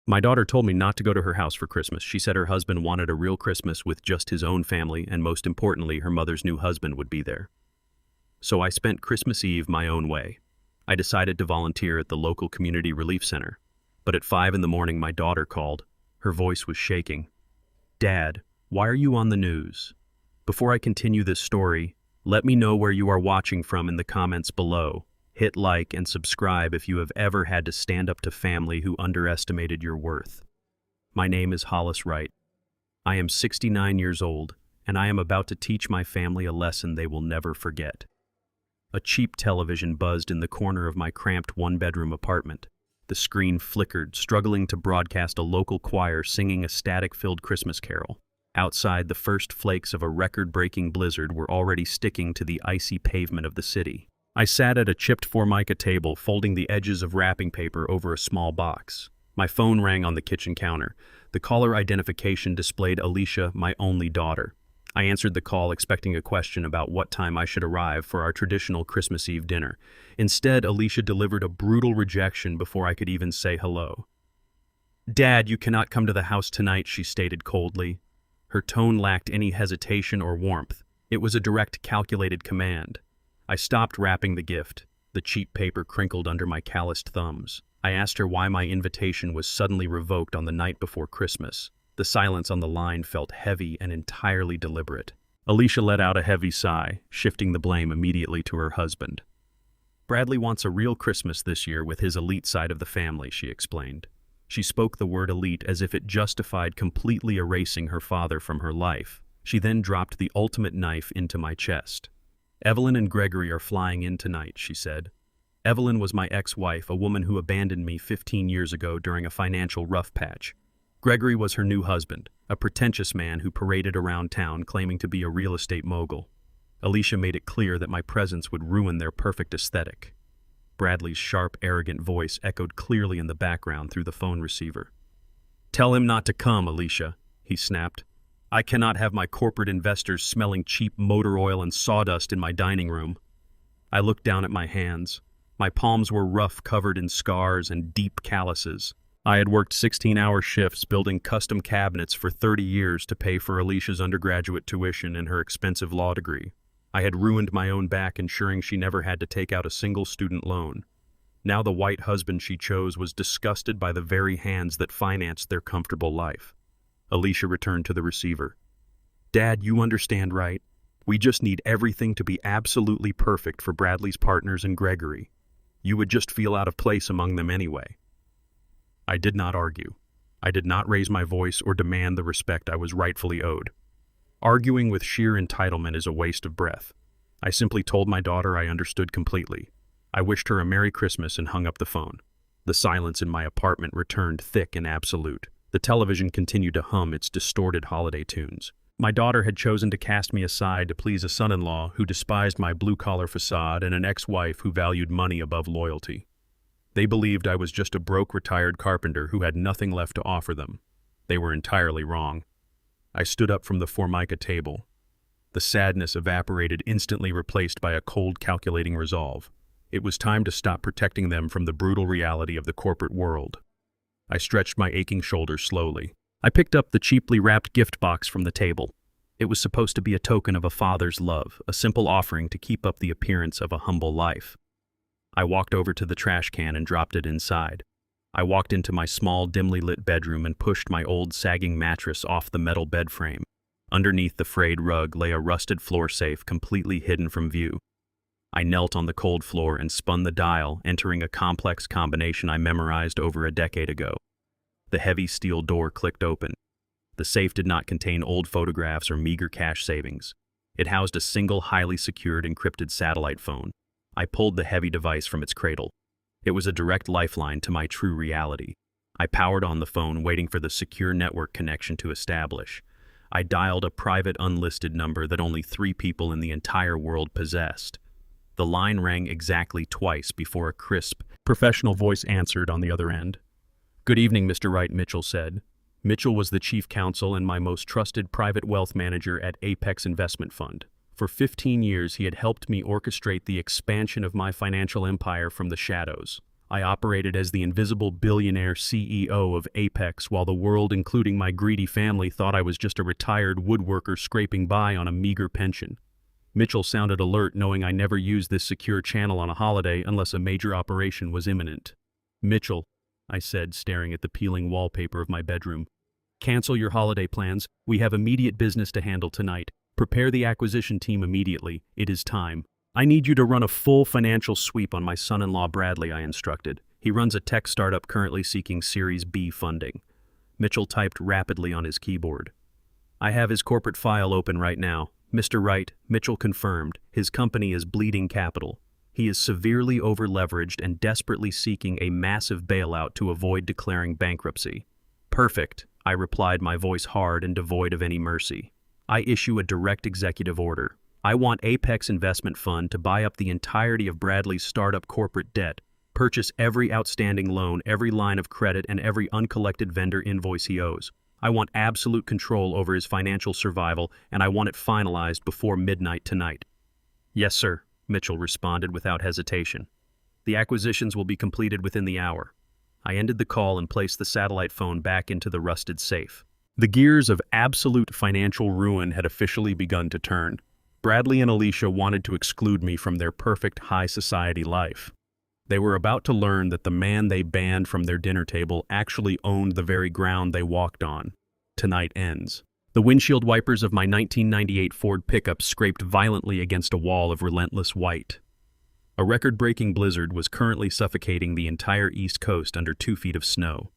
My daughter told me not to go to her house for Christmas. She said her husband wanted a real Christmas with just his own family, and most importantly, her mother's new husband would be there. So I spent Christmas Eve my own way. I decided to volunteer at the local community relief center. But at 5 in the morning, my daughter called. Her voice was shaking. "Dad, why are you on the news?" Before I continue this story, let me know where you are watching from in the comments below. Hit like and subscribe if you have ever had to stand up to family who underestimated your worth. My name is Hollis Wright. I am 69 years old, and I am about to teach my family a lesson they will never forget. A cheap television buzzed in the corner of my cramped one-bedroom apartment. The screen flickered, struggling to broadcast a local choir singing a static-filled Christmas carol. Outside, the first flakes of a record-breaking blizzard were already sticking to the icy pavement of the city. I sat at a chipped Formica table, folding the edges of wrapping paper over a small box. My phone rang on the kitchen counter. The caller identification displayed Alicia, my only daughter. I answered the call, expecting a question about what time I should arrive for our traditional Christmas Eve dinner. Instead, Alicia delivered a brutal rejection before I could even say hello. "Dad, you cannot come to the house tonight," she stated coldly. Her tone lacked any hesitation or warmth. It was a direct, calculated command. I stopped wrapping the gift. The cheap paper crinkled under my calloused thumbs. I asked her why my invitation was suddenly revoked on the night before Christmas. The silence on the line felt heavy and entirely deliberate. Alicia let out a heavy sigh, shifting the blame immediately to her husband. "Bradley wants a real Christmas this year with his elite side of the family," she explained. She spoke the word elite as if it justified completely erasing her father from her life. She then dropped the ultimate knife into my chest. "Evelyn and Gregory are flying in tonight," she said. Evelyn was my ex-wife, a woman who abandoned me 15 years ago during a financial rough patch. Gregory was her new husband, a pretentious man who paraded around town claiming to be a real estate mogul. Alicia made it clear that my presence would ruin their perfect aesthetic. Bradley's sharp, arrogant voice echoed clearly in the background through the phone receiver. "Tell him not to come, Alicia," he snapped. "I cannot have my corporate investors smelling cheap motor oil and sawdust in my dining room." I looked down at my hands. My palms were rough, covered in scars and deep calluses. I had worked 16-hour shifts building custom cabinets for 30 years to pay for Alicia's undergraduate tuition and her expensive law degree. I had ruined my own back, ensuring she never had to take out a single student loan. Now the white husband she chose was disgusted by the very hands that financed their comfortable life. Alicia returned to the receiver. "Dad, you understand, right? We just need everything to be absolutely perfect for Bradley's partners and Gregory. You would just feel out of place among them anyway." I did not argue. I did not raise my voice or demand the respect I was rightfully owed. Arguing with sheer entitlement is a waste of breath. I simply told my daughter I understood completely. I wished her a Merry Christmas and hung up the phone. The silence in my apartment returned thick and absolute. The television continued to hum its distorted holiday tunes. My daughter had chosen to cast me aside to please a son-in-law who despised my blue-collar facade and an ex-wife who valued money above loyalty. They believed I was just a broke retired carpenter who had nothing left to offer them. They were entirely wrong. I stood up from the Formica table. The sadness evaporated, instantly replaced by a cold, calculating resolve. It was time to stop protecting them from the brutal reality of the corporate world. I stretched my aching shoulders slowly. I picked up the cheaply wrapped gift box from the table. It was supposed to be a token of a father's love, a simple offering to keep up the appearance of a humble life. I walked over to the trash can and dropped it inside. I walked into my small, dimly lit bedroom and pushed my old, sagging mattress off the metal bed frame. Underneath the frayed rug lay a rusted floor safe, completely hidden from view. I knelt on the cold floor and spun the dial, entering a complex combination I memorized over a decade ago. The heavy steel door clicked open. The safe did not contain old photographs or meager cash savings. It housed a single, highly secured, encrypted satellite phone. I pulled the heavy device from its cradle. It was a direct lifeline to my true reality. I powered on the phone, waiting for the secure network connection to establish. I dialed a private, unlisted number that only 3 people in the entire world possessed. The line rang exactly twice before a crisp, professional voice answered on the other end. "Good evening, Mr. Wright," Mitchell said. Mitchell was the chief counsel and my most trusted private wealth manager at Apex Investment Fund. For 15 years, he had helped me orchestrate the expansion of my financial empire from the shadows. I operated as the invisible billionaire CEO of Apex while the world, including my greedy family, thought I was just a retired woodworker scraping by on a meager pension. Mitchell sounded alert, knowing I never used this secure channel on a holiday unless a major operation was imminent. "Mitchell," I said, staring at the peeling wallpaper of my bedroom, "cancel your holiday plans. We have immediate business to handle tonight. Prepare the acquisition team immediately. It is time. I need you to run a full financial sweep on my son-in-law Bradley," I instructed. "He runs a tech startup currently seeking Series B funding." Mitchell typed rapidly on his keyboard. "I have his corporate file open right now. Mr. Wright," Mitchell confirmed, "his company is bleeding capital. He is severely over-leveraged and desperately seeking a massive bailout to avoid declaring bankruptcy." "Perfect," I replied, my voice hard and devoid of any mercy. "I issue a direct executive order. I want Apex Investment Fund to buy up the entirety of Bradley's startup corporate debt, purchase every outstanding loan, every line of credit, and every uncollected vendor invoice he owes. I want absolute control over his financial survival, and I want it finalized before midnight tonight." "Yes, sir," Mitchell responded without hesitation. "The acquisitions will be completed within the hour." I ended the call and placed the satellite phone back into the rusted safe. The gears of absolute financial ruin had officially begun to turn. Bradley and Alicia wanted to exclude me from their perfect high society life. They were about to learn that the man they banned from their dinner table actually owned the very ground they walked on. Tonight ends. The windshield wipers of my 1998 Ford pickup scraped violently against a wall of relentless white. A record-breaking blizzard was currently suffocating the entire East Coast under 2 feet of snow.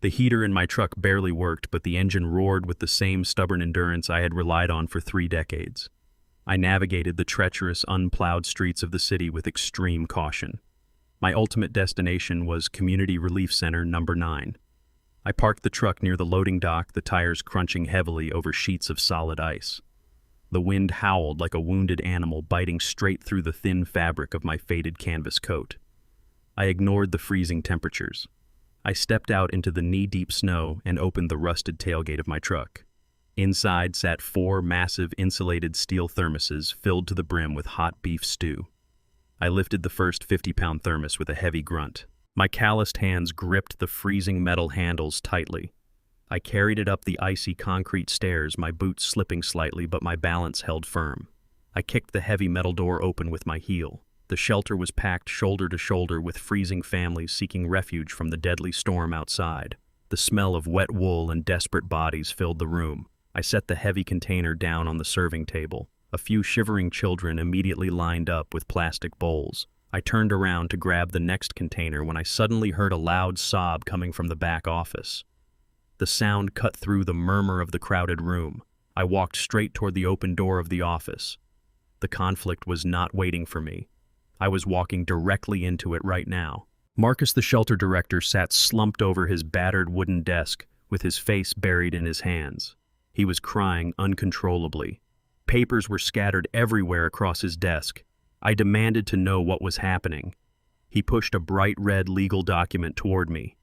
The heater in my truck barely worked, but the engine roared with the same stubborn endurance I had relied on for 3 decades. I navigated the treacherous, unplowed streets of the city with extreme caution. My ultimate destination was Community Relief Center Number 9. I parked the truck near the loading dock, the tires crunching heavily over sheets of solid ice. The wind howled like a wounded animal, biting straight through the thin fabric of my faded canvas coat. I ignored the freezing temperatures. I stepped out into the knee-deep snow and opened the rusted tailgate of my truck. Inside sat 4 massive insulated steel thermoses filled to the brim with hot beef stew. I lifted the first 50-pound thermos with a heavy grunt. My calloused hands gripped the freezing metal handles tightly. I carried it up the icy concrete stairs, my boots slipping slightly, but my balance held firm. I kicked the heavy metal door open with my heel. The shelter was packed shoulder to shoulder with freezing families seeking refuge from the deadly storm outside. The smell of wet wool and desperate bodies filled the room. I set the heavy container down on the serving table. A few shivering children immediately lined up with plastic bowls. I turned around to grab the next container when I suddenly heard a loud sob coming from the back office. The sound cut through the murmur of the crowded room. I walked straight toward the open door of the office. The conflict was not waiting for me. I was walking directly into it right now. Marcus, the shelter director, sat slumped over his battered wooden desk with his face buried in his hands. He was crying uncontrollably. Papers were scattered everywhere across his desk. I demanded to know what was happening. He pushed a bright red legal document toward me.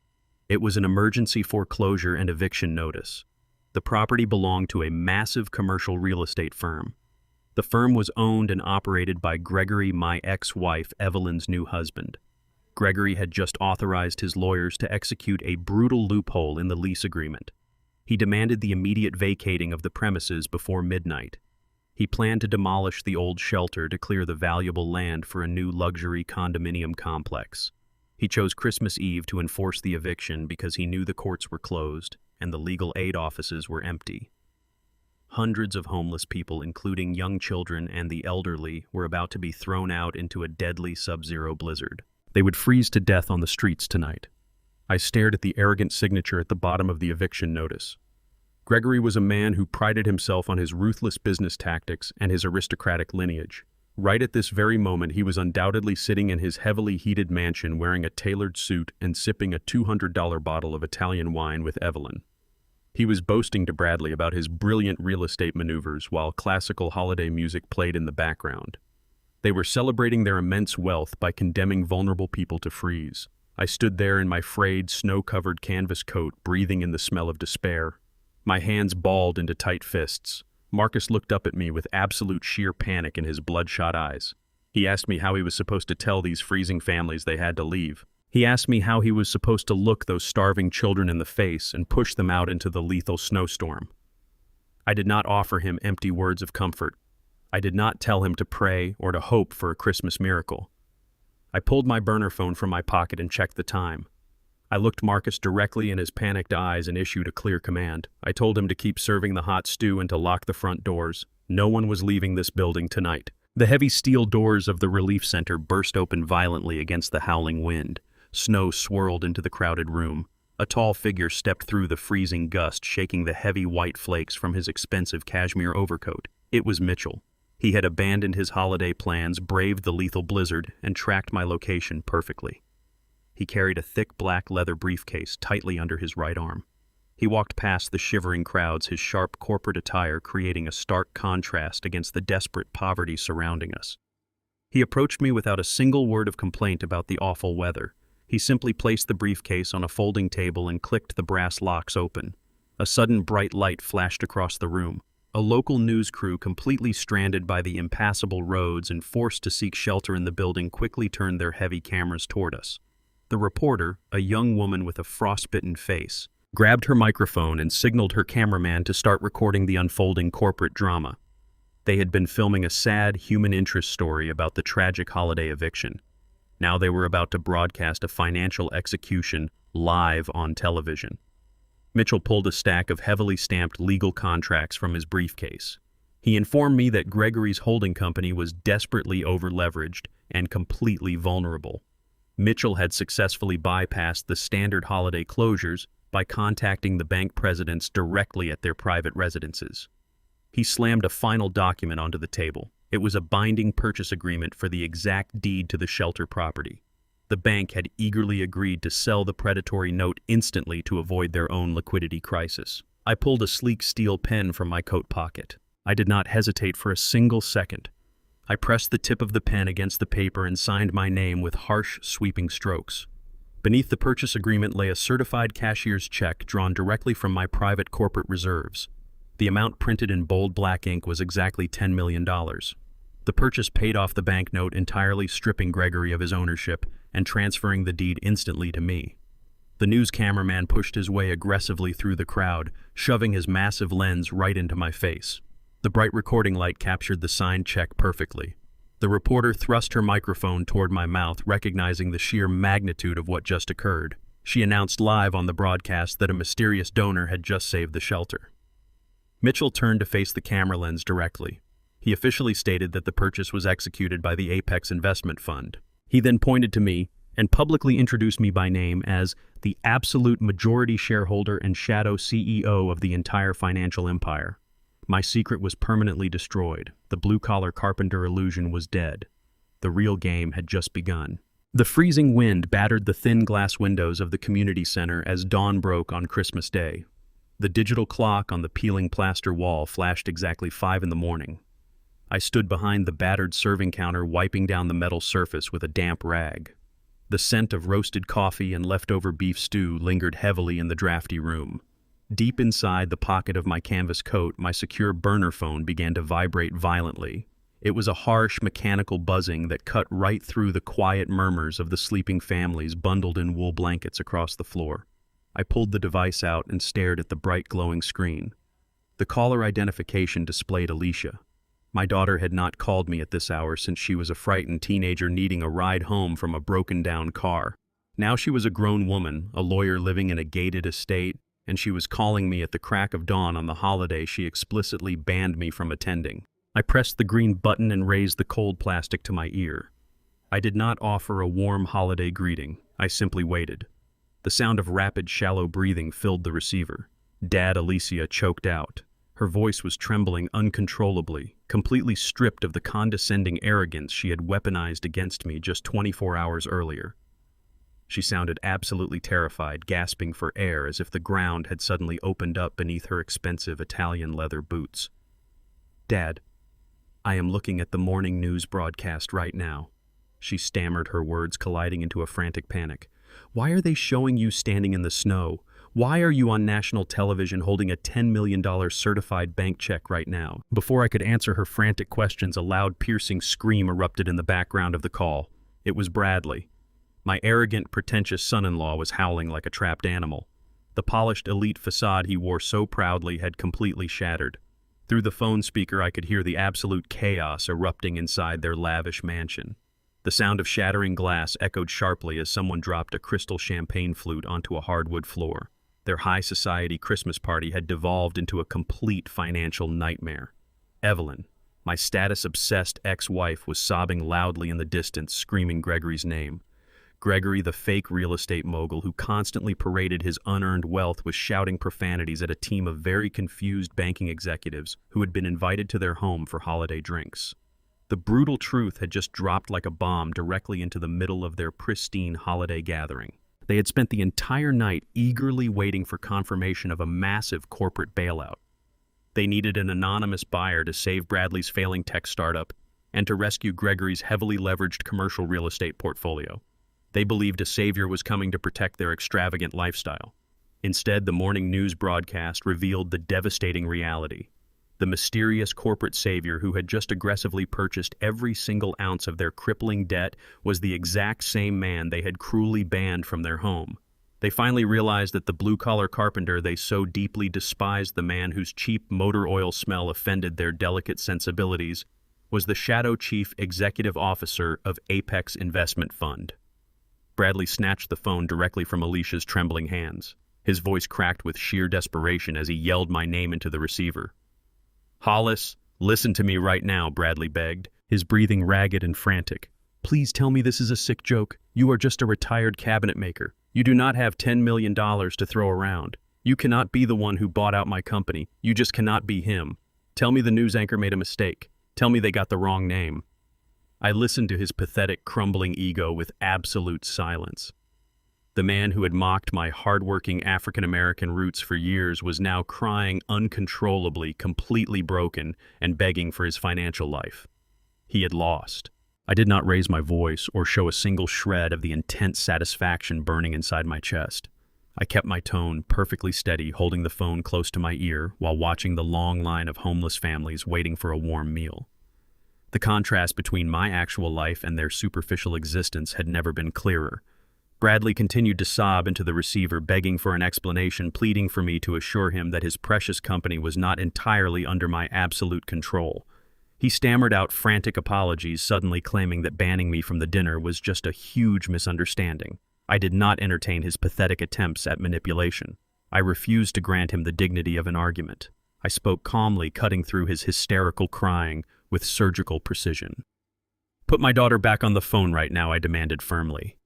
It was an emergency foreclosure and eviction notice. The property belonged to a massive commercial real estate firm. The firm was owned and operated by Gregory, my ex-wife Evelyn's new husband. Gregory had just authorized his lawyers to execute a brutal loophole in the lease agreement. He demanded the immediate vacating of the premises before midnight. He planned to demolish the old shelter to clear the valuable land for a new luxury condominium complex. He chose Christmas Eve to enforce the eviction because he knew the courts were closed and the legal aid offices were empty. Hundreds of homeless people, including young children and the elderly, were about to be thrown out into a deadly sub-zero blizzard. They would freeze to death on the streets tonight. I stared at the arrogant signature at the bottom of the eviction notice. Gregory was a man who prided himself on his ruthless business tactics and his aristocratic lineage. Right at this very moment, he was undoubtedly sitting in his heavily heated mansion wearing a tailored suit and sipping a $200 bottle of Italian wine with Evelyn. He was boasting to Bradley about his brilliant real estate maneuvers while classical holiday music played in the background. They were celebrating their immense wealth by condemning vulnerable people to freeze. I stood there in my frayed, snow-covered canvas coat, breathing in the smell of despair. My hands balled into tight fists. Marcus looked up at me with absolute sheer panic in his bloodshot eyes. He asked me how he was supposed to tell these freezing families they had to leave. He asked me how he was supposed to look those starving children in the face and push them out into the lethal snowstorm. I did not offer him empty words of comfort. I did not tell him to pray or to hope for a Christmas miracle. I pulled my burner phone from my pocket and checked the time. I looked Marcus directly in his panicked eyes and issued a clear command. I told him to keep serving the hot stew and to lock the front doors. No one was leaving this building tonight. The heavy steel doors of the relief center burst open violently against the howling wind. Snow swirled into the crowded room. A tall figure stepped through the freezing gust, shaking the heavy white flakes from his expensive cashmere overcoat. It was Mitchell. He had abandoned his holiday plans, braved the lethal blizzard, and tracked my location perfectly. He carried a thick black leather briefcase tightly under his right arm. He walked past the shivering crowds, his sharp corporate attire creating a stark contrast against the desperate poverty surrounding us. He approached me without a single word of complaint about the awful weather. He simply placed the briefcase on a folding table and clicked the brass locks open. A sudden bright light flashed across the room. A local news crew, completely stranded by the impassable roads and forced to seek shelter in the building, quickly turned their heavy cameras toward us. The reporter, a young woman with a frostbitten face, grabbed her microphone and signaled her cameraman to start recording the unfolding corporate drama. They had been filming a sad human interest story about the tragic holiday eviction. Now they were about to broadcast a financial execution live on television. Mitchell pulled a stack of heavily stamped legal contracts from his briefcase. He informed me that Gregory's holding company was desperately over-leveraged and completely vulnerable. Mitchell had successfully bypassed the standard holiday closures by contacting the bank presidents directly at their private residences. He slammed a final document onto the table. It was a binding purchase agreement for the exact deed to the shelter property. The bank had eagerly agreed to sell the predatory note instantly to avoid their own liquidity crisis. I pulled a sleek steel pen from my coat pocket. I did not hesitate for a single second. I pressed the tip of the pen against the paper and signed my name with harsh, sweeping strokes. Beneath the purchase agreement lay a certified cashier's check drawn directly from my private corporate reserves. The amount printed in bold black ink was exactly $10 million. The purchase paid off the banknote entirely, stripping Gregory of his ownership and transferring the deed instantly to me. The news cameraman pushed his way aggressively through the crowd, shoving his massive lens right into my face. The bright recording light captured the signed check perfectly. The reporter thrust her microphone toward my mouth, recognizing the sheer magnitude of what just occurred. She announced live on the broadcast that a mysterious donor had just saved the shelter. Mitchell turned to face the camera lens directly. He officially stated that the purchase was executed by the Apex Investment Fund. He then pointed to me and publicly introduced me by name as the absolute majority shareholder and shadow CEO of the entire financial empire. My secret was permanently destroyed. The blue-collar carpenter illusion was dead. The real game had just begun. The freezing wind battered the thin glass windows of the community center as dawn broke on Christmas Day. The digital clock on the peeling plaster wall flashed exactly 5 in the morning. I stood behind the battered serving counter, wiping down the metal surface with a damp rag. The scent of roasted coffee and leftover beef stew lingered heavily in the drafty room. Deep inside the pocket of my canvas coat, my secure burner phone began to vibrate violently. It was a harsh, mechanical buzzing that cut right through the quiet murmurs of the sleeping families bundled in wool blankets across the floor. I pulled the device out and stared at the bright, glowing screen. The caller identification displayed Alicia. My daughter had not called me at this hour since she was a frightened teenager needing a ride home from a broken-down car. Now she was a grown woman, a lawyer living in a gated estate, and she was calling me at the crack of dawn on the holiday she explicitly banned me from attending. I pressed the green button and raised the cold plastic to my ear. I did not offer a warm holiday greeting. I simply waited. The sound of rapid, shallow breathing filled the receiver. Dad Alicia choked out. Her voice was trembling uncontrollably, completely stripped of the condescending arrogance she had weaponized against me just 24 hours earlier. She sounded absolutely terrified, gasping for air as if the ground had suddenly opened up beneath her expensive Italian leather boots. "Dad, I am looking at the morning news broadcast right now." She stammered, her words colliding into a frantic panic. "Why are they showing you standing in the snow? Why are you on national television holding a $10 million certified bank check right now?" Before I could answer her frantic questions, a loud, piercing scream erupted in the background of the call. It was Bradley. My arrogant, pretentious son-in-law was howling like a trapped animal. The polished elite facade he wore so proudly had completely shattered. Through the phone speaker, I could hear the absolute chaos erupting inside their lavish mansion. The sound of shattering glass echoed sharply as someone dropped a crystal champagne flute onto a hardwood floor. Their high society Christmas party had devolved into a complete financial nightmare. Evelyn, my status-obsessed ex-wife, was sobbing loudly in the distance, screaming Gregory's name. Gregory, the fake real estate mogul who constantly paraded his unearned wealth, was shouting profanities at a team of very confused banking executives who had been invited to their home for holiday drinks. The brutal truth had just dropped like a bomb directly into the middle of their pristine holiday gathering. They had spent the entire night eagerly waiting for confirmation of a massive corporate bailout. They needed an anonymous buyer to save Bradley's failing tech startup and to rescue Gregory's heavily leveraged commercial real estate portfolio. They believed a savior was coming to protect their extravagant lifestyle. Instead, the morning news broadcast revealed the devastating reality. The mysterious corporate savior who had just aggressively purchased every single ounce of their crippling debt was the exact same man they had cruelly banned from their home. They finally realized that the blue-collar carpenter they so deeply despised, the man whose cheap motor oil smell offended their delicate sensibilities, was the shadow chief executive officer of Apex Investment Fund. Bradley snatched the phone directly from Alicia's trembling hands. His voice cracked with sheer desperation as he yelled my name into the receiver. "Hollis, listen to me right now," Bradley begged, his breathing ragged and frantic. "Please tell me this is a sick joke. You are just a retired cabinet maker. You do not have $10 million to throw around. You cannot be the one who bought out my company. You just cannot be him. Tell me the news anchor made a mistake. Tell me they got the wrong name." I listened to his pathetic, crumbling ego with absolute silence. The man who had mocked my hard-working African-American roots for years was now crying uncontrollably, completely broken, and begging for his financial life. He had lost. I did not raise my voice or show a single shred of the intense satisfaction burning inside my chest. I kept my tone perfectly steady, holding the phone close to my ear while watching the long line of homeless families waiting for a warm meal. The contrast between my actual life and their superficial existence had never been clearer. Bradley continued to sob into the receiver, begging for an explanation, pleading for me to assure him that his precious company was not entirely under my absolute control. He stammered out frantic apologies, suddenly claiming that banning me from the dinner was just a huge misunderstanding. I did not entertain his pathetic attempts at manipulation. I refused to grant him the dignity of an argument. I spoke calmly, cutting through his hysterical crying with surgical precision. "Put my daughter back on the phone right now," I demanded firmly.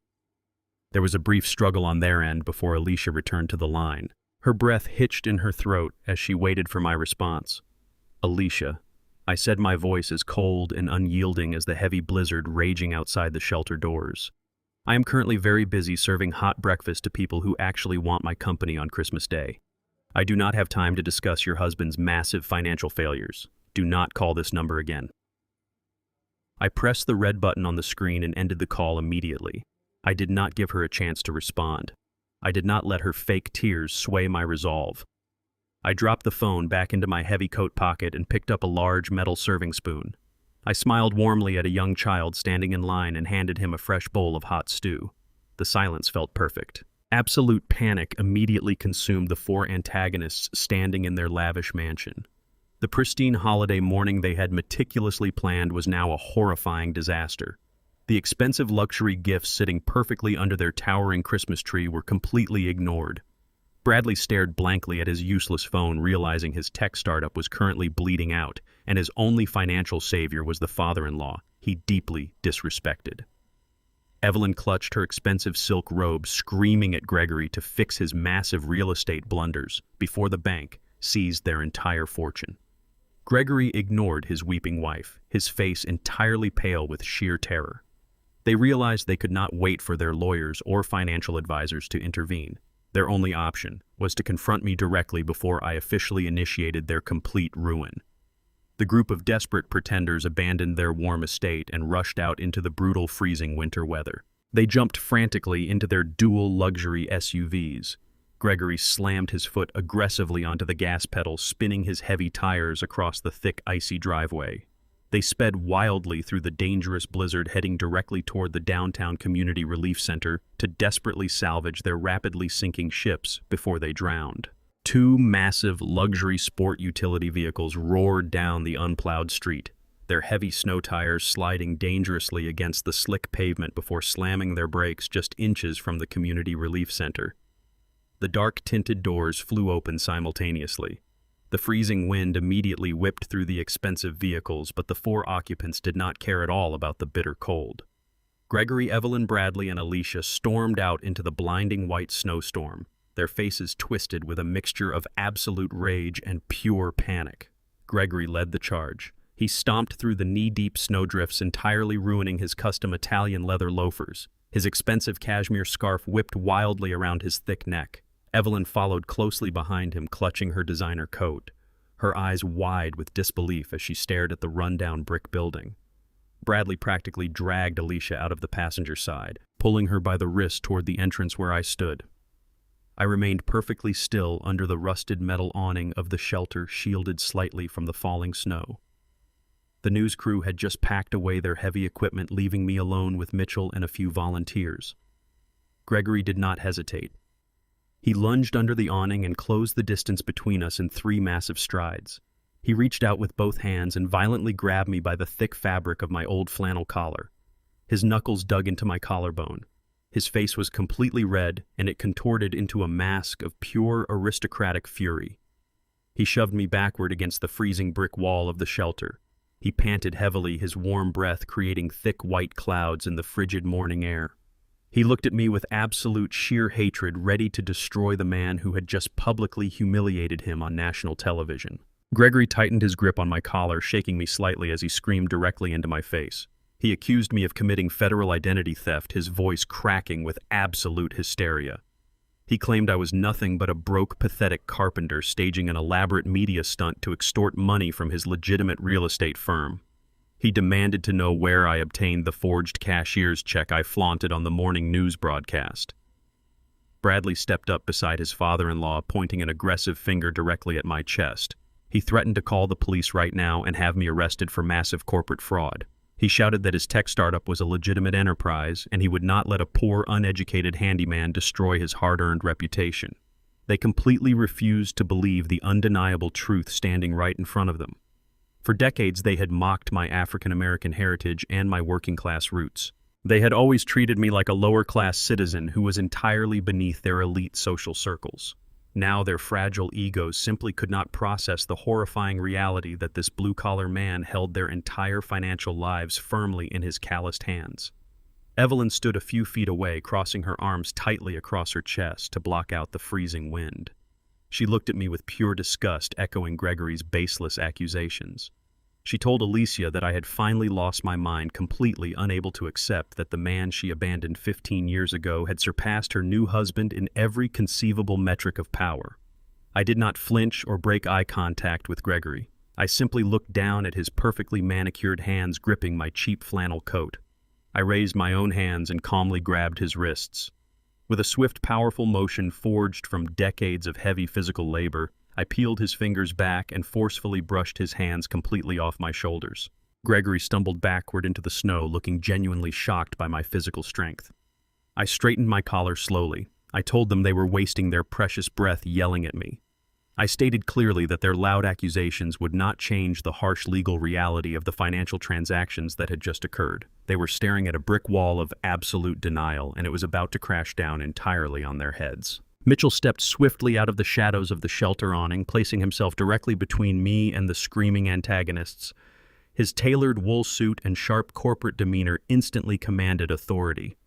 There was a brief struggle on their end before Alicia returned to the line. Her breath hitched in her throat as she waited for my response. "Alicia," I said, my voice as cold and unyielding as the heavy blizzard raging outside the shelter doors. "I am currently very busy serving hot breakfast to people who actually want my company on Christmas Day. I do not have time to discuss your husband's massive financial failures. Do not call this number again." I pressed the red button on the screen and ended the call immediately. I did not give her a chance to respond. I did not let her fake tears sway my resolve. I dropped the phone back into my heavy coat pocket and picked up a large metal serving spoon. I smiled warmly at a young child standing in line and handed him a fresh bowl of hot stew. The silence felt perfect. Absolute panic immediately consumed the four antagonists standing in their lavish mansion. The pristine holiday morning they had meticulously planned was now a horrifying disaster. The expensive luxury gifts sitting perfectly under their towering Christmas tree were completely ignored. Bradley stared blankly at his useless phone, realizing his tech startup was currently bleeding out, and his only financial savior was the father-in-law he deeply disrespected. Evelyn clutched her expensive silk robe, screaming at Gregory to fix his massive real estate blunders before the bank seized their entire fortune. Gregory ignored his weeping wife, his face entirely pale with sheer terror. They realized they could not wait for their lawyers or financial advisors to intervene. Their only option was to confront me directly before I officially initiated their complete ruin. The group of desperate pretenders abandoned their warm estate and rushed out into the brutal, freezing winter weather. They jumped frantically into their dual luxury SUVs. Gregory slammed his foot aggressively onto the gas pedal, spinning his heavy tires across the thick, icy driveway. They sped wildly through the dangerous blizzard, heading directly toward the downtown community relief center to desperately salvage their rapidly sinking ships before they drowned. Two massive luxury sport utility vehicles roared down the unplowed street, their heavy snow tires sliding dangerously against the slick pavement before slamming their brakes just inches from the community relief center. The dark-tinted doors flew open simultaneously. The freezing wind immediately whipped through the expensive vehicles, but the four occupants did not care at all about the bitter cold. Gregory, Evelyn, Bradley, and Alicia stormed out into the blinding white snowstorm, their faces twisted with a mixture of absolute rage and pure panic. Gregory led the charge. He stomped through the knee-deep snowdrifts, entirely ruining his custom Italian leather loafers. His expensive cashmere scarf whipped wildly around his thick neck. Evelyn followed closely behind him, clutching her designer coat, her eyes wide with disbelief as she stared at the rundown brick building. Bradley practically dragged Alicia out of the passenger side, pulling her by the wrist toward the entrance where I stood. I remained perfectly still under the rusted metal awning of the shelter, shielded slightly from the falling snow. The news crew had just packed away their heavy equipment, leaving me alone with Mitchell and a few volunteers. Gregory did not hesitate. He lunged under the awning and closed the distance between us in 3 massive strides. He reached out with both hands and violently grabbed me by the thick fabric of my old flannel collar. His knuckles dug into my collarbone. His face was completely red, and it contorted into a mask of pure aristocratic fury. He shoved me backward against the freezing brick wall of the shelter. He panted heavily, his warm breath creating thick white clouds in the frigid morning air. He looked at me with absolute sheer hatred, ready to destroy the man who had just publicly humiliated him on national television. Gregory tightened his grip on my collar, shaking me slightly as he screamed directly into my face. He accused me of committing federal identity theft, his voice cracking with absolute hysteria. He claimed I was nothing but a broke, pathetic carpenter staging an elaborate media stunt to extort money from his legitimate real estate firm. He demanded to know where I obtained the forged cashier's check I flaunted on the morning news broadcast. Bradley stepped up beside his father-in-law, pointing an aggressive finger directly at my chest. He threatened to call the police right now and have me arrested for massive corporate fraud. He shouted that his tech startup was a legitimate enterprise, and he would not let a poor, uneducated handyman destroy his hard-earned reputation. They completely refused to believe the undeniable truth standing right in front of them. For decades, they had mocked my African-American heritage and my working-class roots. They had always treated me like a lower-class citizen who was entirely beneath their elite social circles. Now their fragile egos simply could not process the horrifying reality that this blue-collar man held their entire financial lives firmly in his calloused hands. Evelyn stood a few feet away, crossing her arms tightly across her chest to block out the freezing wind. She looked at me with pure disgust, echoing Gregory's baseless accusations. She told Alicia that I had finally lost my mind, completely unable to accept that the man she abandoned 15 years ago had surpassed her new husband in every conceivable metric of power. I did not flinch or break eye contact with Gregory. I simply looked down at his perfectly manicured hands gripping my cheap flannel coat. I raised my own hands and calmly grabbed his wrists. With a swift, powerful motion forged from decades of heavy physical labor, I peeled his fingers back and forcefully brushed his hands completely off my shoulders. Gregory stumbled backward into the snow, looking genuinely shocked by my physical strength. I straightened my collar slowly. I told them they were wasting their precious breath yelling at me. I stated clearly that their loud accusations would not change the harsh legal reality of the financial transactions that had just occurred. They were staring at a brick wall of absolute denial, and it was about to crash down entirely on their heads. Mitchell stepped swiftly out of the shadows of the shelter awning, placing himself directly between me and the screaming antagonists. His tailored wool suit and sharp corporate demeanor instantly commanded authority.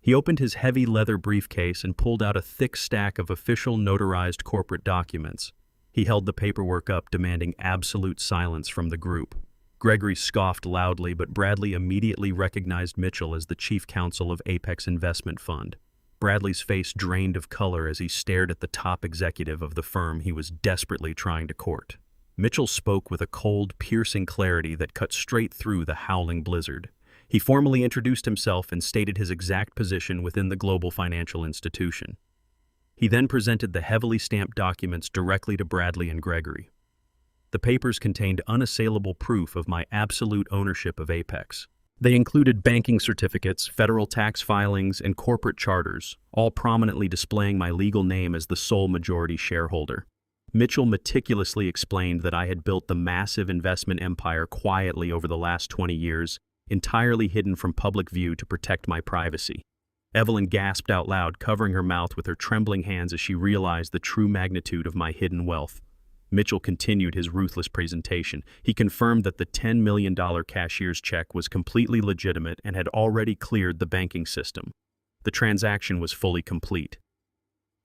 He opened his heavy leather briefcase and pulled out a thick stack of official notarized corporate documents. He held the paperwork up, demanding absolute silence from the group. Gregory scoffed loudly, but Bradley immediately recognized Mitchell as the chief counsel of Apex Investment Fund. Bradley's face drained of color as he stared at the top executive of the firm he was desperately trying to court. Mitchell spoke with a cold, piercing clarity that cut straight through the howling blizzard. He formally introduced himself and stated his exact position within the global financial institution. He then presented the heavily stamped documents directly to Bradley and Gregory. The papers contained unassailable proof of my absolute ownership of Apex. They included banking certificates, federal tax filings, and corporate charters, all prominently displaying my legal name as the sole majority shareholder. Mitchell meticulously explained that I had built the massive investment empire quietly over the last 20 years, entirely hidden from public view to protect my privacy. Evelyn gasped out loud, covering her mouth with her trembling hands as she realized the true magnitude of my hidden wealth. Mitchell continued his ruthless presentation. He confirmed that the $10 million cashier's check was completely legitimate and had already cleared the banking system. The transaction was fully complete.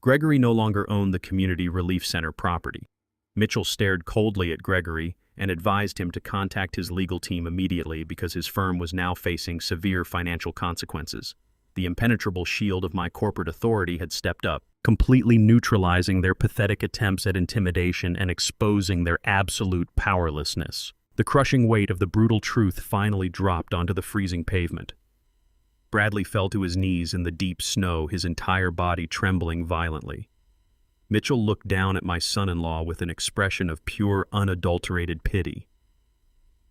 Gregory no longer owned the Community Relief Center property. Mitchell stared coldly at Gregory and advised him to contact his legal team immediately because his firm was now facing severe financial consequences. The impenetrable shield of my corporate authority had stepped up, completely neutralizing their pathetic attempts at intimidation and exposing their absolute powerlessness. The crushing weight of the brutal truth finally dropped onto the freezing pavement. Bradley fell to his knees in the deep snow, his entire body trembling violently. Mitchell looked down at my son-in-law with an expression of pure, unadulterated pity.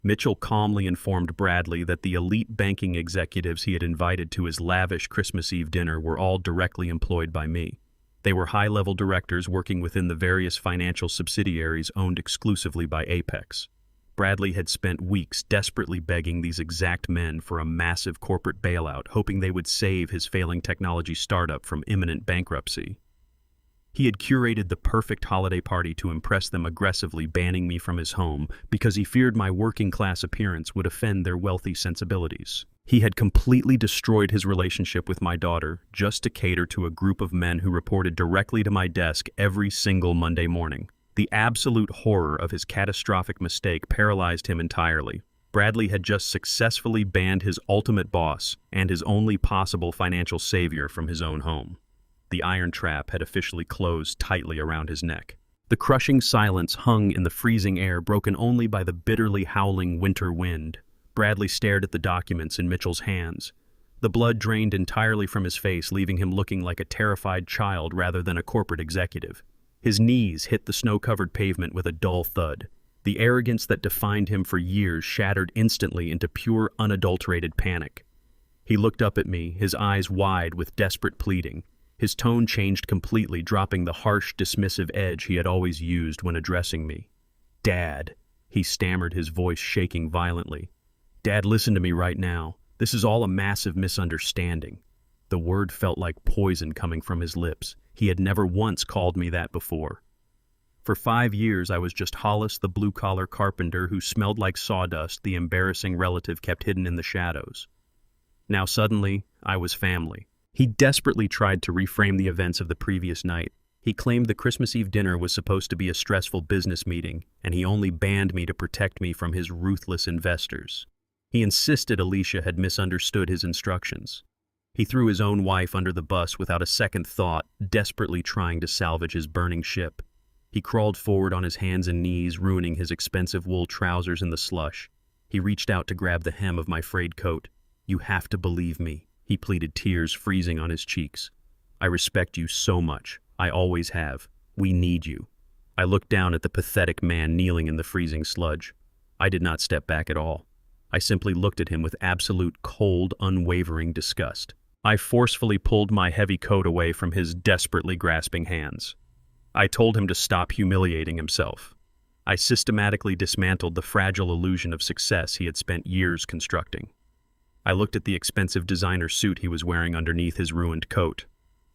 Mitchell calmly informed Bradley that the elite banking executives he had invited to his lavish Christmas Eve dinner were all directly employed by me. They were high-level directors working within the various financial subsidiaries owned exclusively by Apex. Bradley had spent weeks desperately begging these exact men for a massive corporate bailout, hoping they would save his failing technology startup from imminent bankruptcy. He had curated the perfect holiday party to impress them, aggressively banning me from his home because he feared my working-class appearance would offend their wealthy sensibilities. He had completely destroyed his relationship with my daughter just to cater to a group of men who reported directly to my desk every single Monday morning. The absolute horror of his catastrophic mistake paralyzed him entirely. Bradley had just successfully banned his ultimate boss and his only possible financial savior from his own home. The iron trap had officially closed tightly around his neck. The crushing silence hung in the freezing air, broken only by the bitterly howling winter wind. Bradley stared at the documents in Mitchell's hands. The blood drained entirely from his face, leaving him looking like a terrified child rather than a corporate executive. His knees hit the snow-covered pavement with a dull thud. The arrogance that defined him for years shattered instantly into pure, unadulterated panic. He looked up at me, his eyes wide with desperate pleading. His tone changed completely, dropping the harsh, dismissive edge he had always used when addressing me. "Dad," he stammered, his voice shaking violently. "Dad, listen to me right now. This is all a massive misunderstanding." The word felt like poison coming from his lips. He had never once called me that before. For 5 years, I was just Hollis, the blue-collar carpenter who smelled like sawdust, the embarrassing relative kept hidden in the shadows. Now suddenly, I was family. He desperately tried to reframe the events of the previous night. He claimed the Christmas Eve dinner was supposed to be a stressful business meeting, and he only banned me to protect me from his ruthless investors. He insisted Alicia had misunderstood his instructions. He threw his own wife under the bus without a second thought, desperately trying to salvage his burning ship. He crawled forward on his hands and knees, ruining his expensive wool trousers in the slush. He reached out to grab the hem of my frayed coat. "You have to believe me," he pleaded, tears freezing on his cheeks. "I respect you so much. I always have. We need you." I looked down at the pathetic man kneeling in the freezing sludge. I did not step back at all. I simply looked at him with absolute, cold, unwavering disgust. I forcefully pulled my heavy coat away from his desperately grasping hands. I told him to stop humiliating himself. I systematically dismantled the fragile illusion of success he had spent years constructing. I looked at the expensive designer suit he was wearing underneath his ruined coat.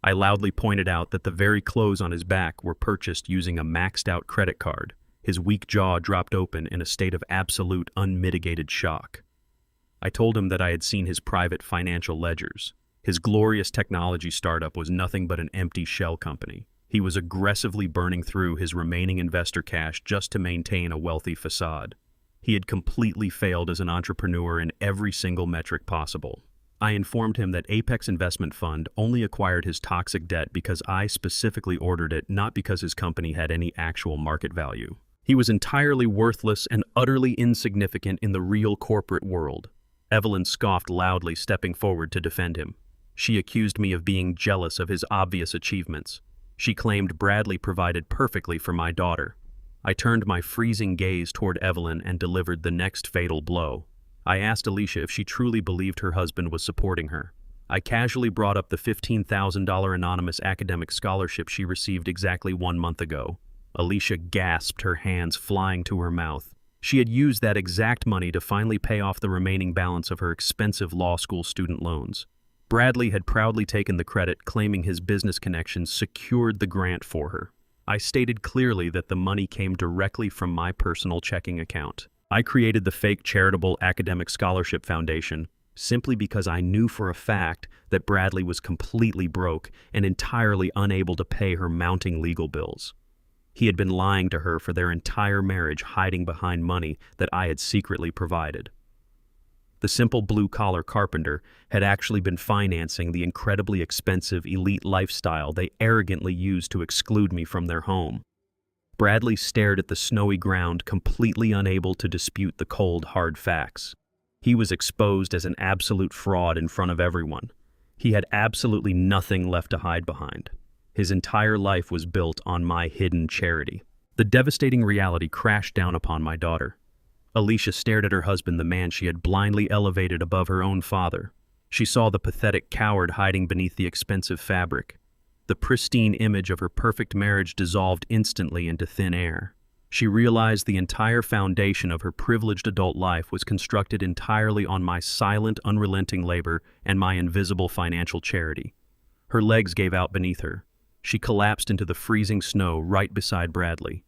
I loudly pointed out that the very clothes on his back were purchased using a maxed-out credit card. His weak jaw dropped open in a state of absolute, unmitigated shock. I told him that I had seen his private financial ledgers. His glorious technology startup was nothing but an empty shell company. He was aggressively burning through his remaining investor cash just to maintain a wealthy facade. He had completely failed as an entrepreneur in every single metric possible. I informed him that Apex Investment Fund only acquired his toxic debt because I specifically ordered it, not because his company had any actual market value. He was entirely worthless and utterly insignificant in the real corporate world. Evelyn scoffed loudly, stepping forward to defend him. She accused me of being jealous of his obvious achievements. She claimed Bradley provided perfectly for my daughter. I turned my freezing gaze toward Evelyn and delivered the next fatal blow. I asked Alicia if she truly believed her husband was supporting her. I casually brought up the $15,000 anonymous academic scholarship she received exactly 1 month ago. Alicia gasped, her hands flying to her mouth. She had used that exact money to finally pay off the remaining balance of her expensive law school student loans. Bradley had proudly taken the credit, claiming his business connections secured the grant for her. I stated clearly that the money came directly from my personal checking account. I created the fake charitable academic scholarship foundation simply because I knew for a fact that Bradley was completely broke and entirely unable to pay her mounting legal bills. He had been lying to her for their entire marriage, hiding behind money that I had secretly provided. The simple blue-collar carpenter had actually been financing the incredibly expensive elite lifestyle they arrogantly used to exclude me from their home. Bradley stared at the snowy ground, completely unable to dispute the cold, hard facts. He was exposed as an absolute fraud in front of everyone. He had absolutely nothing left to hide behind. His entire life was built on my hidden charity. The devastating reality crashed down upon my daughter. Alicia stared at her husband, the man she had blindly elevated above her own father. She saw the pathetic coward hiding beneath the expensive fabric. The pristine image of her perfect marriage dissolved instantly into thin air. She realized the entire foundation of her privileged adult life was constructed entirely on my silent, unrelenting labor and my invisible financial charity. Her legs gave out beneath her. She collapsed into the freezing snow right beside Bradley.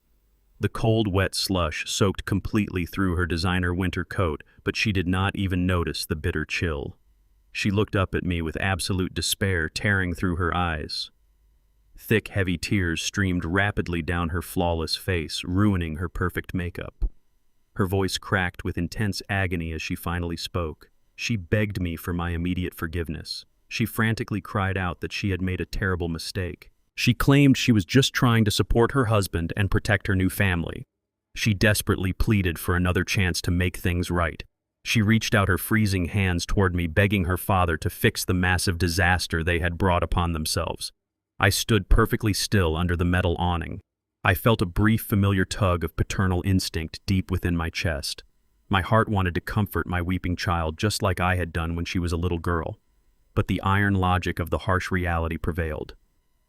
The cold, wet slush soaked completely through her designer winter coat, but she did not even notice the bitter chill. She looked up at me with absolute despair tearing through her eyes. Thick, heavy tears streamed rapidly down her flawless face, ruining her perfect makeup. Her voice cracked with intense agony as she finally spoke. She begged me for my immediate forgiveness. She frantically cried out that she had made a terrible mistake. She claimed she was just trying to support her husband and protect her new family. She desperately pleaded for another chance to make things right. She reached out her freezing hands toward me, begging her father to fix the massive disaster they had brought upon themselves. I stood perfectly still under the metal awning. I felt a brief, familiar tug of paternal instinct deep within my chest. My heart wanted to comfort my weeping child just like I had done when she was a little girl. But the iron logic of the harsh reality prevailed.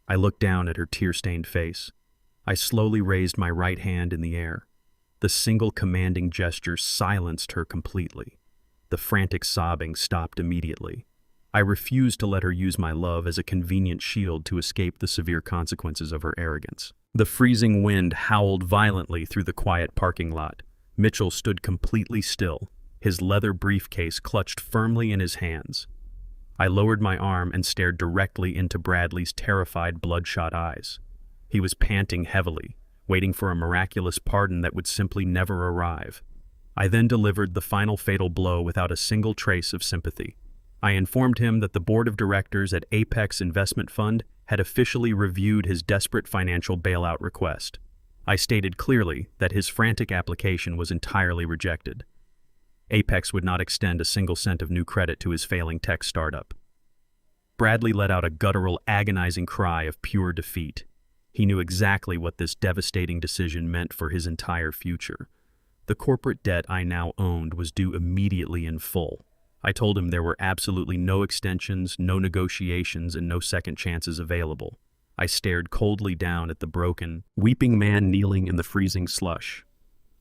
I looked down at her tear-stained face. I slowly raised my right hand in the air. The single commanding gesture silenced her completely. The frantic sobbing stopped immediately. I refused to let her use my love as a convenient shield to escape the severe consequences of her arrogance. The freezing wind howled violently through the quiet parking lot. Mitchell stood completely still, his leather briefcase clutched firmly in his hands. I lowered my arm and stared directly into Bradley's terrified, bloodshot eyes. He was panting heavily, waiting for a miraculous pardon that would simply never arrive. I then delivered the final fatal blow without a single trace of sympathy. I informed him that the board of directors at Apex Investment Fund had officially reviewed his desperate financial bailout request. I stated clearly that his frantic application was entirely rejected. Apex would not extend a single cent of new credit to his failing tech startup. Bradley let out a guttural, agonizing cry of pure defeat. He knew exactly what this devastating decision meant for his entire future. The corporate debt I now owned was due immediately in full. I told him there were absolutely no extensions, no negotiations, and no second chances available. I stared coldly down at the broken, weeping man kneeling in the freezing slush.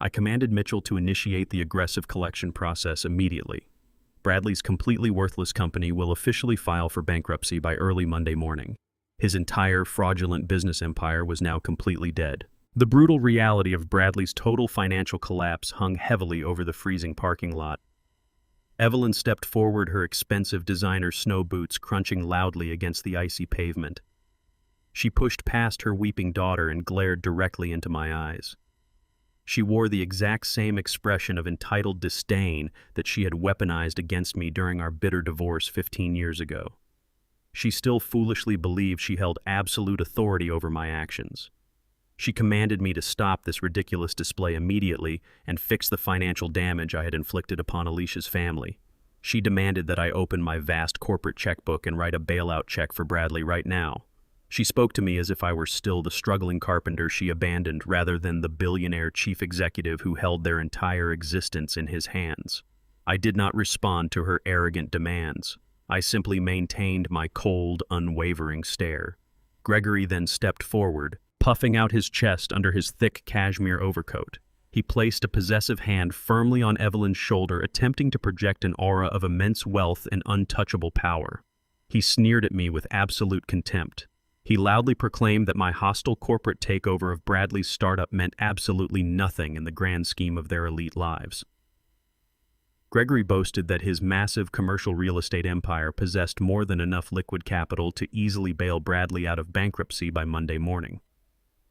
I commanded Mitchell to initiate the aggressive collection process immediately. Bradley's completely worthless company will officially file for bankruptcy by early Monday morning. His entire fraudulent business empire was now completely dead. The brutal reality of Bradley's total financial collapse hung heavily over the freezing parking lot. Evelyn stepped forward, her expensive designer snow boots crunching loudly against the icy pavement. She pushed past her weeping daughter and glared directly into my eyes. She wore the exact same expression of entitled disdain that she had weaponized against me during our bitter divorce 15 years ago. She still foolishly believed she held absolute authority over my actions. She commanded me to stop this ridiculous display immediately and fix the financial damage I had inflicted upon Alicia's family. She demanded that I open my vast corporate checkbook and write a bailout check for Bradley right now. She spoke to me as if I were still the struggling carpenter she abandoned rather than the billionaire chief executive who held their entire existence in his hands. I did not respond to her arrogant demands. I simply maintained my cold, unwavering stare. Gregory then stepped forward, puffing out his chest under his thick cashmere overcoat. He placed a possessive hand firmly on Evelyn's shoulder, attempting to project an aura of immense wealth and untouchable power. He sneered at me with absolute contempt. He loudly proclaimed that my hostile corporate takeover of Bradley's startup meant absolutely nothing in the grand scheme of their elite lives. Gregory boasted that his massive commercial real estate empire possessed more than enough liquid capital to easily bail Bradley out of bankruptcy by Monday morning.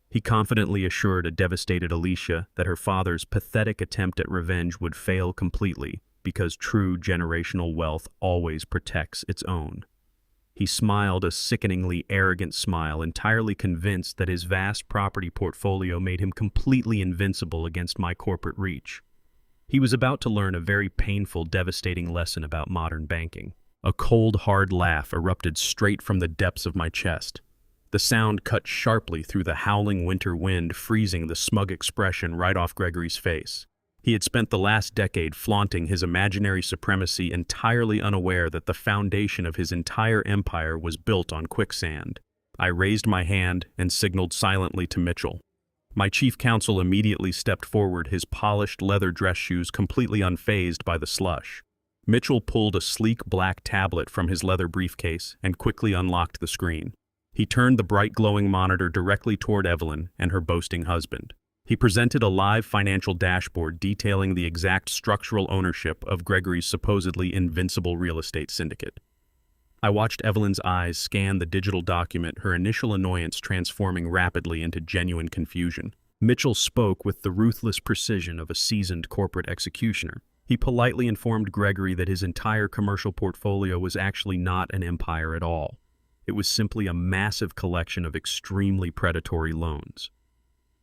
He confidently assured a devastated Alicia that her father's pathetic attempt at revenge would fail completely because true generational wealth always protects its own. He smiled a sickeningly arrogant smile, entirely convinced that his vast property portfolio made him completely invincible against my corporate reach. He was about to learn a very painful, devastating lesson about modern banking. A cold, hard laugh erupted straight from the depths of my chest. The sound cut sharply through the howling winter wind, freezing the smug expression right off Gregory's face. He had spent the last decade flaunting his imaginary supremacy, entirely unaware that the foundation of his entire empire was built on quicksand. I raised my hand and signaled silently to Mitchell. My chief counsel immediately stepped forward, his polished leather dress shoes completely unfazed by the slush. Mitchell pulled a sleek black tablet from his leather briefcase and quickly unlocked the screen. He turned the bright glowing monitor directly toward Evelyn and her boasting husband. He presented a live financial dashboard detailing the exact structural ownership of Gregory's supposedly invincible real estate syndicate. I watched Evelyn's eyes scan the digital document, her initial annoyance transforming rapidly into genuine confusion. Mitchell spoke with the ruthless precision of a seasoned corporate executioner. He politely informed Gregory that his entire commercial portfolio was actually not an empire at all. It was simply a massive collection of extremely predatory loans.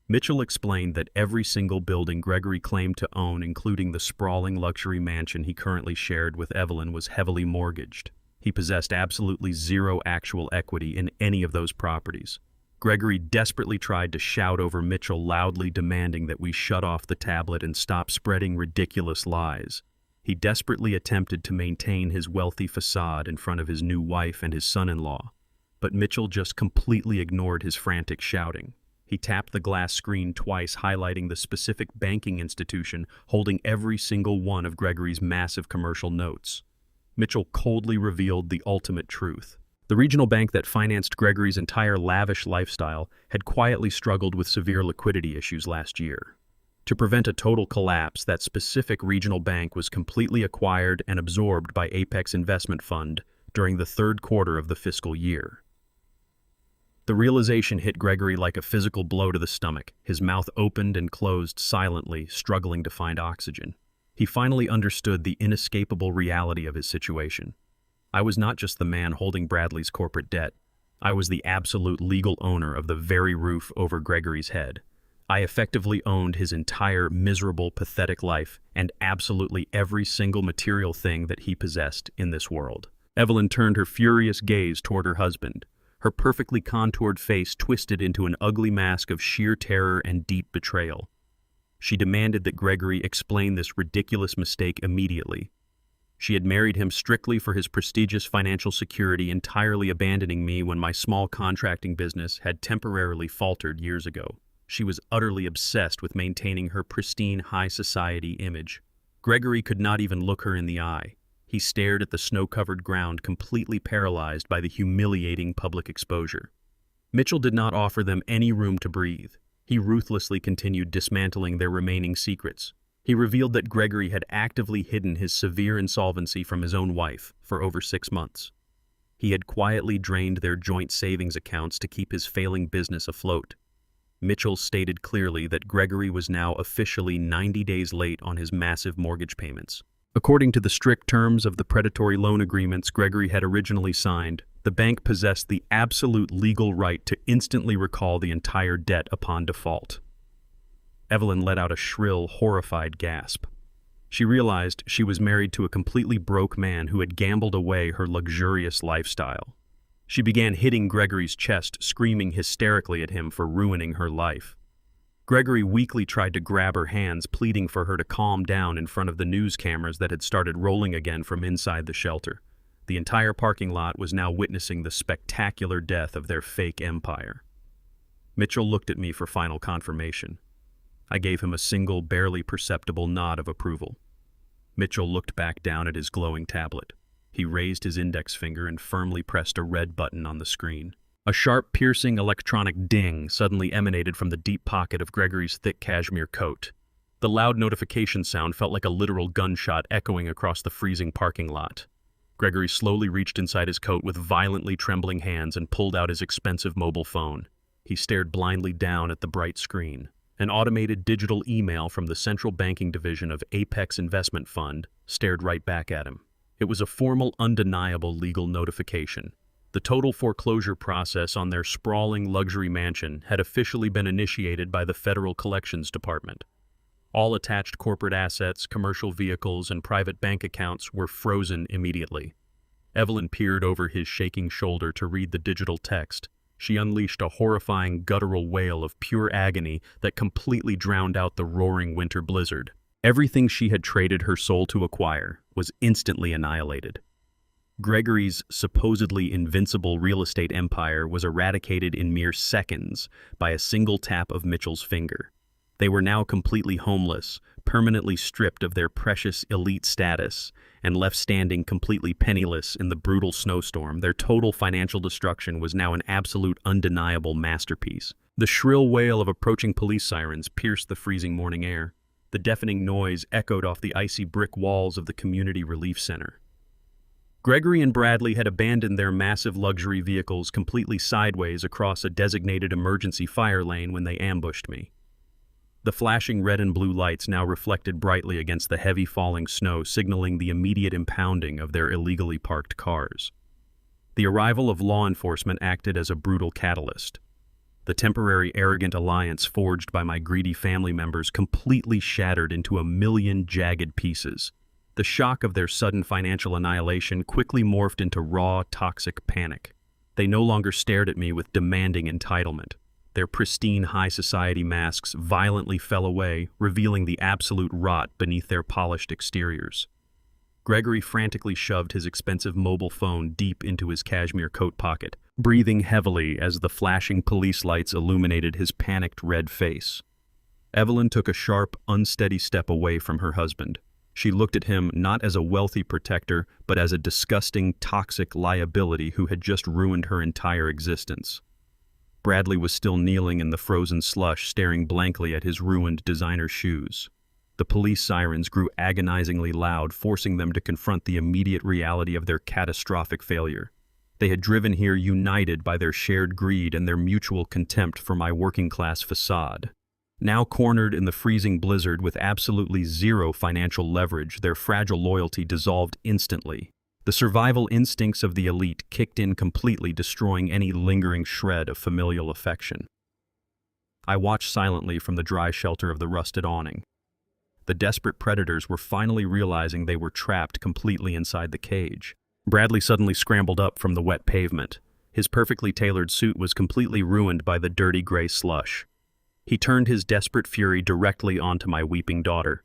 Mitchell explained that every single building Gregory claimed to own, including the sprawling luxury mansion he currently shared with Evelyn, was heavily mortgaged. He possessed absolutely zero actual equity in any of those properties. Gregory desperately tried to shout over Mitchell, loudly demanding that we shut off the tablet and stop spreading ridiculous lies. He desperately attempted to maintain his wealthy facade in front of his new wife and his son-in-law, but Mitchell just completely ignored his frantic shouting. He tapped the glass screen twice, highlighting the specific banking institution holding every single one of Gregory's massive commercial notes. Mitchell coldly revealed the ultimate truth. The regional bank that financed Gregory's entire lavish lifestyle had quietly struggled with severe liquidity issues last year. To prevent a total collapse, that specific regional bank was completely acquired and absorbed by Apex Investment Fund during the third quarter of the fiscal year. The realization hit Gregory like a physical blow to the stomach. His mouth opened and closed silently, struggling to find oxygen. He finally understood the inescapable reality of his situation. I was not just the man holding Bradley's corporate debt. I was the absolute legal owner of the very roof over Gregory's head. I effectively owned his entire miserable, pathetic life and absolutely every single material thing that he possessed in this world. Evelyn turned her furious gaze toward her husband. Her perfectly contoured face twisted into an ugly mask of sheer terror and deep betrayal. She demanded that Gregory explain this ridiculous mistake immediately. She had married him strictly for his prestigious financial security, entirely abandoning me when my small contracting business had temporarily faltered years ago. She was utterly obsessed with maintaining her pristine high society image. Gregory could not even look her in the eye. He stared at the snow-covered ground, completely paralyzed by the humiliating public exposure. Mitchell did not offer them any room to breathe. He ruthlessly continued dismantling their remaining secrets. He revealed that Gregory had actively hidden his severe insolvency from his own wife for over 6 months. He had quietly drained their joint savings accounts to keep his failing business afloat. Mitchell stated clearly that Gregory was now officially 90 days late on his massive mortgage payments. According to the strict terms of the predatory loan agreements Gregory had originally signed, the bank possessed the absolute legal right to instantly recall the entire debt upon default. Evelyn let out a shrill, horrified gasp. She realized she was married to a completely broke man who had gambled away her luxurious lifestyle. She began hitting Gregory's chest, screaming hysterically at him for ruining her life. Gregory weakly tried to grab her hands, pleading for her to calm down in front of the news cameras that had started rolling again from inside the shelter. The entire parking lot was now witnessing the spectacular death of their fake empire. Mitchell looked at me for final confirmation. I gave him a single, barely perceptible nod of approval. Mitchell looked back down at his glowing tablet. He raised his index finger and firmly pressed a red button on the screen. A sharp, piercing electronic ding suddenly emanated from the deep pocket of Gregory's thick cashmere coat. The loud notification sound felt like a literal gunshot echoing across the freezing parking lot. Gregory slowly reached inside his coat with violently trembling hands and pulled out his expensive mobile phone. He stared blindly down at the bright screen. An automated digital email from the Central Banking Division of Apex Investment Fund stared right back at him. It was a formal, undeniable legal notification. The total foreclosure process on their sprawling luxury mansion had officially been initiated by the Federal Collections Department. All attached corporate assets, commercial vehicles, and private bank accounts were frozen immediately. Evelyn peered over his shaking shoulder to read the digital text. She unleashed a horrifying guttural wail of pure agony that completely drowned out the roaring winter blizzard. Everything she had traded her soul to acquire was instantly annihilated. Gregory's supposedly invincible real estate empire was eradicated in mere seconds by a single tap of Mitchell's finger. They were now completely homeless, permanently stripped of their precious elite status, and left standing completely penniless in the brutal snowstorm. Their total financial destruction was now an absolute, undeniable masterpiece. The shrill wail of approaching police sirens pierced the freezing morning air. The deafening noise echoed off the icy brick walls of the community relief center. Gregory and Bradley had abandoned their massive luxury vehicles completely sideways across a designated emergency fire lane when they ambushed me. The flashing red and blue lights now reflected brightly against the heavy falling snow, signaling the immediate impounding of their illegally parked cars. The arrival of law enforcement acted as a brutal catalyst. The temporary arrogant alliance forged by my greedy family members completely shattered into a million jagged pieces. The shock of their sudden financial annihilation quickly morphed into raw, toxic panic. They no longer stared at me with demanding entitlement. Their pristine high society masks violently fell away, revealing the absolute rot beneath their polished exteriors. Gregory frantically shoved his expensive mobile phone deep into his cashmere coat pocket, breathing heavily as the flashing police lights illuminated his panicked red face. Evelyn took a sharp, unsteady step away from her husband. She looked at him not as a wealthy protector, but as a disgusting, toxic liability who had just ruined her entire existence. Bradley was still kneeling in the frozen slush, staring blankly at his ruined designer shoes. The police sirens grew agonizingly loud, forcing them to confront the immediate reality of their catastrophic failure. They had driven here united by their shared greed and their mutual contempt for my working-class facade. Now cornered in the freezing blizzard with absolutely zero financial leverage, their fragile loyalty dissolved instantly. The survival instincts of the elite kicked in completely, destroying any lingering shred of familial affection. I watched silently from the dry shelter of the rusted awning. The desperate predators were finally realizing they were trapped completely inside the cage. Bradley suddenly scrambled up from the wet pavement. His perfectly tailored suit was completely ruined by the dirty gray slush. He turned his desperate fury directly onto my weeping daughter.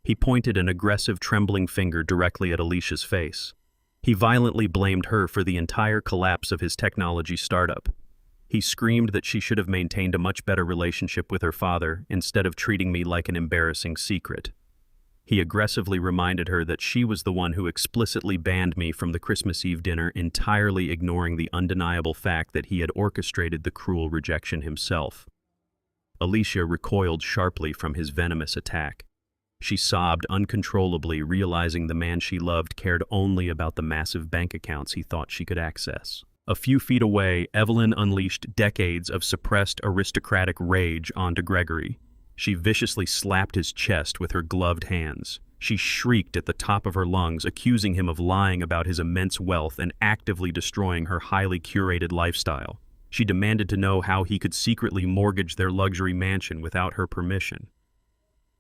He pointed an aggressive, trembling finger directly at Alicia's face. He violently blamed her for the entire collapse of his technology startup. He screamed that she should have maintained a much better relationship with her father instead of treating me like an embarrassing secret. He aggressively reminded her that she was the one who explicitly banned me from the Christmas Eve dinner, entirely ignoring the undeniable fact that he had orchestrated the cruel rejection himself. Alicia recoiled sharply from his venomous attack. She sobbed uncontrollably, realizing the man she loved cared only about the massive bank accounts he thought she could access. A few feet away, Evelyn unleashed decades of suppressed aristocratic rage onto Gregory. She viciously slapped his chest with her gloved hands. She shrieked at the top of her lungs, accusing him of lying about his immense wealth and actively destroying her highly curated lifestyle. She demanded to know how he could secretly mortgage their luxury mansion without her permission.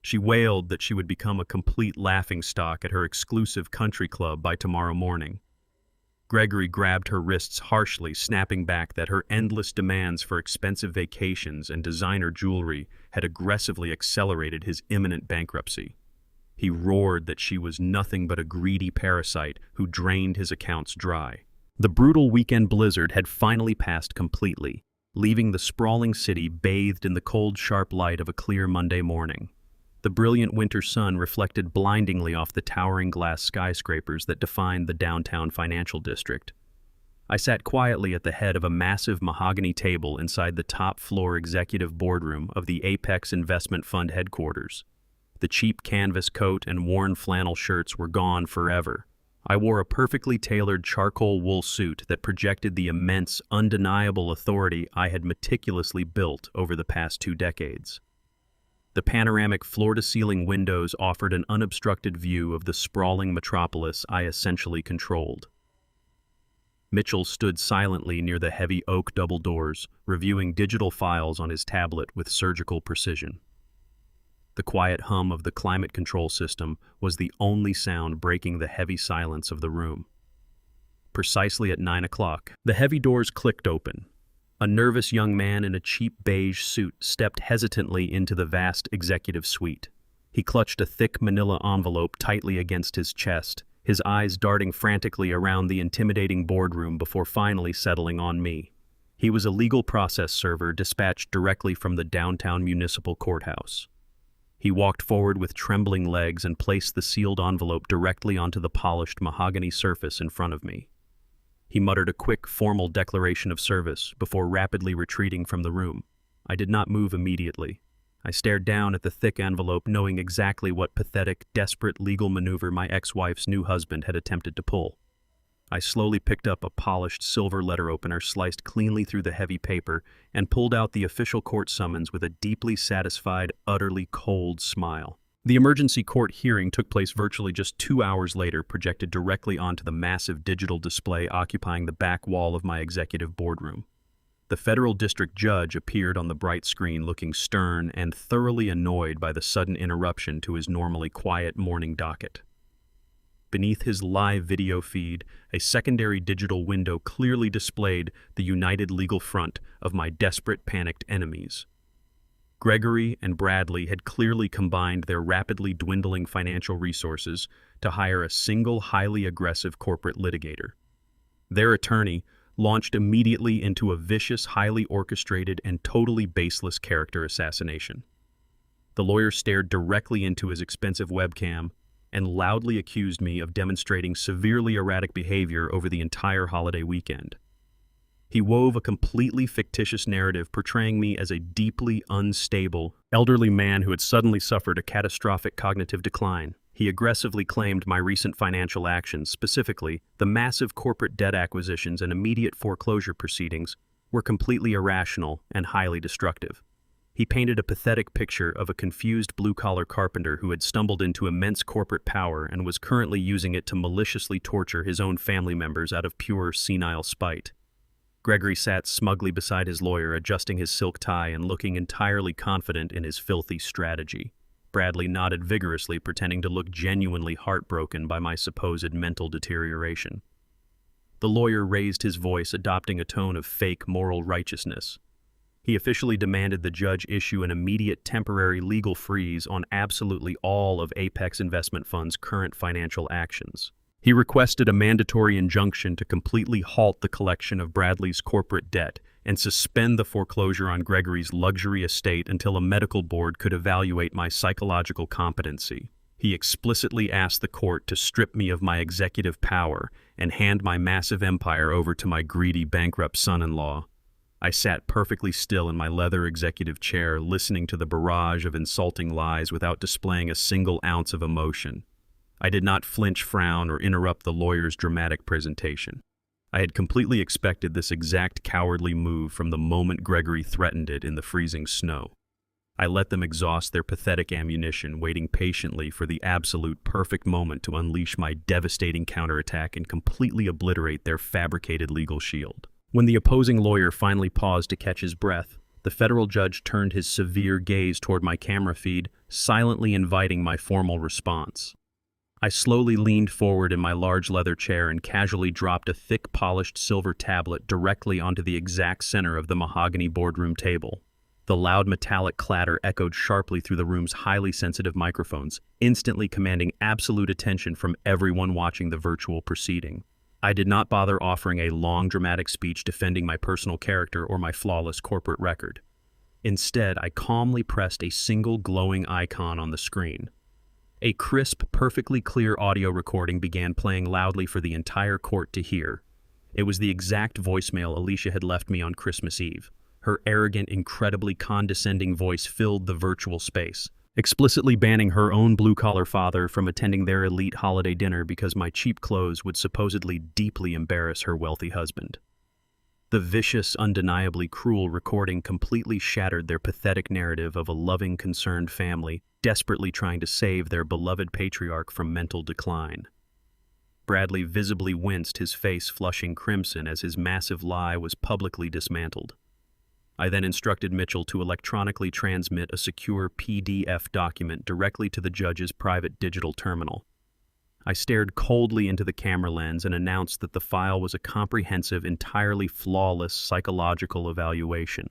She wailed that she would become a complete laughingstock at her exclusive country club by tomorrow morning. Gregory grabbed her wrists harshly, snapping back that her endless demands for expensive vacations and designer jewelry had aggressively accelerated his imminent bankruptcy. He roared that she was nothing but a greedy parasite who drained his accounts dry. The brutal weekend blizzard had finally passed completely, leaving the sprawling city bathed in the cold, sharp light of a clear Monday morning. The brilliant winter sun reflected blindingly off the towering glass skyscrapers that defined the downtown financial district. I sat quietly at the head of a massive mahogany table inside the top-floor executive boardroom of the Apex Investment Fund headquarters. The cheap canvas coat and worn flannel shirts were gone forever. I wore a perfectly tailored charcoal wool suit that projected the immense, undeniable authority I had meticulously built over the past 2 decades. The panoramic floor-to-ceiling windows offered an unobstructed view of the sprawling metropolis I essentially controlled. Mitchell stood silently near the heavy oak double doors, reviewing digital files on his tablet with surgical precision. The quiet hum of the climate control system was the only sound breaking the heavy silence of the room. Precisely at 9 o'clock, the heavy doors clicked open. A nervous young man in a cheap beige suit stepped hesitantly into the vast executive suite. He clutched a thick manila envelope tightly against his chest, his eyes darting frantically around the intimidating boardroom before finally settling on me. He was a legal process server dispatched directly from the downtown municipal courthouse. He walked forward with trembling legs and placed the sealed envelope directly onto the polished mahogany surface in front of me. He muttered a quick, formal declaration of service before rapidly retreating from the room. I did not move immediately. I stared down at the thick envelope, knowing exactly what pathetic, desperate legal maneuver my ex-wife's new husband had attempted to pull. I slowly picked up a polished silver letter opener, sliced cleanly through the heavy paper, and pulled out the official court summons with a deeply satisfied, utterly cold smile. The emergency court hearing took place virtually just 2 hours later, projected directly onto the massive digital display occupying the back wall of my executive boardroom. The federal district judge appeared on the bright screen looking stern and thoroughly annoyed by the sudden interruption to his normally quiet morning docket. Beneath his live video feed, a secondary digital window clearly displayed the united legal front of my desperate, panicked enemies. Gregory and Bradley had clearly combined their rapidly dwindling financial resources to hire a single highly aggressive corporate litigator. Their attorney launched immediately into a vicious, highly orchestrated, and totally baseless character assassination. The lawyer stared directly into his expensive webcam and loudly accused me of demonstrating severely erratic behavior over the entire holiday weekend. He wove a completely fictitious narrative portraying me as a deeply unstable, elderly man who had suddenly suffered a catastrophic cognitive decline. He aggressively claimed my recent financial actions, specifically the massive corporate debt acquisitions and immediate foreclosure proceedings, were completely irrational and highly destructive. He painted a pathetic picture of a confused blue-collar carpenter who had stumbled into immense corporate power and was currently using it to maliciously torture his own family members out of pure senile spite. Gregory sat smugly beside his lawyer, adjusting his silk tie and looking entirely confident in his filthy strategy. Bradley nodded vigorously, pretending to look genuinely heartbroken by my supposed mental deterioration. The lawyer raised his voice, adopting a tone of fake moral righteousness. He officially demanded the judge issue an immediate temporary legal freeze on absolutely all of Apex Investment Fund's current financial actions. He requested a mandatory injunction to completely halt the collection of Bradley's corporate debt and suspend the foreclosure on Gregory's luxury estate until a medical board could evaluate my psychological competency. He explicitly asked the court to strip me of my executive power and hand my massive empire over to my greedy, bankrupt son-in-law. I sat perfectly still in my leather executive chair, listening to the barrage of insulting lies without displaying a single ounce of emotion. I did not flinch, frown, or interrupt the lawyer's dramatic presentation. I had completely expected this exact cowardly move from the moment Gregory threatened it in the freezing snow. I let them exhaust their pathetic ammunition, waiting patiently for the absolute perfect moment to unleash my devastating counterattack and completely obliterate their fabricated legal shield. When the opposing lawyer finally paused to catch his breath, the federal judge turned his severe gaze toward my camera feed, silently inviting my formal response. I slowly leaned forward in my large leather chair and casually dropped a thick, polished silver tablet directly onto the exact center of the mahogany boardroom table. The loud metallic clatter echoed sharply through the room's highly sensitive microphones, instantly commanding absolute attention from everyone watching the virtual proceeding. I did not bother offering a long, dramatic speech defending my personal character or my flawless corporate record. Instead, I calmly pressed a single glowing icon on the screen. A crisp, perfectly clear audio recording began playing loudly for the entire court to hear. It was the exact voicemail Alicia had left me on Christmas Eve. Her arrogant, incredibly condescending voice filled the virtual space, explicitly banning her own blue-collar father from attending their elite holiday dinner because my cheap clothes would supposedly deeply embarrass her wealthy husband. The vicious, undeniably cruel recording completely shattered their pathetic narrative of a loving, concerned family desperately trying to save their beloved patriarch from mental decline. Bradley visibly winced, his face flushing crimson as his massive lie was publicly dismantled. I then instructed Mitchell to electronically transmit a secure PDF document directly to the judge's private digital terminal. I stared coldly into the camera lens and announced that the file was a comprehensive, entirely flawless psychological evaluation.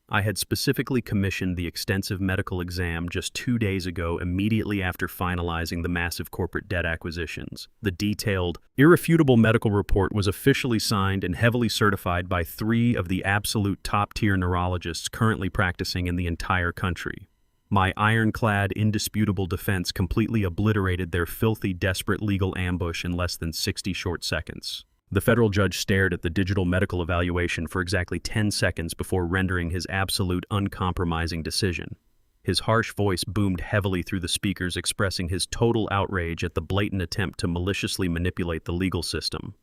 I had specifically commissioned the extensive medical exam just 2 days ago, immediately after finalizing the massive corporate debt acquisitions. The detailed, irrefutable medical report was officially signed and heavily certified by 3 of the absolute top-tier neurologists currently practicing in the entire country. My ironclad, indisputable defense completely obliterated their filthy, desperate legal ambush in less than 60 short seconds. The federal judge stared at the digital medical evaluation for exactly 10 seconds before rendering his absolute, uncompromising decision. His harsh voice boomed heavily through the speakers, expressing his total outrage at the blatant attempt to maliciously manipulate the legal system.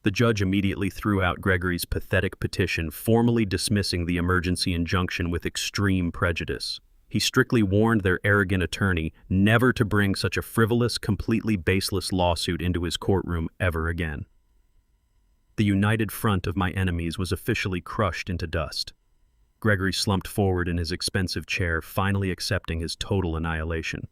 The judge immediately threw out Gregory's pathetic petition, formally dismissing the emergency injunction with extreme prejudice. He strictly warned their arrogant attorney never to bring such a frivolous, completely baseless lawsuit into his courtroom ever again. The united front of my enemies was officially crushed into dust. Gregory slumped forward in his expensive chair, finally accepting his total annihilation.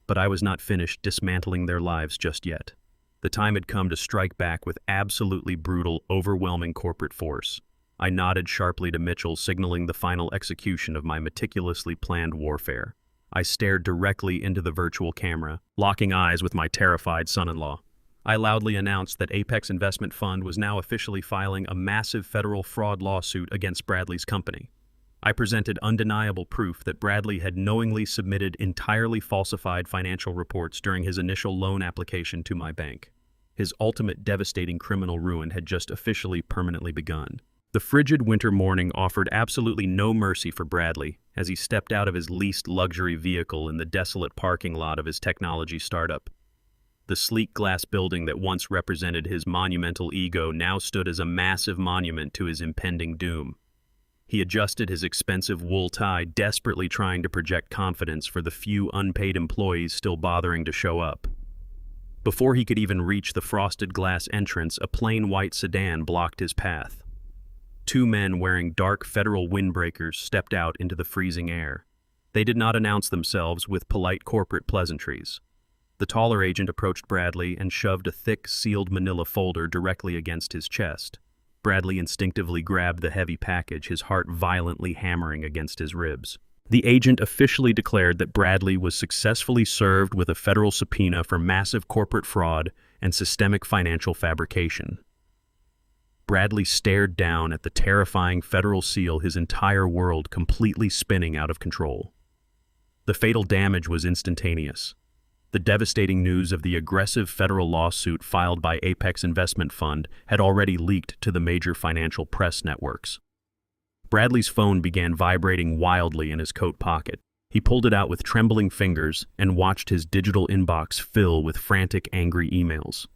But I was not finished dismantling their lives just yet. The time had come to strike back with absolutely brutal, overwhelming corporate force. I nodded sharply to Mitchell, signaling the final execution of my meticulously planned warfare. I stared directly into the virtual camera, locking eyes with my terrified son-in-law. I loudly announced that Apex Investment Fund was now officially filing a massive federal fraud lawsuit against Bradley's company. I presented undeniable proof that Bradley had knowingly submitted entirely falsified financial reports during his initial loan application to my bank. His ultimate devastating criminal ruin had just officially permanently begun. The frigid winter morning offered absolutely no mercy for Bradley as he stepped out of his leased luxury vehicle in the desolate parking lot of his technology startup. The sleek glass building that once represented his monumental ego now stood as a massive monument to his impending doom. He adjusted his expensive wool tie, desperately trying to project confidence for the few unpaid employees still bothering to show up. Before he could even reach the frosted glass entrance, a plain white sedan blocked his path. 2 men wearing dark federal windbreakers stepped out into the freezing air. They did not announce themselves with polite corporate pleasantries. The taller agent approached Bradley and shoved a thick, sealed manila folder directly against his chest. Bradley instinctively grabbed the heavy package, his heart violently hammering against his ribs. The agent officially declared that Bradley was successfully served with a federal subpoena for massive corporate fraud and systemic financial fabrication. Bradley stared down at the terrifying federal seal, his entire world completely spinning out of control. The fatal damage was instantaneous. The devastating news of the aggressive federal lawsuit filed by Apex Investment Fund had already leaked to the major financial press networks. Bradley's phone began vibrating wildly in his coat pocket. He pulled it out with trembling fingers and watched his digital inbox fill with frantic, angry emails.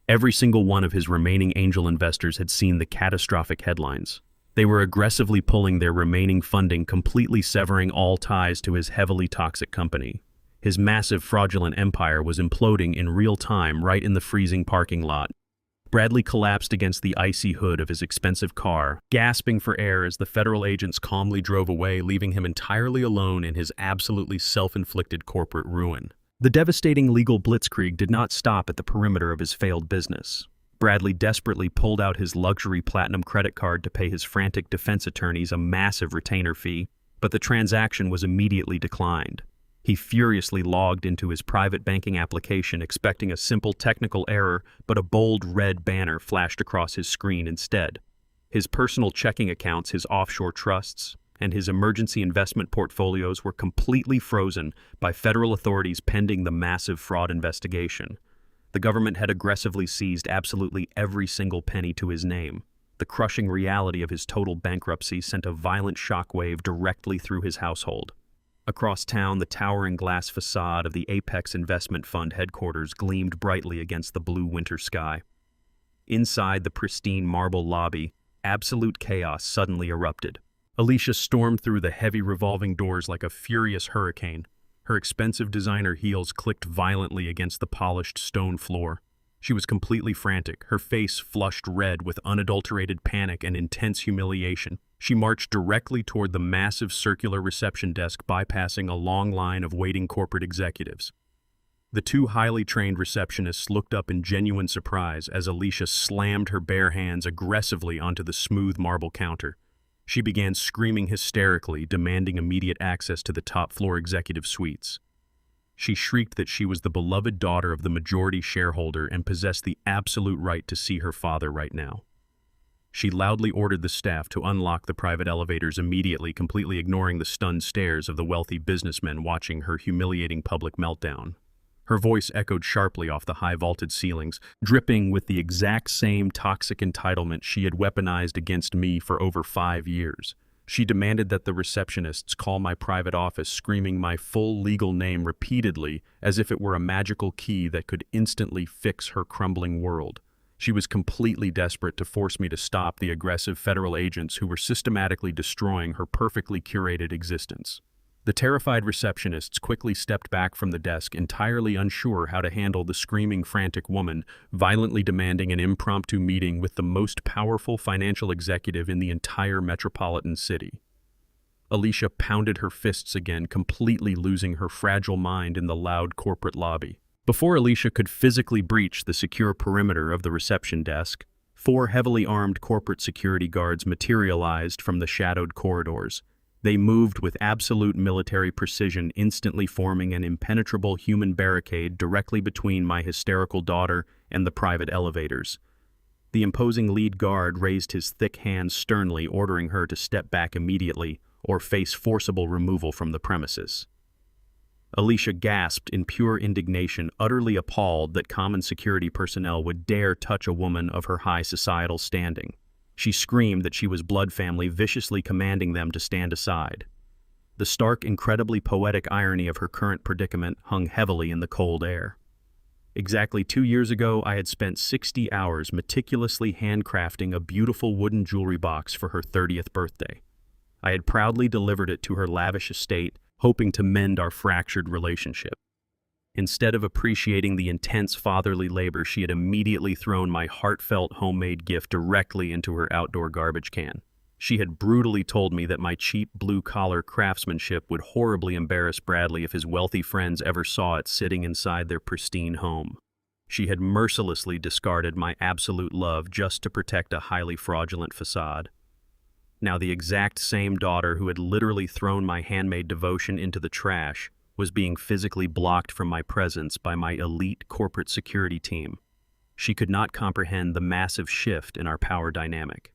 Every single one of his remaining angel investors had seen the catastrophic headlines. They were aggressively pulling their remaining funding, completely severing all ties to his heavily toxic company. His massive fraudulent empire was imploding in real time right in the freezing parking lot. Bradley collapsed against the icy hood of his expensive car, gasping for air as the federal agents calmly drove away, leaving him entirely alone in his absolutely self-inflicted corporate ruin. The devastating legal blitzkrieg did not stop at the perimeter of his failed business. Bradley desperately pulled out his luxury platinum credit card to pay his frantic defense attorneys a massive retainer fee, but the transaction was immediately declined. He furiously logged into his private banking application expecting a simple technical error, but a bold red banner flashed across his screen instead. His personal checking accounts, his offshore trusts, and his emergency investment portfolios were completely frozen by federal authorities pending the massive fraud investigation. The government had aggressively seized absolutely every single penny to his name. The crushing reality of his total bankruptcy sent a violent shockwave directly through his household. Across town, the towering glass facade of the Apex Investment Fund headquarters gleamed brightly against the blue winter sky. Inside the pristine marble lobby, absolute chaos suddenly erupted. Alicia stormed through the heavy revolving doors like a furious hurricane. Her expensive designer heels clicked violently against the polished stone floor. She was completely frantic, her face flushed red with unadulterated panic and intense humiliation. She marched directly toward the massive circular reception desk, bypassing a long line of waiting corporate executives. The two highly trained receptionists looked up in genuine surprise as Alicia slammed her bare hands aggressively onto the smooth marble counter. She began screaming hysterically, demanding immediate access to the top-floor executive suites. She shrieked that she was the beloved daughter of the majority shareholder and possessed the absolute right to see her father right now. She loudly ordered the staff to unlock the private elevators immediately, completely ignoring the stunned stares of the wealthy businessmen watching her humiliating public meltdown. Her voice echoed sharply off the high-vaulted ceilings, dripping with the exact same toxic entitlement she had weaponized against me for over 5 years. She demanded that the receptionists call my private office, screaming my full legal name repeatedly as if it were a magical key that could instantly fix her crumbling world. She was completely desperate to force me to stop the aggressive federal agents who were systematically destroying her perfectly curated existence. The terrified receptionists quickly stepped back from the desk, entirely unsure how to handle the screaming, frantic woman, violently demanding an impromptu meeting with the most powerful financial executive in the entire metropolitan city. Alicia pounded her fists again, completely losing her fragile mind in the loud corporate lobby. Before Alicia could physically breach the secure perimeter of the reception desk, 4 heavily armed corporate security guards materialized from the shadowed corridors. They moved with absolute military precision, instantly forming an impenetrable human barricade directly between my hysterical daughter and the private elevators. The imposing lead guard raised his thick hands sternly, ordering her to step back immediately or face forcible removal from the premises. Alicia gasped in pure indignation, utterly appalled that common security personnel would dare touch a woman of her high societal standing. She screamed that she was blood family, viciously commanding them to stand aside. The stark, incredibly poetic irony of her current predicament hung heavily in the cold air. Exactly 2 years ago, I had spent 60 hours meticulously handcrafting a beautiful wooden jewelry box for her 30th birthday. I had proudly delivered it to her lavish estate, hoping to mend our fractured relationship. Instead of appreciating the intense fatherly labor, she had immediately thrown my heartfelt homemade gift directly into her outdoor garbage can. She had brutally told me that my cheap blue-collar craftsmanship would horribly embarrass Bradley if his wealthy friends ever saw it sitting inside their pristine home. She had mercilessly discarded my absolute love just to protect a highly fraudulent facade. Now the exact same daughter who had literally thrown my handmade devotion into the trash was being physically blocked from my presence by my elite corporate security team. She could not comprehend the massive shift in our power dynamic.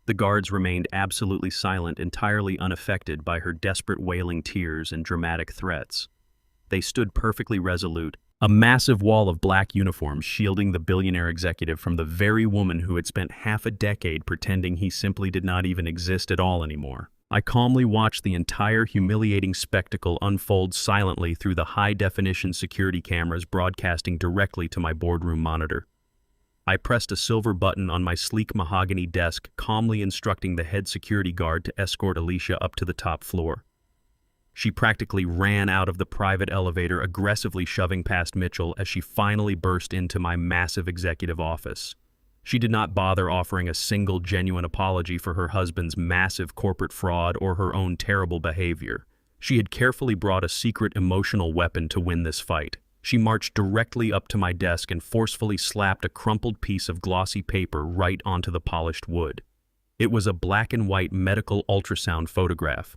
The guards remained absolutely silent, entirely unaffected by her desperate wailing tears and dramatic threats. They stood perfectly resolute, a massive wall of black uniforms shielding the billionaire executive from the very woman who had spent half a decade pretending he simply did not even exist at all anymore. I calmly watched the entire humiliating spectacle unfold silently through the high-definition security cameras broadcasting directly to my boardroom monitor. I pressed a silver button on my sleek mahogany desk, calmly instructing the head security guard to escort Alicia up to the top floor. She practically ran out of the private elevator, aggressively shoving past Mitchell as she finally burst into my massive executive office. She did not bother offering a single genuine apology for her husband's massive corporate fraud or her own terrible behavior. She had carefully brought a secret emotional weapon to win this fight. She marched directly up to my desk and forcefully slapped a crumpled piece of glossy paper right onto the polished wood. It was a black and white medical ultrasound photograph.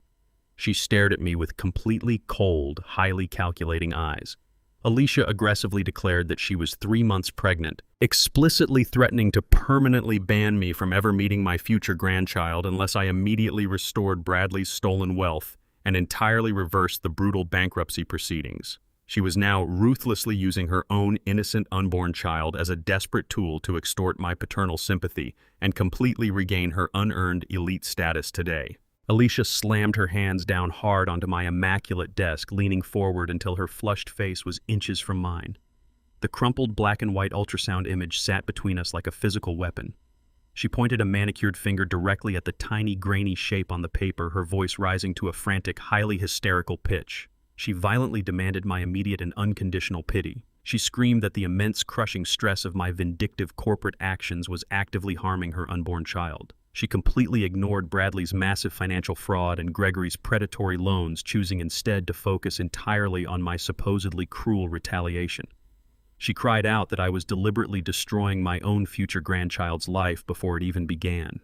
She stared at me with completely cold, highly calculating eyes. Alicia aggressively declared that she was 3 months pregnant, explicitly threatening to permanently ban me from ever meeting my future grandchild unless I immediately restored Bradley's stolen wealth and entirely reversed the brutal bankruptcy proceedings. She was now ruthlessly using her own innocent unborn child as a desperate tool to extort my paternal sympathy and completely regain her unearned elite status today. Alicia slammed her hands down hard onto my immaculate desk, leaning forward until her flushed face was inches from mine. The crumpled black and white ultrasound image sat between us like a physical weapon. She pointed a manicured finger directly at the tiny, grainy shape on the paper, her voice rising to a frantic, highly hysterical pitch. She violently demanded my immediate and unconditional pity. She screamed that the immense, crushing stress of my vindictive corporate actions was actively harming her unborn child. She completely ignored Bradley's massive financial fraud and Gregory's predatory loans, choosing instead to focus entirely on my supposedly cruel retaliation. She cried out that I was deliberately destroying my own future grandchild's life before it even began.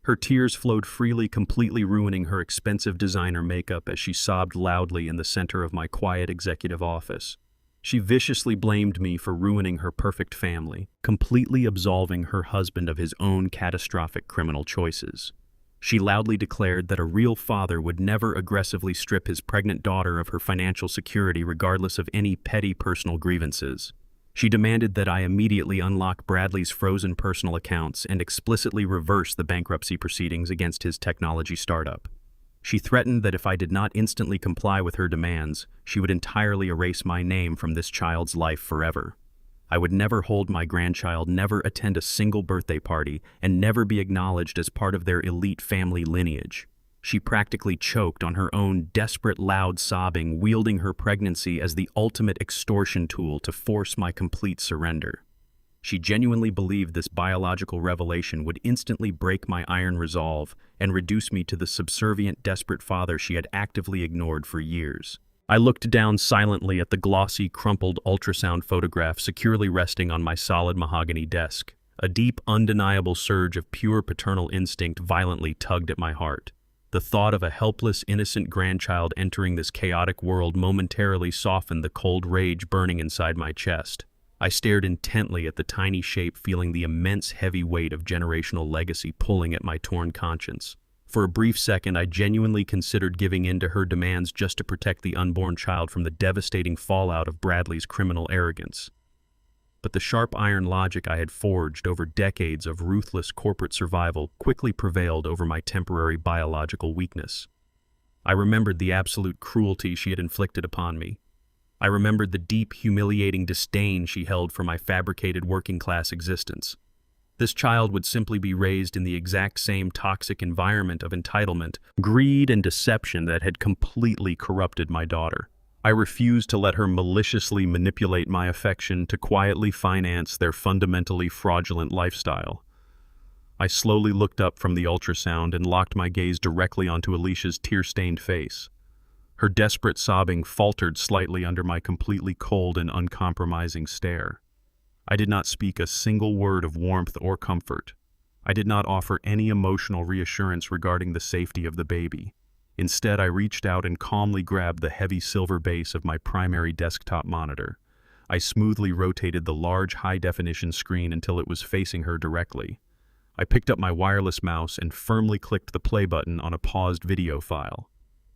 Her tears flowed freely, completely ruining her expensive designer makeup as she sobbed loudly in the center of my quiet executive office. She viciously blamed me for ruining her perfect family, completely absolving her husband of his own catastrophic criminal choices. She loudly declared that a real father would never aggressively strip his pregnant daughter of her financial security regardless of any petty personal grievances. She demanded that I immediately unlock Bradley's frozen personal accounts and explicitly reverse the bankruptcy proceedings against his technology startup. She threatened that if I did not instantly comply with her demands, she would entirely erase my name from this child's life forever. I would never hold my grandchild, never attend a single birthday party, and never be acknowledged as part of their elite family lineage. She practically choked on her own desperate, loud sobbing, wielding her pregnancy as the ultimate extortion tool to force my complete surrender. She genuinely believed this biological revelation would instantly break my iron resolve and reduce me to the subservient, desperate father she had actively ignored for years. I looked down silently at the glossy, crumpled ultrasound photograph securely resting on my solid mahogany desk. A deep, undeniable surge of pure paternal instinct violently tugged at my heart. The thought of a helpless, innocent grandchild entering this chaotic world momentarily softened the cold rage burning inside my chest. I stared intently at the tiny shape, feeling the immense heavy weight of generational legacy pulling at my torn conscience. For a brief second, I genuinely considered giving in to her demands just to protect the unborn child from the devastating fallout of Bradley's criminal arrogance. But the sharp iron logic I had forged over decades of ruthless corporate survival quickly prevailed over my temporary biological weakness. I remembered the absolute cruelty she had inflicted upon me. I remembered the deep, humiliating disdain she held for my fabricated working-class existence. This child would simply be raised in the exact same toxic environment of entitlement, greed, and deception that had completely corrupted my daughter. I refused to let her maliciously manipulate my affection to quietly finance their fundamentally fraudulent lifestyle. I slowly looked up from the ultrasound and locked my gaze directly onto Alicia's tear-stained face. Her desperate sobbing faltered slightly under my completely cold and uncompromising stare. I did not speak a single word of warmth or comfort. I did not offer any emotional reassurance regarding the safety of the baby. Instead, I reached out and calmly grabbed the heavy silver base of my primary desktop monitor. I smoothly rotated the large, high-definition screen until it was facing her directly. I picked up my wireless mouse and firmly clicked the play button on a paused video file.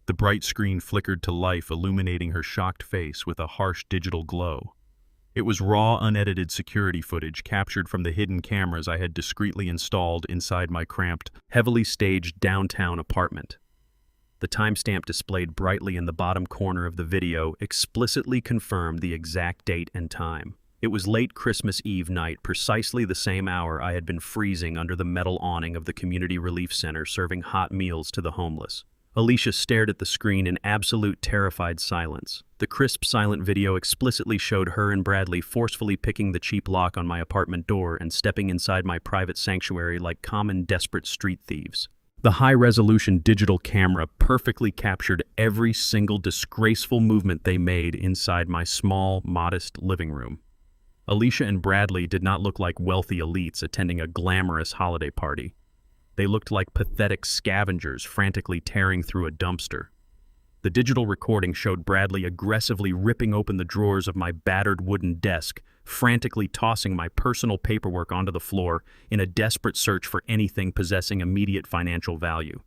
The bright screen flickered to life, illuminating her shocked face with a harsh digital glow. It was raw, unedited security footage captured from the hidden cameras I had discreetly installed inside my cramped, heavily staged downtown apartment. The timestamp displayed brightly in the bottom corner of the video explicitly confirmed the exact date and time. It was late Christmas Eve night, precisely the same hour I had been freezing under the metal awning of the Community Relief Center serving hot meals to the homeless. Alicia stared at the screen in absolute terrified silence. The crisp, silent video explicitly showed her and Bradley forcefully picking the cheap lock on my apartment door and stepping inside my private sanctuary like common, desperate street thieves. The high-resolution digital camera perfectly captured every single disgraceful movement they made inside my small, modest living room. Alicia and Bradley did not look like wealthy elites attending a glamorous holiday party. They looked like pathetic scavengers frantically tearing through a dumpster. The digital recording showed Bradley aggressively ripping open the drawers of my battered wooden desk, frantically tossing my personal paperwork onto the floor in a desperate search for anything possessing immediate financial value.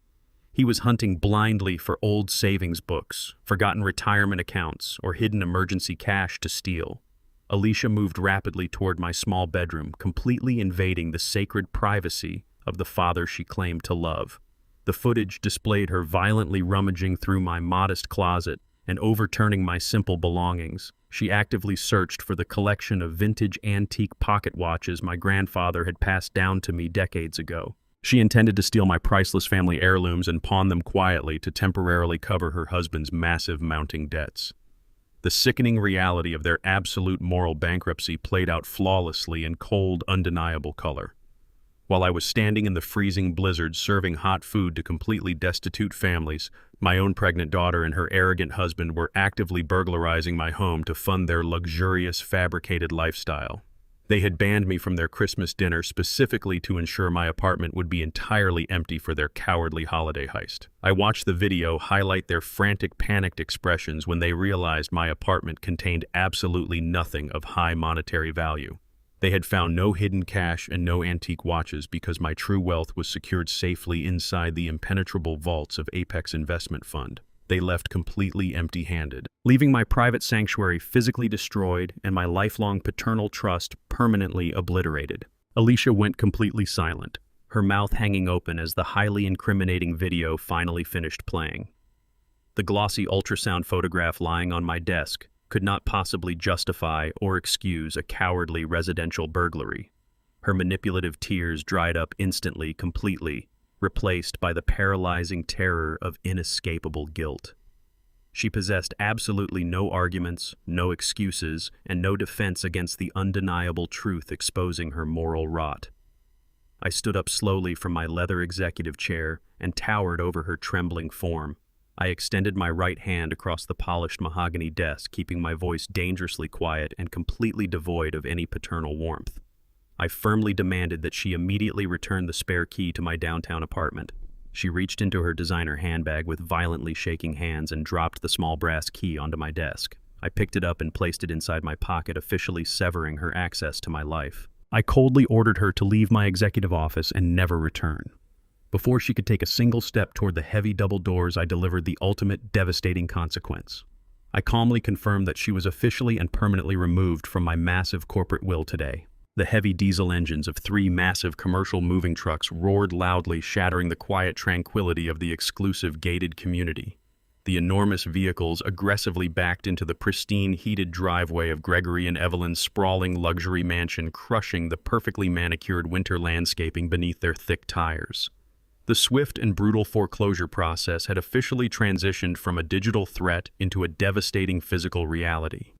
He was hunting blindly for old savings books, forgotten retirement accounts, or hidden emergency cash to steal. Alicia moved rapidly toward my small bedroom, completely invading the sacred privacy of the father she claimed to love. The footage displayed her violently rummaging through my modest closet and overturning my simple belongings. She actively searched for the collection of vintage antique pocket watches my grandfather had passed down to me decades ago. She intended to steal my priceless family heirlooms and pawn them quietly to temporarily cover her husband's massive mounting debts. The sickening reality of their absolute moral bankruptcy played out flawlessly in cold, undeniable color. While I was standing in the freezing blizzard serving hot food to completely destitute families, my own pregnant daughter and her arrogant husband were actively burglarizing my home to fund their luxurious, fabricated lifestyle. They had banned me from their Christmas dinner specifically to ensure my apartment would be entirely empty for their cowardly holiday heist. I watched the video highlight their frantic, panicked expressions when they realized my apartment contained absolutely nothing of high monetary value. They had found no hidden cash and no antique watches because my true wealth was secured safely inside the impenetrable vaults of Apex Investment Fund. They left completely empty-handed, leaving my private sanctuary physically destroyed and my lifelong paternal trust permanently obliterated. Alicia went completely silent, her mouth hanging open as the highly incriminating video finally finished playing. The glossy ultrasound photograph lying on my desk could not possibly justify or excuse a cowardly residential burglary. Her manipulative tears dried up instantly, completely, replaced by the paralyzing terror of inescapable guilt. She possessed absolutely no arguments, no excuses, and no defense against the undeniable truth exposing her moral rot. I stood up slowly from my leather executive chair and towered over her trembling form. I extended my right hand across the polished mahogany desk, keeping my voice dangerously quiet and completely devoid of any paternal warmth. I firmly demanded that she immediately return the spare key to my downtown apartment. She reached into her designer handbag with violently shaking hands and dropped the small brass key onto my desk. I picked it up and placed it inside my pocket, officially severing her access to my life. I coldly ordered her to leave my executive office and never return. Before she could take a single step toward the heavy double doors, I delivered the ultimate devastating consequence. I calmly confirmed that she was officially and permanently removed from my massive corporate will today. The heavy diesel engines of 3 massive commercial moving trucks roared loudly, shattering the quiet tranquility of the exclusive gated community. The enormous vehicles aggressively backed into the pristine, heated driveway of Gregory and Evelyn's sprawling luxury mansion, crushing the perfectly manicured winter landscaping beneath their thick tires. The swift and brutal foreclosure process had officially transitioned from a digital threat into a devastating physical reality.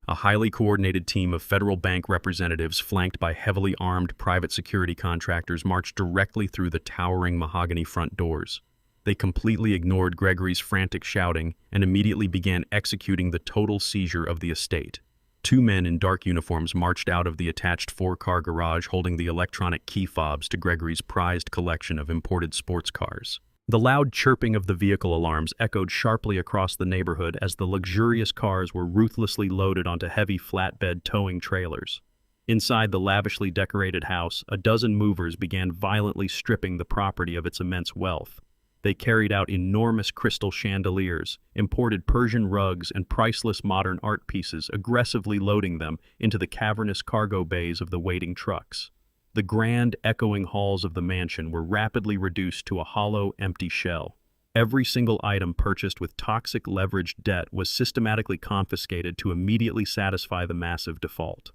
A highly coordinated team of federal bank representatives, flanked by heavily armed private security contractors, marched directly through the towering mahogany front doors. They completely ignored Gregory's frantic shouting and immediately began executing the total seizure of the estate. 2 men in dark uniforms marched out of the attached 4-car garage holding the electronic key fobs to Gregory's prized collection of imported sports cars. The loud chirping of the vehicle alarms echoed sharply across the neighborhood as the luxurious cars were ruthlessly loaded onto heavy flatbed towing trailers. Inside the lavishly decorated house, a dozen movers began violently stripping the property of its immense wealth. They carried out enormous crystal chandeliers, imported Persian rugs, and priceless modern art pieces, aggressively loading them into the cavernous cargo bays of the waiting trucks. The grand, echoing halls of the mansion were rapidly reduced to a hollow, empty shell. Every single item purchased with toxic leveraged debt was systematically confiscated to immediately satisfy the massive default.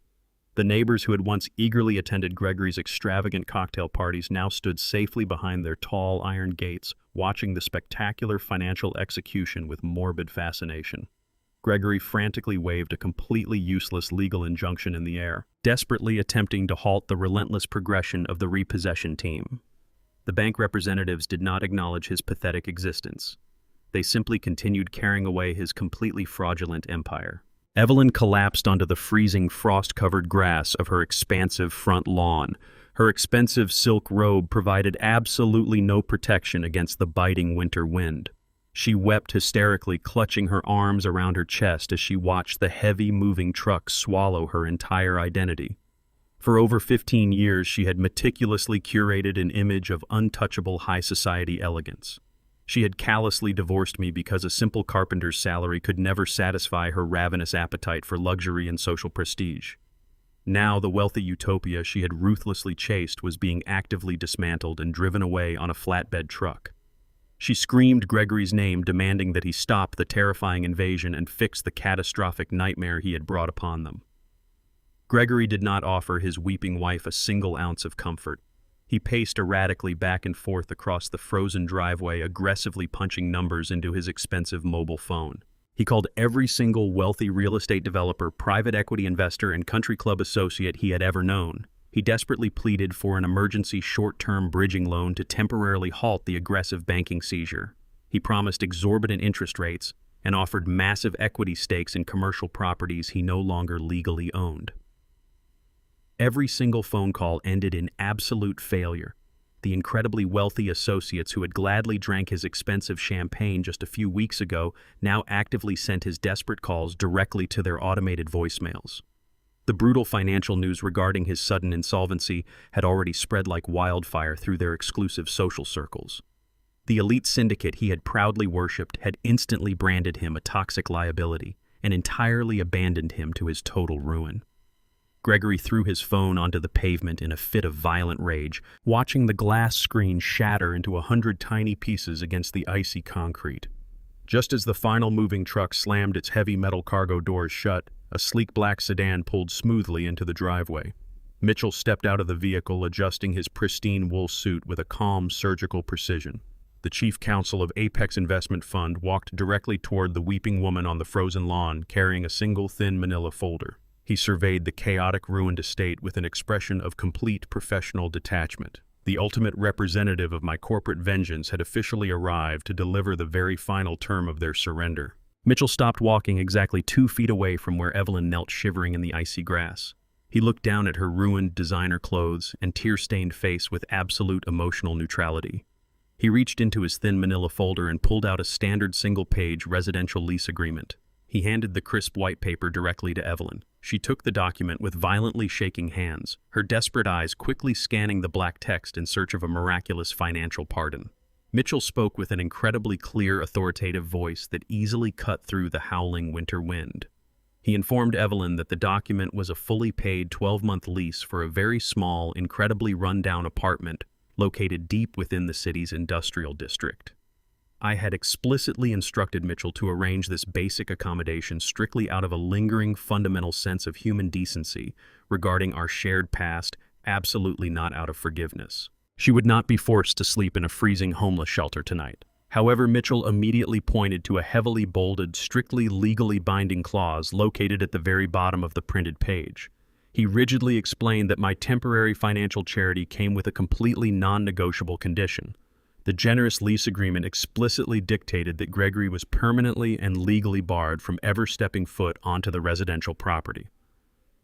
The neighbors who had once eagerly attended Gregory's extravagant cocktail parties now stood safely behind their tall iron gates, watching the spectacular financial execution with morbid fascination. Gregory frantically waved a completely useless legal injunction in the air, desperately attempting to halt the relentless progression of the repossession team. The bank representatives did not acknowledge his pathetic existence. They simply continued carrying away his completely fraudulent empire. Evelyn collapsed onto the freezing, frost-covered grass of her expansive front lawn. Her expensive silk robe provided absolutely no protection against the biting winter wind. She wept hysterically, clutching her arms around her chest as she watched the heavy, moving truck swallow her entire identity. For over 15 years, she had meticulously curated an image of untouchable high society elegance. She had callously divorced me because a simple carpenter's salary could never satisfy her ravenous appetite for luxury and social prestige. Now, the wealthy utopia she had ruthlessly chased was being actively dismantled and driven away on a flatbed truck. She screamed Gregory's name, demanding that he stop the terrifying invasion and fix the catastrophic nightmare he had brought upon them. Gregory did not offer his weeping wife a single ounce of comfort. He paced erratically back and forth across the frozen driveway, aggressively punching numbers into his expensive mobile phone. He called every single wealthy real estate developer, private equity investor, and country club associate he had ever known. He desperately pleaded for an emergency short-term bridging loan to temporarily halt the aggressive banking seizure. He promised exorbitant interest rates and offered massive equity stakes in commercial properties he no longer legally owned. Every single phone call ended in absolute failure. The incredibly wealthy associates who had gladly drank his expensive champagne just a few weeks ago now actively sent his desperate calls directly to their automated voicemails. The brutal financial news regarding his sudden insolvency had already spread like wildfire through their exclusive social circles. The elite syndicate he had proudly worshipped had instantly branded him a toxic liability and entirely abandoned him to his total ruin. Gregory threw his phone onto the pavement in a fit of violent rage, watching the glass screen shatter into 100 tiny pieces against the icy concrete. Just as the final moving truck slammed its heavy metal cargo doors shut, a sleek black sedan pulled smoothly into the driveway. Mitchell stepped out of the vehicle, adjusting his pristine wool suit with a calm, surgical precision. The chief counsel of Apex Investment Fund walked directly toward the weeping woman on the frozen lawn, carrying a single thin manila folder. He surveyed the chaotic, ruined estate with an expression of complete professional detachment. The ultimate representative of my corporate vengeance had officially arrived to deliver the very final term of their surrender. Mitchell stopped walking exactly 2 feet away from where Evelyn knelt shivering in the icy grass. He looked down at her ruined designer clothes and tear-stained face with absolute emotional neutrality. He reached into his thin manila folder and pulled out a standard single-page residential lease agreement. He handed the crisp white paper directly to Evelyn. She took the document with violently shaking hands, her desperate eyes quickly scanning the black text in search of a miraculous financial pardon. Mitchell spoke with an incredibly clear, authoritative voice that easily cut through the howling winter wind. He informed Evelyn that the document was a fully paid 12-month lease for a very small, incredibly run-down apartment located deep within the city's industrial district. I had explicitly instructed Mitchell to arrange this basic accommodation strictly out of a lingering, fundamental sense of human decency regarding our shared past, absolutely not out of forgiveness. She would not be forced to sleep in a freezing homeless shelter tonight. However, Mitchell immediately pointed to a heavily bolded, strictly legally binding clause located at the very bottom of the printed page. He rigidly explained that my temporary financial charity came with a completely non-negotiable condition. The generous lease agreement explicitly dictated that Gregory was permanently and legally barred from ever stepping foot onto the residential property.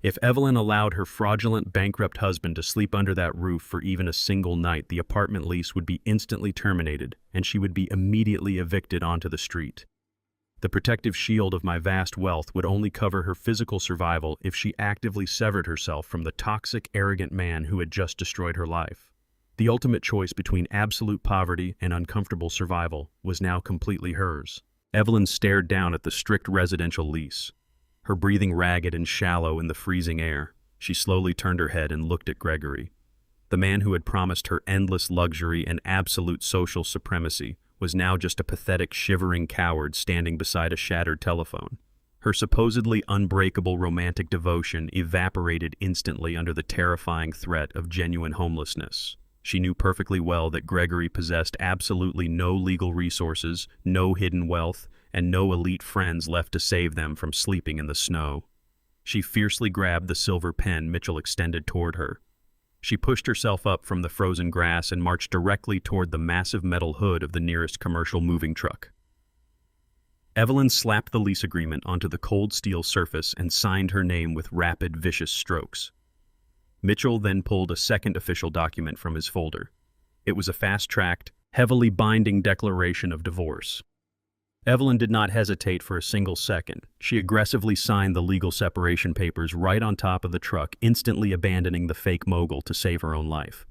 If Evelyn allowed her fraudulent, bankrupt husband to sleep under that roof for even a single night, the apartment lease would be instantly terminated, and she would be immediately evicted onto the street. The protective shield of my vast wealth would only cover her physical survival if she actively severed herself from the toxic, arrogant man who had just destroyed her life. The ultimate choice between absolute poverty and uncomfortable survival was now completely hers. Evelyn stared down at the strict residential lease. Her breathing ragged and shallow in the freezing air, she slowly turned her head and looked at Gregory. The man who had promised her endless luxury and absolute social supremacy was now just a pathetic, shivering coward standing beside a shattered telephone. Her supposedly unbreakable romantic devotion evaporated instantly under the terrifying threat of genuine homelessness. She knew perfectly well that Gregory possessed absolutely no legal resources, no hidden wealth, and no elite friends left to save them from sleeping in the snow. She fiercely grabbed the silver pen Mitchell extended toward her. She pushed herself up from the frozen grass and marched directly toward the massive metal hood of the nearest commercial moving truck. Evelyn slapped the lease agreement onto the cold steel surface and signed her name with rapid, vicious strokes. Mitchell then pulled a second official document from his folder. It was a fast-tracked, heavily binding declaration of divorce. Evelyn did not hesitate for a single second. She aggressively signed the legal separation papers right on top of the truck, instantly abandoning the fake mogul to save her own life.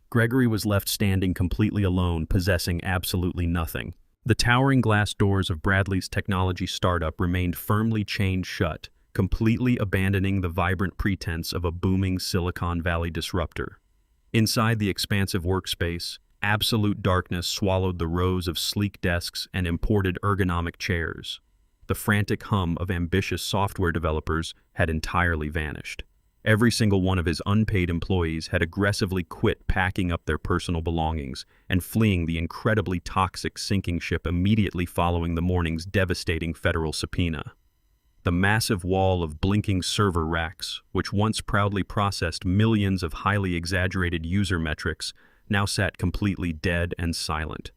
Gregory was left standing completely alone, possessing absolutely nothing. The towering glass doors of Bradley's technology startup remained firmly chained shut, completely abandoning the vibrant pretense of a booming Silicon Valley disruptor. Inside the expansive workspace, absolute darkness swallowed the rows of sleek desks and imported ergonomic chairs. The frantic hum of ambitious software developers had entirely vanished. Every single one of his unpaid employees had aggressively quit packing up their personal belongings and fleeing the incredibly toxic sinking ship immediately following the morning's devastating federal subpoena. The massive wall of blinking server racks, which once proudly processed millions of highly exaggerated user metrics, now sat completely dead and silent.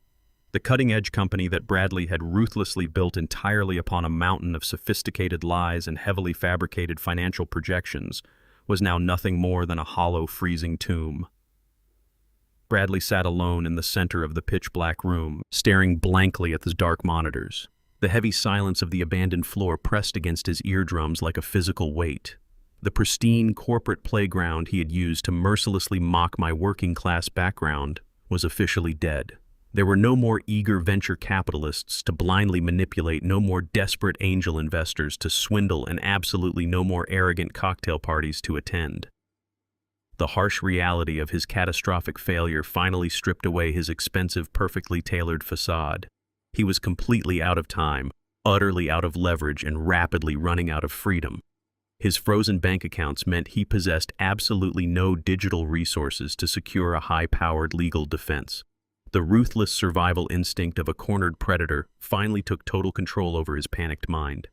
The cutting-edge company that Bradley had ruthlessly built entirely upon a mountain of sophisticated lies and heavily fabricated financial projections was now nothing more than a hollow, freezing tomb. Bradley sat alone in the center of the pitch-black room, staring blankly at the dark monitors. The heavy silence of the abandoned floor pressed against his eardrums like a physical weight. The pristine corporate playground he had used to mercilessly mock my working-class background was officially dead. There were no more eager venture capitalists to blindly manipulate, no more desperate angel investors to swindle, and absolutely no more arrogant cocktail parties to attend. The harsh reality of his catastrophic failure finally stripped away his expensive, perfectly tailored facade. He was completely out of time, utterly out of leverage, and rapidly running out of freedom. His frozen bank accounts meant he possessed absolutely no digital resources to secure a high-powered legal defense. The ruthless survival instinct of a cornered predator finally took total control over his panicked mind.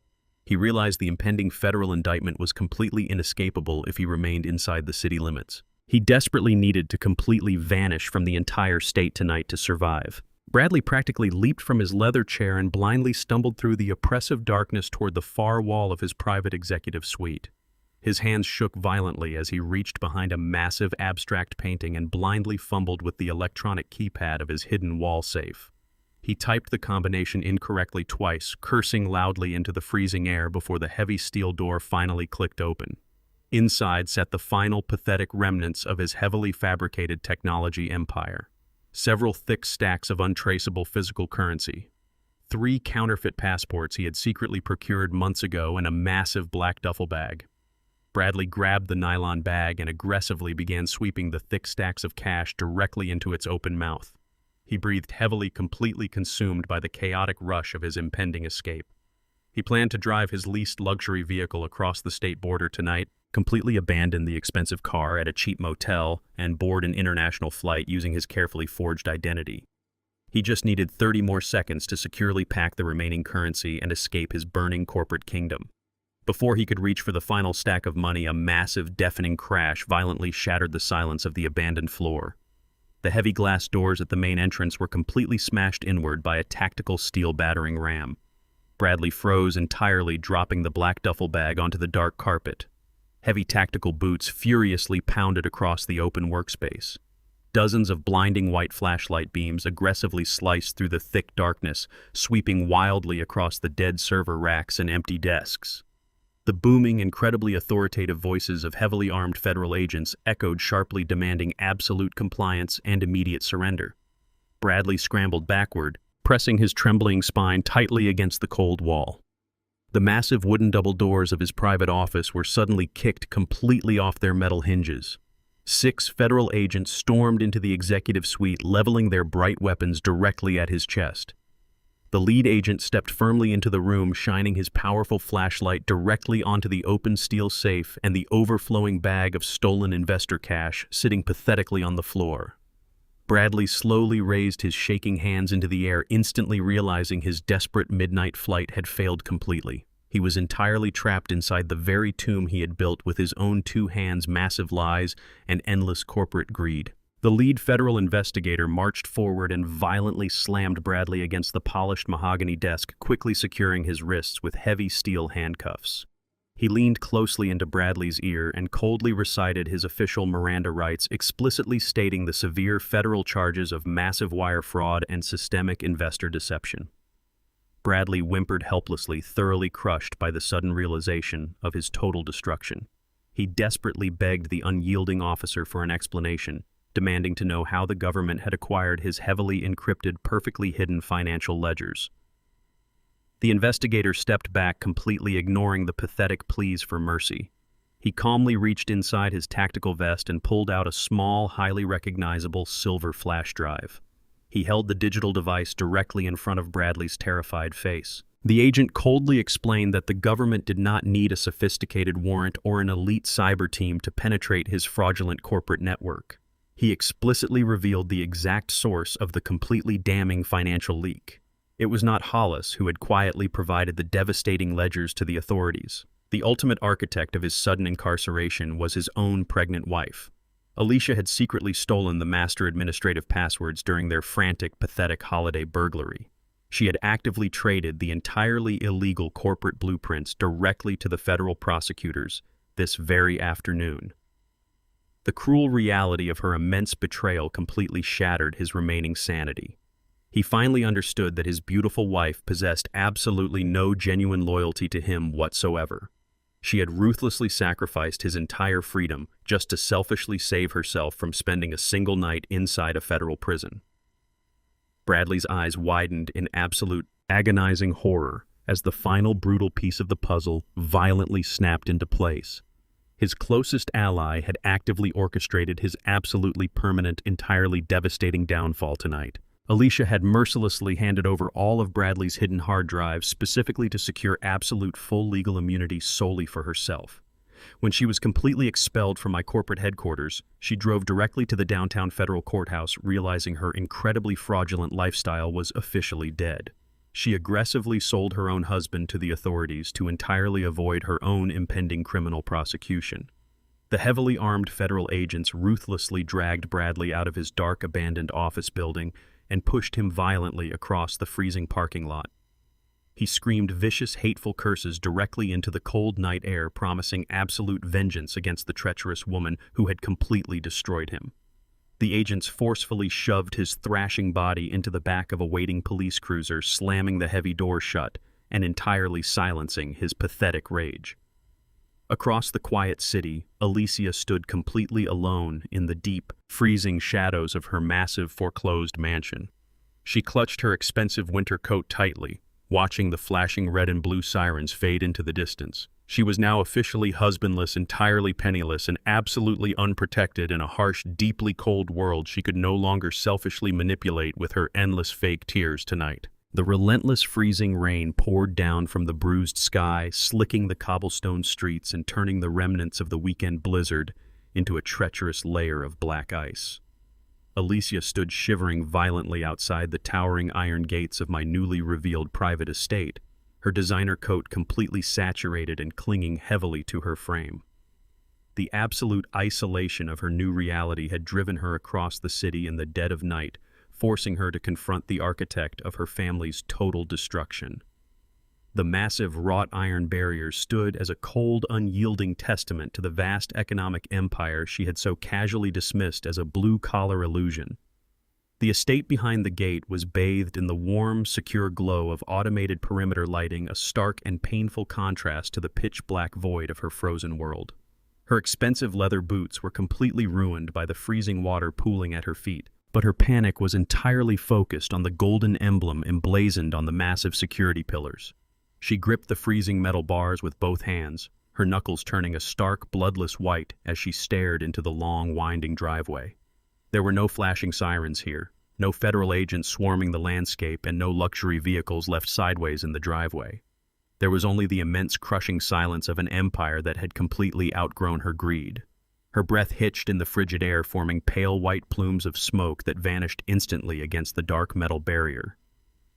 He realized the impending federal indictment was completely inescapable if he remained inside the city limits. He desperately needed to completely vanish from the entire state tonight to survive. Bradley practically leaped from his leather chair and blindly stumbled through the oppressive darkness toward the far wall of his private executive suite. His hands shook violently as he reached behind a massive abstract painting and blindly fumbled with the electronic keypad of his hidden wall safe. He typed the combination incorrectly twice, cursing loudly into the freezing air before the heavy steel door finally clicked open. Inside sat the final pathetic remnants of his heavily fabricated technology empire. Several thick stacks of untraceable physical currency. 3 counterfeit passports he had secretly procured months ago, and a massive black duffel bag. Bradley grabbed the nylon bag and aggressively began sweeping the thick stacks of cash directly into its open mouth. He breathed heavily, completely consumed by the chaotic rush of his impending escape. He planned to drive his leased luxury vehicle across the state border tonight, completely abandon the expensive car at a cheap motel, and board an international flight using his carefully forged identity. He just needed 30 more seconds to securely pack the remaining currency and escape his burning corporate kingdom. Before he could reach for the final stack of money, a massive, deafening crash violently shattered the silence of the abandoned floor. The heavy glass doors at the main entrance were completely smashed inward by a tactical steel battering ram. Bradley froze entirely, dropping the black duffel bag onto the dark carpet. Heavy tactical boots furiously pounded across the open workspace. Dozens of blinding white flashlight beams aggressively sliced through the thick darkness, sweeping wildly across the dead server racks and empty desks. The booming, incredibly authoritative voices of heavily armed federal agents echoed sharply, demanding absolute compliance and immediate surrender. Bradley scrambled backward, pressing his trembling spine tightly against the cold wall. The massive wooden double doors of his private office were suddenly kicked completely off their metal hinges. 6 federal agents stormed into the executive suite, leveling their bright weapons directly at his chest. The lead agent stepped firmly into the room, shining his powerful flashlight directly onto the open steel safe and the overflowing bag of stolen investor cash sitting pathetically on the floor. Bradley slowly raised his shaking hands into the air, instantly realizing his desperate midnight flight had failed completely. He was entirely trapped inside the very tomb he had built with his own two hands, massive lies, and endless corporate greed. The lead federal investigator marched forward and violently slammed Bradley against the polished mahogany desk, quickly securing his wrists with heavy steel handcuffs. He leaned closely into Bradley's ear and coldly recited his official Miranda rights, explicitly stating the severe federal charges of massive wire fraud and systemic investor deception. Bradley whimpered helplessly, thoroughly crushed by the sudden realization of his total destruction. He desperately begged the unyielding officer for an explanation, demanding to know how the government had acquired his heavily encrypted, perfectly hidden financial ledgers. The investigator stepped back, completely ignoring the pathetic pleas for mercy. He calmly reached inside his tactical vest and pulled out a small, highly recognizable silver flash drive. He held the digital device directly in front of Bradley's terrified face. The agent coldly explained that the government did not need a sophisticated warrant or an elite cyber team to penetrate his fraudulent corporate network. He explicitly revealed the exact source of the completely damning financial leak. It was not Hollis who had quietly provided the devastating ledgers to the authorities. The ultimate architect of his sudden incarceration was his own pregnant wife. Alicia had secretly stolen the master administrative passwords during their frantic, pathetic holiday burglary. She had actively traded the entirely illegal corporate blueprints directly to the federal prosecutors this very afternoon. The cruel reality of her immense betrayal completely shattered his remaining sanity. He finally understood that his beautiful wife possessed absolutely no genuine loyalty to him whatsoever. She had ruthlessly sacrificed his entire freedom just to selfishly save herself from spending a single night inside a federal prison. Bradley's eyes widened in absolute, agonizing horror as the final brutal piece of the puzzle violently snapped into place. His closest ally had actively orchestrated his absolutely permanent, entirely devastating downfall tonight. Alicia had mercilessly handed over all of Bradley's hidden hard drives specifically to secure absolute full legal immunity solely for herself. When she was completely expelled from my corporate headquarters, she drove directly to the downtown federal courthouse, realizing her incredibly fraudulent lifestyle was officially dead. She aggressively sold her own husband to the authorities to entirely avoid her own impending criminal prosecution. The heavily armed federal agents ruthlessly dragged Bradley out of his dark, abandoned office building and pushed him violently across the freezing parking lot. He screamed vicious, hateful curses directly into the cold night air, promising absolute vengeance against the treacherous woman who had completely destroyed him. The agents forcefully shoved his thrashing body into the back of a waiting police cruiser, slamming the heavy door shut and entirely silencing his pathetic rage. Across the quiet city, Alicia stood completely alone in the deep, freezing shadows of her massive foreclosed mansion. She clutched her expensive winter coat tightly, watching the flashing red and blue sirens fade into the distance. She was now officially husbandless, entirely penniless, and absolutely unprotected in a harsh, deeply cold world she could no longer selfishly manipulate with her endless fake tears tonight. The relentless freezing rain poured down from the bruised sky, slicking the cobblestone streets and turning the remnants of the weekend blizzard into a treacherous layer of black ice. Alicia stood shivering violently outside the towering iron gates of my newly revealed private estate, her designer coat completely saturated and clinging heavily to her frame. The absolute isolation of her new reality had driven her across the city in the dead of night, forcing her to confront the architect of her family's total destruction. The massive wrought iron barrier stood as a cold, unyielding testament to the vast economic empire she had so casually dismissed as a blue-collar illusion. The estate behind the gate was bathed in the warm, secure glow of automated perimeter lighting, a stark and painful contrast to the pitch-black void of her frozen world. Her expensive leather boots were completely ruined by the freezing water pooling at her feet, but her panic was entirely focused on the golden emblem emblazoned on the massive security pillars. She gripped the freezing metal bars with both hands, her knuckles turning a stark, bloodless white as she stared into the long, winding driveway. There were no flashing sirens here, no federal agents swarming the landscape, and no luxury vehicles left sideways in the driveway. There was only the immense, crushing silence of an empire that had completely outgrown her greed. Her breath hitched in the frigid air, forming pale white plumes of smoke that vanished instantly against the dark metal barrier.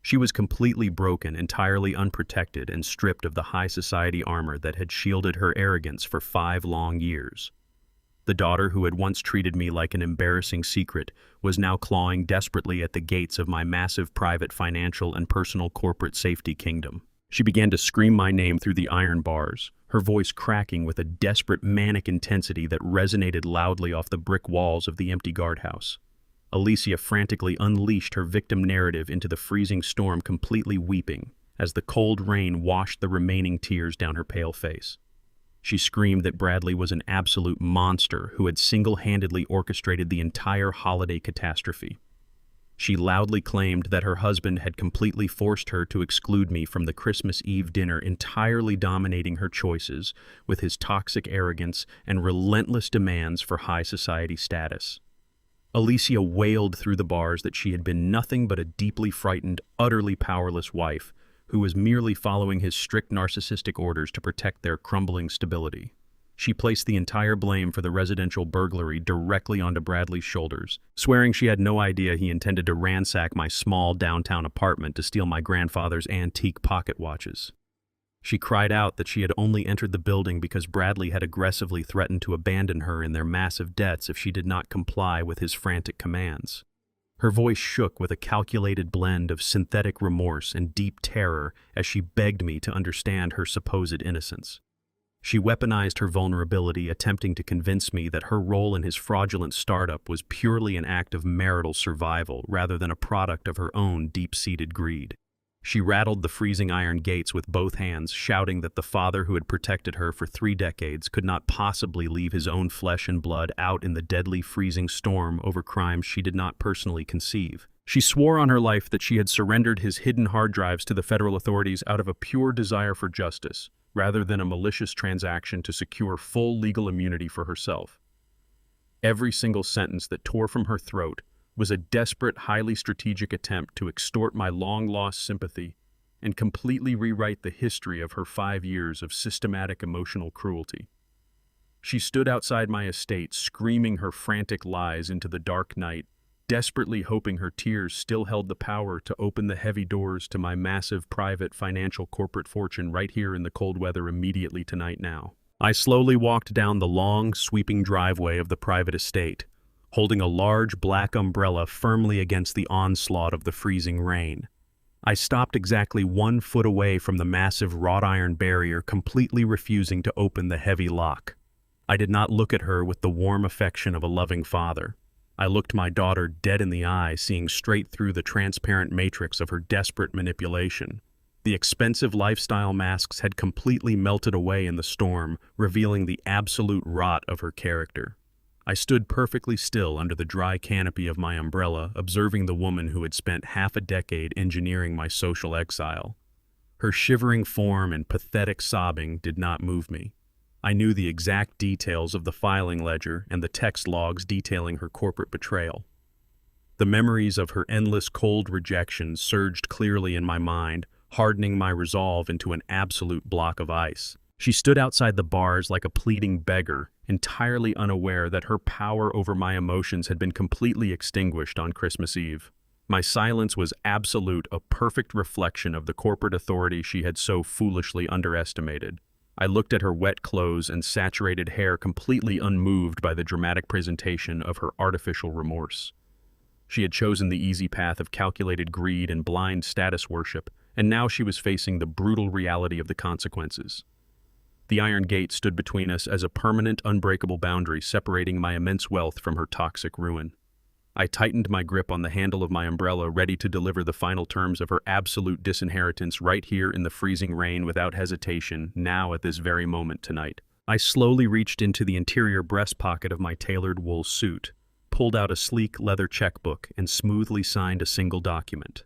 She was completely broken, entirely unprotected, and stripped of the high society armor that had shielded her arrogance for 5 long years. The daughter who had once treated me like an embarrassing secret was now clawing desperately at the gates of my massive private financial and personal corporate safety kingdom. She began to scream my name through the iron bars, her voice cracking with a desperate manic intensity that resonated loudly off the brick walls of the empty guardhouse. Alicia frantically unleashed her victim narrative into the freezing storm, completely weeping, as the cold rain washed the remaining tears down her pale face. She screamed that Bradley was an absolute monster who had single-handedly orchestrated the entire holiday catastrophe. She loudly claimed that her husband had completely forced her to exclude me from the Christmas Eve dinner, entirely dominating her choices with his toxic arrogance and relentless demands for high society status. Alicia wailed through the bars that she had been nothing but a deeply frightened, utterly powerless wife who was merely following his strict narcissistic orders to protect their crumbling stability. She placed the entire blame for the residential burglary directly onto Bradley's shoulders, swearing she had no idea he intended to ransack my small downtown apartment to steal my grandfather's antique pocket watches. She cried out that she had only entered the building because Bradley had aggressively threatened to abandon her in their massive debts if she did not comply with his frantic commands. Her voice shook with a calculated blend of synthetic remorse and deep terror as she begged me to understand her supposed innocence. She weaponized her vulnerability, attempting to convince me that her role in his fraudulent startup was purely an act of marital survival rather than a product of her own deep-seated greed. She rattled the freezing iron gates with both hands, shouting that the father who had protected her for 3 decades could not possibly leave his own flesh and blood out in the deadly freezing storm over crimes she did not personally conceive. She swore on her life that she had surrendered his hidden hard drives to the federal authorities out of a pure desire for justice, rather than a malicious transaction to secure full legal immunity for herself. Every single sentence that tore from her throat was a desperate, highly strategic attempt to extort my long-lost sympathy and completely rewrite the history of her 5 years of systematic emotional cruelty. She stood outside my estate, screaming her frantic lies into the dark night, desperately hoping her tears still held the power to open the heavy doors to my massive private financial corporate fortune right here in the cold weather immediately tonight now. I slowly walked down the long, sweeping driveway of the private estate, holding a large black umbrella firmly against the onslaught of the freezing rain. I stopped exactly 1 foot away from the massive wrought iron barrier, completely refusing to open the heavy lock. I did not look at her with the warm affection of a loving father. I looked my daughter dead in the eye, seeing straight through the transparent matrix of her desperate manipulation. The expensive lifestyle masks had completely melted away in the storm, revealing the absolute rot of her character. I stood perfectly still under the dry canopy of my umbrella, observing the woman who had spent half a decade engineering my social exile. Her shivering form and pathetic sobbing did not move me. I knew the exact details of the filing ledger and the text logs detailing her corporate betrayal. The memories of her endless cold rejection surged clearly in my mind, hardening my resolve into an absolute block of ice. She stood outside the bars like a pleading beggar, entirely unaware that her power over my emotions had been completely extinguished on Christmas Eve. My silence was absolute, a perfect reflection of the corporate authority she had so foolishly underestimated. I looked at her wet clothes and saturated hair, completely unmoved by the dramatic presentation of her artificial remorse. She had chosen the easy path of calculated greed and blind status worship, and now she was facing the brutal reality of the consequences. The iron gate stood between us as a permanent, unbreakable boundary separating my immense wealth from her toxic ruin. I tightened my grip on the handle of my umbrella, ready to deliver the final terms of her absolute disinheritance right here in the freezing rain without hesitation, now at this very moment tonight. I slowly reached into the interior breast pocket of my tailored wool suit, pulled out a sleek leather checkbook, and smoothly signed a single document.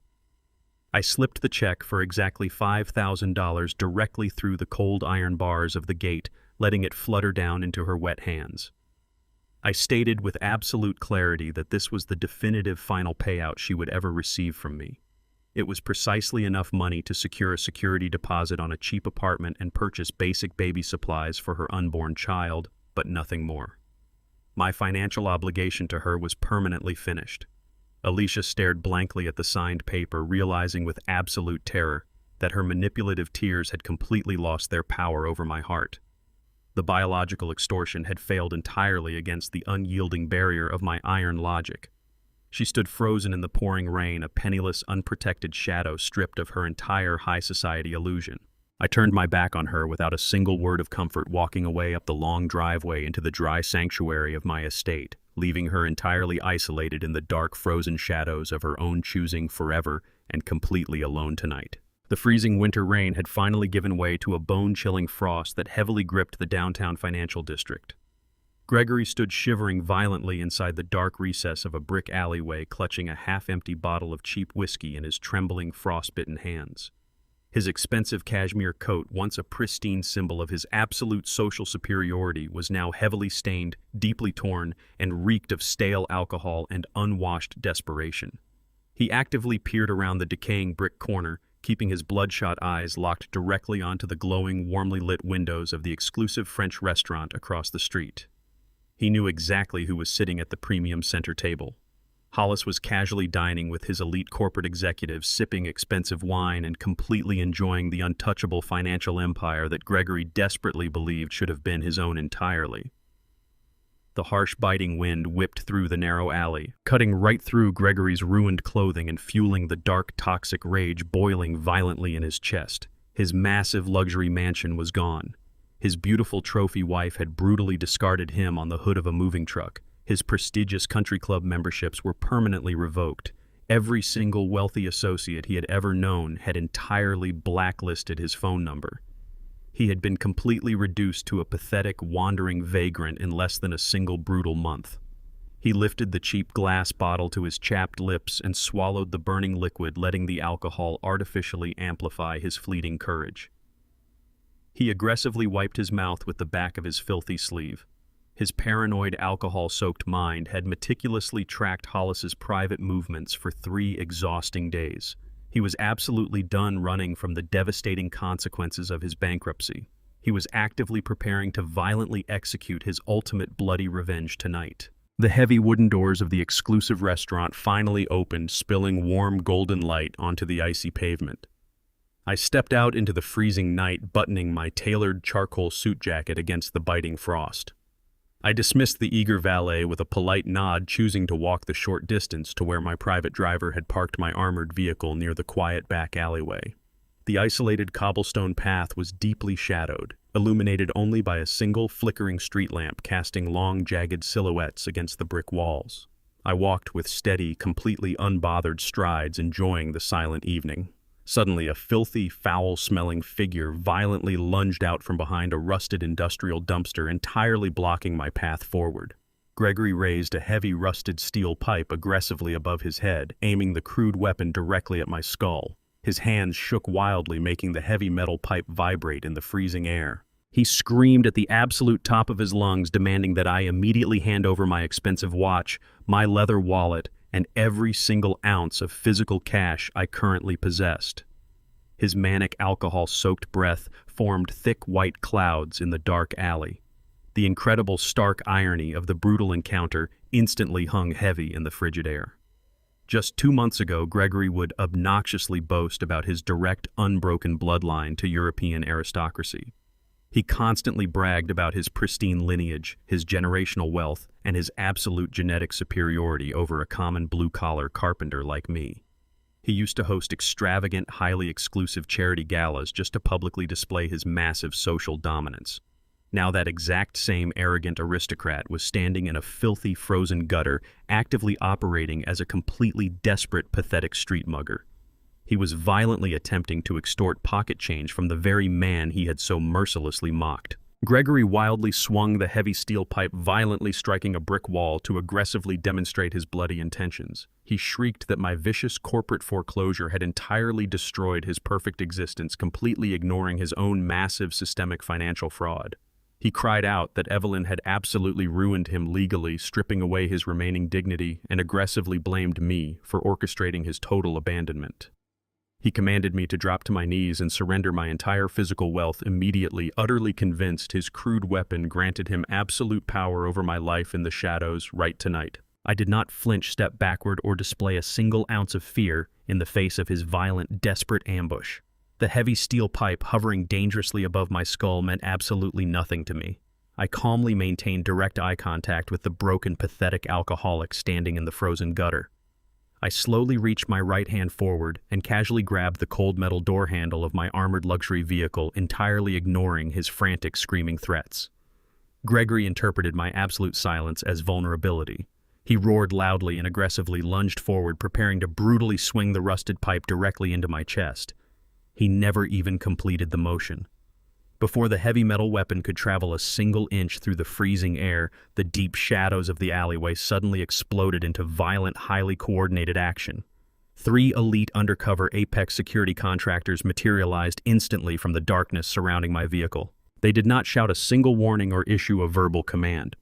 I slipped the check for exactly $5,000 directly through the cold iron bars of the gate, letting it flutter down into her wet hands. I stated with absolute clarity that this was the definitive final payout she would ever receive from me. It was precisely enough money to secure a security deposit on a cheap apartment and purchase basic baby supplies for her unborn child, but nothing more. My financial obligation to her was permanently finished. Alicia stared blankly at the signed paper, realizing with absolute terror that her manipulative tears had completely lost their power over my heart. The biological extortion had failed entirely against the unyielding barrier of my iron logic. She stood frozen in the pouring rain, a penniless, unprotected shadow stripped of her entire high society illusion. I turned my back on her without a single word of comfort, walking away up the long driveway into the dry sanctuary of my estate, leaving her entirely isolated in the dark, frozen shadows of her own choosing, forever and completely alone tonight. The freezing winter rain had finally given way to a bone-chilling frost that heavily gripped the downtown financial district. Gregory stood shivering violently inside the dark recess of a brick alleyway, clutching a half-empty bottle of cheap whiskey in his trembling, frostbitten hands. His expensive cashmere coat, once a pristine symbol of his absolute social superiority, was now heavily stained, deeply torn, and reeked of stale alcohol and unwashed desperation. He actively peered around the decaying brick corner, keeping his bloodshot eyes locked directly onto the glowing, warmly lit windows of the exclusive French restaurant across the street. He knew exactly who was sitting at the premium center table. Hollis was casually dining with his elite corporate executives, sipping expensive wine and completely enjoying the untouchable financial empire that Gregory desperately believed should have been his own entirely. The harsh, biting wind whipped through the narrow alley, cutting right through Gregory's ruined clothing and fueling the dark, toxic rage boiling violently in his chest. His massive luxury mansion was gone. His beautiful trophy wife had brutally discarded him on the hood of a moving truck. His prestigious country club memberships were permanently revoked. Every single wealthy associate he had ever known had entirely blacklisted his phone number. He had been completely reduced to a pathetic, wandering vagrant in less than a single brutal month. He lifted the cheap glass bottle to his chapped lips and swallowed the burning liquid, letting the alcohol artificially amplify his fleeting courage. He aggressively wiped his mouth with the back of his filthy sleeve. His paranoid, alcohol-soaked mind had meticulously tracked Hollis's private movements for 3 exhausting days. He was absolutely done running from the devastating consequences of his bankruptcy. He was actively preparing to violently execute his ultimate bloody revenge tonight. The heavy wooden doors of the exclusive restaurant finally opened, spilling warm golden light onto the icy pavement. I stepped out into the freezing night, buttoning my tailored charcoal suit jacket against the biting frost. I dismissed the eager valet with a polite nod, choosing to walk the short distance to where my private driver had parked my armored vehicle near the quiet back alleyway. The isolated cobblestone path was deeply shadowed, illuminated only by a single flickering street lamp casting long, jagged silhouettes against the brick walls. I walked with steady, completely unbothered strides, enjoying the silent evening. Suddenly, a filthy, foul-smelling figure violently lunged out from behind a rusted industrial dumpster, entirely blocking my path forward. Gregory raised a heavy, rusted steel pipe aggressively above his head, aiming the crude weapon directly at my skull. His hands shook wildly, making the heavy metal pipe vibrate in the freezing air. He screamed at the absolute top of his lungs, demanding that I immediately hand over my expensive watch, my leather wallet, and every single ounce of physical cash I currently possessed. His manic, alcohol-soaked breath formed thick white clouds in the dark alley. The incredible, stark irony of the brutal encounter instantly hung heavy in the frigid air. Just 2 months ago, Gregory would obnoxiously boast about his direct, unbroken bloodline to European aristocracy. He constantly bragged about his pristine lineage, his generational wealth, and his absolute genetic superiority over a common blue-collar carpenter like me. He used to host extravagant, highly exclusive charity galas just to publicly display his massive social dominance. Now that exact same arrogant aristocrat was standing in a filthy, frozen gutter, actively operating as a completely desperate, pathetic street mugger. He was violently attempting to extort pocket change from the very man he had so mercilessly mocked. Gregory wildly swung the heavy steel pipe, violently striking a brick wall to aggressively demonstrate his bloody intentions. He shrieked that my vicious corporate foreclosure had entirely destroyed his perfect existence, completely ignoring his own massive systemic financial fraud. He cried out that Evelyn had absolutely ruined him legally, stripping away his remaining dignity, and aggressively blamed me for orchestrating his total abandonment. He commanded me to drop to my knees and surrender my entire physical wealth immediately, utterly convinced his crude weapon granted him absolute power over my life in the shadows right tonight. I did not flinch, step backward, or display a single ounce of fear in the face of his violent, desperate ambush. The heavy steel pipe hovering dangerously above my skull meant absolutely nothing to me. I calmly maintained direct eye contact with the broken, pathetic alcoholic standing in the frozen gutter. I slowly reached my right hand forward and casually grabbed the cold metal door handle of my armored luxury vehicle, entirely ignoring his frantic, screaming threats. Gregory interpreted my absolute silence as vulnerability. He roared loudly and aggressively lunged forward, preparing to brutally swing the rusted pipe directly into my chest. He never even completed the motion. Before the heavy metal weapon could travel a single inch through the freezing air, the deep shadows of the alleyway suddenly exploded into violent, highly coordinated action. 3 elite undercover Apex security contractors materialized instantly from the darkness surrounding my vehicle. They did not shout a single warning or issue a verbal command.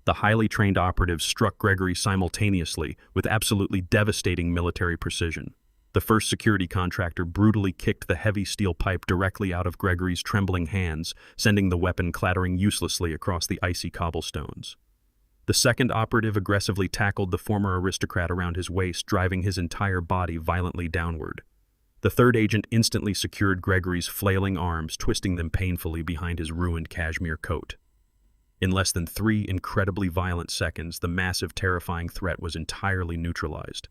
The highly trained operatives struck Gregory simultaneously with absolutely devastating military precision. The first security contractor brutally kicked the heavy steel pipe directly out of Gregory's trembling hands, sending the weapon clattering uselessly across the icy cobblestones. The second operative aggressively tackled the former aristocrat around his waist, driving his entire body violently downward. The third agent instantly secured Gregory's flailing arms, twisting them painfully behind his ruined cashmere coat. In less than 3 incredibly violent seconds, the massive, terrifying threat was entirely neutralized.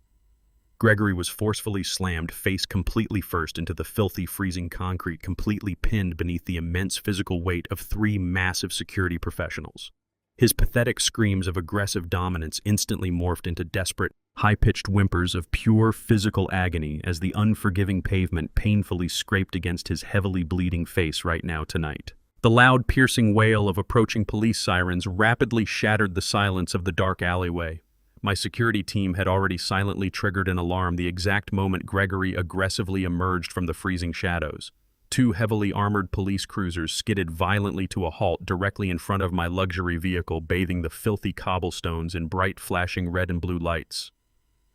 Gregory was forcefully slammed face completely first into the filthy, freezing concrete, completely pinned beneath the immense physical weight of 3 massive security professionals. His pathetic screams of aggressive dominance instantly morphed into desperate, high-pitched whimpers of pure physical agony as the unforgiving pavement painfully scraped against his heavily bleeding face right now tonight. The loud, piercing wail of approaching police sirens rapidly shattered the silence of the dark alleyway. My security team had already silently triggered an alarm the exact moment Gregory aggressively emerged from the freezing shadows. 2 heavily armored police cruisers skidded violently to a halt directly in front of my luxury vehicle, bathing the filthy cobblestones in bright, flashing red and blue lights.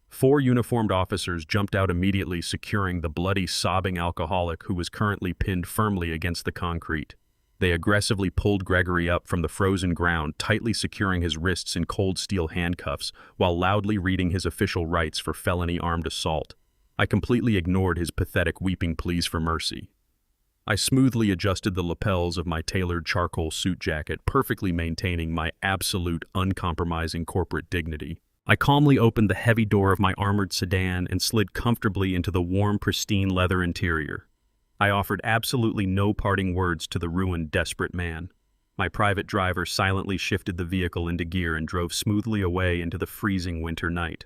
4 uniformed officers jumped out immediately, securing the bloody, sobbing alcoholic who was currently pinned firmly against the concrete. They aggressively pulled Gregory up from the frozen ground, tightly securing his wrists in cold steel handcuffs, while loudly reading his official rights for felony armed assault. I completely ignored his pathetic weeping pleas for mercy. I smoothly adjusted the lapels of my tailored charcoal suit jacket, perfectly maintaining my absolute, uncompromising corporate dignity. I calmly opened the heavy door of my armored sedan and slid comfortably into the warm, pristine leather interior. I offered absolutely no parting words to the ruined, desperate man. My private driver silently shifted the vehicle into gear and drove smoothly away into the freezing winter night.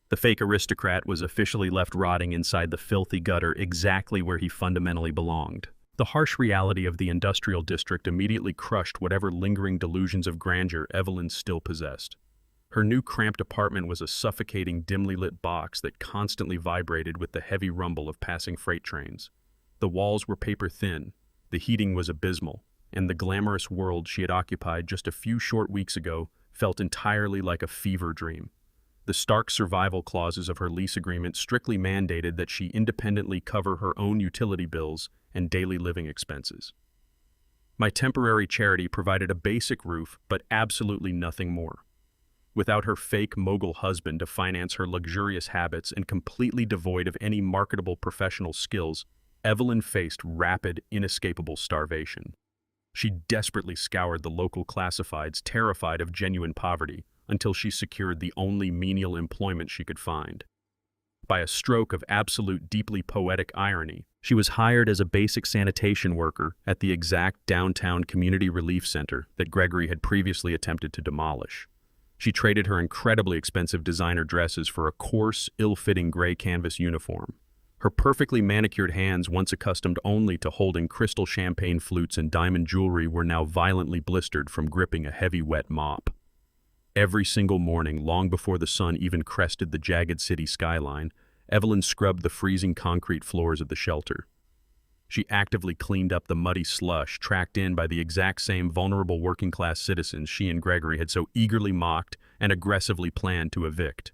The fake aristocrat was officially left rotting inside the filthy gutter, exactly where he fundamentally belonged. The harsh reality of the industrial district immediately crushed whatever lingering delusions of grandeur Evelyn still possessed. Her new cramped apartment was a suffocating, dimly lit box that constantly vibrated with the heavy rumble of passing freight trains. The walls were paper-thin, the heating was abysmal, and the glamorous world she had occupied just a few short weeks ago felt entirely like a fever dream. The stark survival clauses of her lease agreement strictly mandated that she independently cover her own utility bills and daily living expenses. My temporary charity provided a basic roof, but absolutely nothing more. Without her fake mogul husband to finance her luxurious habits and completely devoid of any marketable professional skills, Evelyn faced rapid, inescapable starvation. She desperately scoured the local classifieds, terrified of genuine poverty, until she secured the only menial employment she could find. By a stroke of absolute, deeply poetic irony, she was hired as a basic sanitation worker at the exact downtown community relief center that Gregory had previously attempted to demolish. She traded her incredibly expensive designer dresses for a coarse, ill-fitting gray canvas uniform. Her perfectly manicured hands, once accustomed only to holding crystal champagne flutes and diamond jewelry, were now violently blistered from gripping a heavy, wet mop. Every single morning, long before the sun even crested the jagged city skyline, Evelyn scrubbed the freezing concrete floors of the shelter. She actively cleaned up the muddy slush tracked in by the exact same vulnerable working-class citizens she and Gregory had so eagerly mocked and aggressively planned to evict.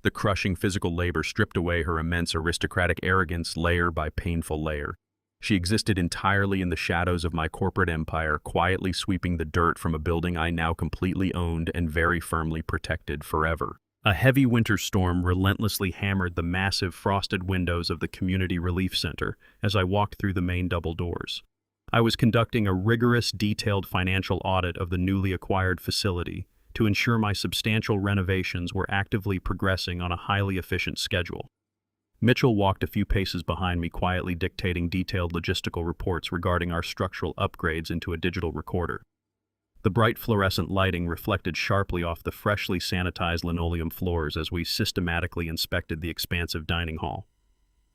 The crushing physical labor stripped away her immense aristocratic arrogance layer by painful layer. She existed entirely in the shadows of my corporate empire, quietly sweeping the dirt from a building I now completely owned and very firmly protected forever. A heavy winter storm relentlessly hammered the massive frosted windows of the Community Relief Center as I walked through the main double doors. I was conducting a rigorous, detailed financial audit of the newly acquired facility to ensure my substantial renovations were actively progressing on a highly efficient schedule. Mitchell walked a few paces behind me, quietly dictating detailed logistical reports regarding our structural upgrades into a digital recorder. The bright fluorescent lighting reflected sharply off the freshly sanitized linoleum floors as we systematically inspected the expansive dining hall.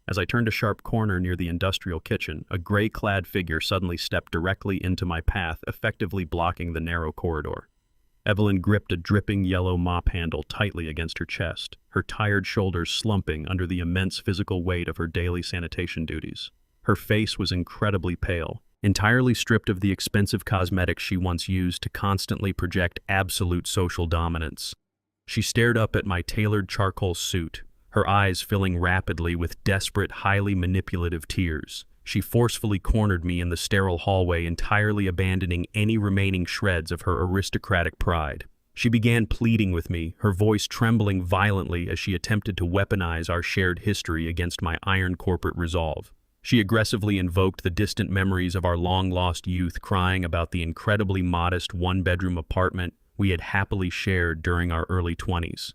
As I turned a sharp corner near the industrial kitchen, a gray-clad figure suddenly stepped directly into my path, effectively blocking the narrow corridor. Evelyn gripped a dripping yellow mop handle tightly against her chest, her tired shoulders slumping under the immense physical weight of her daily sanitation duties. Her face was incredibly pale, entirely stripped of the expensive cosmetics she once used to constantly project absolute social dominance. She stared up at my tailored charcoal suit, her eyes filling rapidly with desperate, highly manipulative tears. She forcefully cornered me in the sterile hallway, entirely abandoning any remaining shreds of her aristocratic pride. She began pleading with me, her voice trembling violently as she attempted to weaponize our shared history against my iron corporate resolve. She aggressively invoked the distant memories of our long-lost youth, crying about the incredibly modest one-bedroom apartment we had happily shared during our early 20s.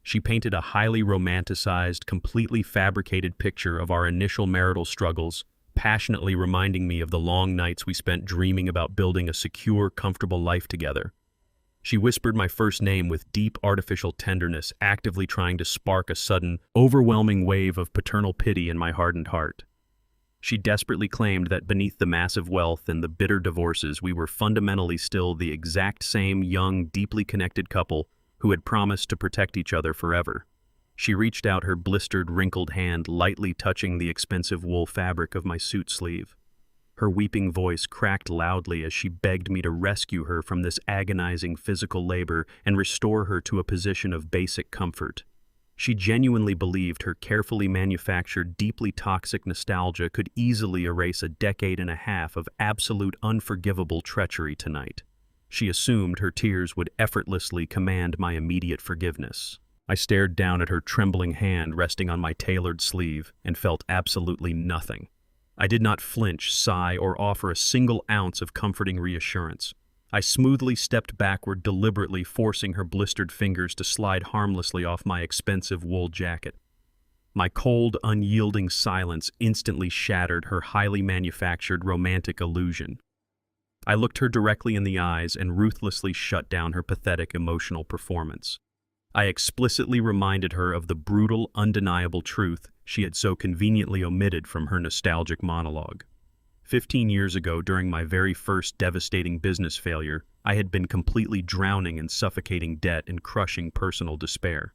She painted a highly romanticized, completely fabricated picture of our initial marital struggles, passionately reminding me of the long nights we spent dreaming about building a secure, comfortable life together. She whispered my first name with deep, artificial tenderness, actively trying to spark a sudden, overwhelming wave of paternal pity in my hardened heart. She desperately claimed that beneath the massive wealth and the bitter divorces, we were fundamentally still the exact same young, deeply connected couple who had promised to protect each other forever. She reached out her blistered, wrinkled hand, lightly touching the expensive wool fabric of my suit sleeve. Her weeping voice cracked loudly as she begged me to rescue her from this agonizing physical labor and restore her to a position of basic comfort. She genuinely believed her carefully manufactured, deeply toxic nostalgia could easily erase a decade and a half of absolute unforgivable treachery tonight. She assumed her tears would effortlessly command my immediate forgiveness. I stared down at her trembling hand resting on my tailored sleeve and felt absolutely nothing. I did not flinch, sigh, or offer a single ounce of comforting reassurance. I smoothly stepped backward, deliberately forcing her blistered fingers to slide harmlessly off my expensive wool jacket. My cold, unyielding silence instantly shattered her highly manufactured romantic illusion. I looked her directly in the eyes and ruthlessly shut down her pathetic emotional performance. I explicitly reminded her of the brutal, undeniable truth she had so conveniently omitted from her nostalgic monologue. 15 years ago, during my very first devastating business failure, I had been completely drowning in suffocating debt and crushing personal despair.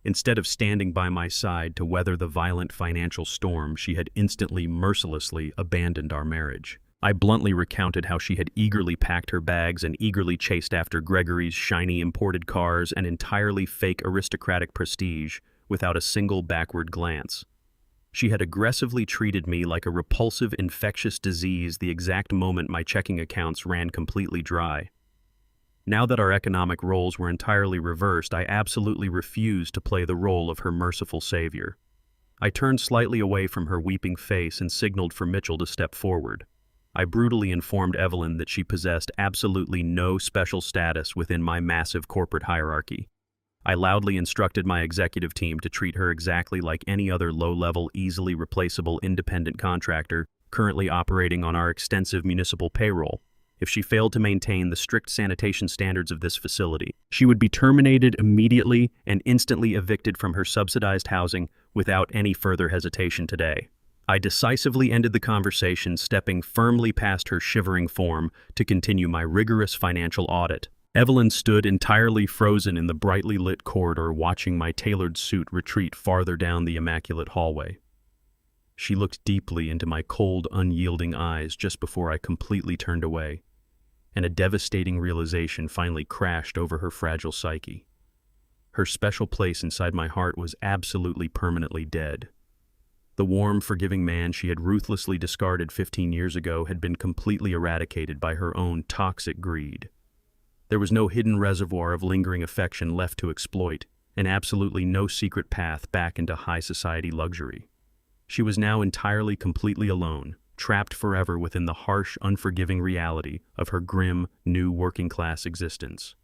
Instead of standing by my side to weather the violent financial storm, she had instantly, mercilessly abandoned our marriage. I bluntly recounted how she had eagerly packed her bags and eagerly chased after Gregory's shiny imported cars and entirely fake aristocratic prestige without a single backward glance. She had aggressively treated me like a repulsive infectious disease the exact moment my checking accounts ran completely dry. Now that our economic roles were entirely reversed, I absolutely refused to play the role of her merciful savior. I turned slightly away from her weeping face and signaled for Mitchell to step forward. I brutally informed Evelyn that she possessed absolutely no special status within my massive corporate hierarchy. I loudly instructed my executive team to treat her exactly like any other low-level, easily replaceable independent contractor currently operating on our extensive municipal payroll. If she failed to maintain the strict sanitation standards of this facility, she would be terminated immediately and instantly evicted from her subsidized housing without any further hesitation today. I decisively ended the conversation, stepping firmly past her shivering form to continue my rigorous financial audit. Evelyn stood entirely frozen in the brightly lit corridor, watching my tailored suit retreat farther down the immaculate hallway. She looked deeply into my cold, unyielding eyes just before I completely turned away, and a devastating realization finally crashed over her fragile psyche. Her special place inside my heart was absolutely permanently dead. The warm, forgiving man she had ruthlessly discarded 15 years ago had been completely eradicated by her own toxic greed. There was no hidden reservoir of lingering affection left to exploit, and absolutely no secret path back into high society luxury. She was now entirely, completely alone, trapped forever within the harsh, unforgiving reality of her grim, new working-class existence.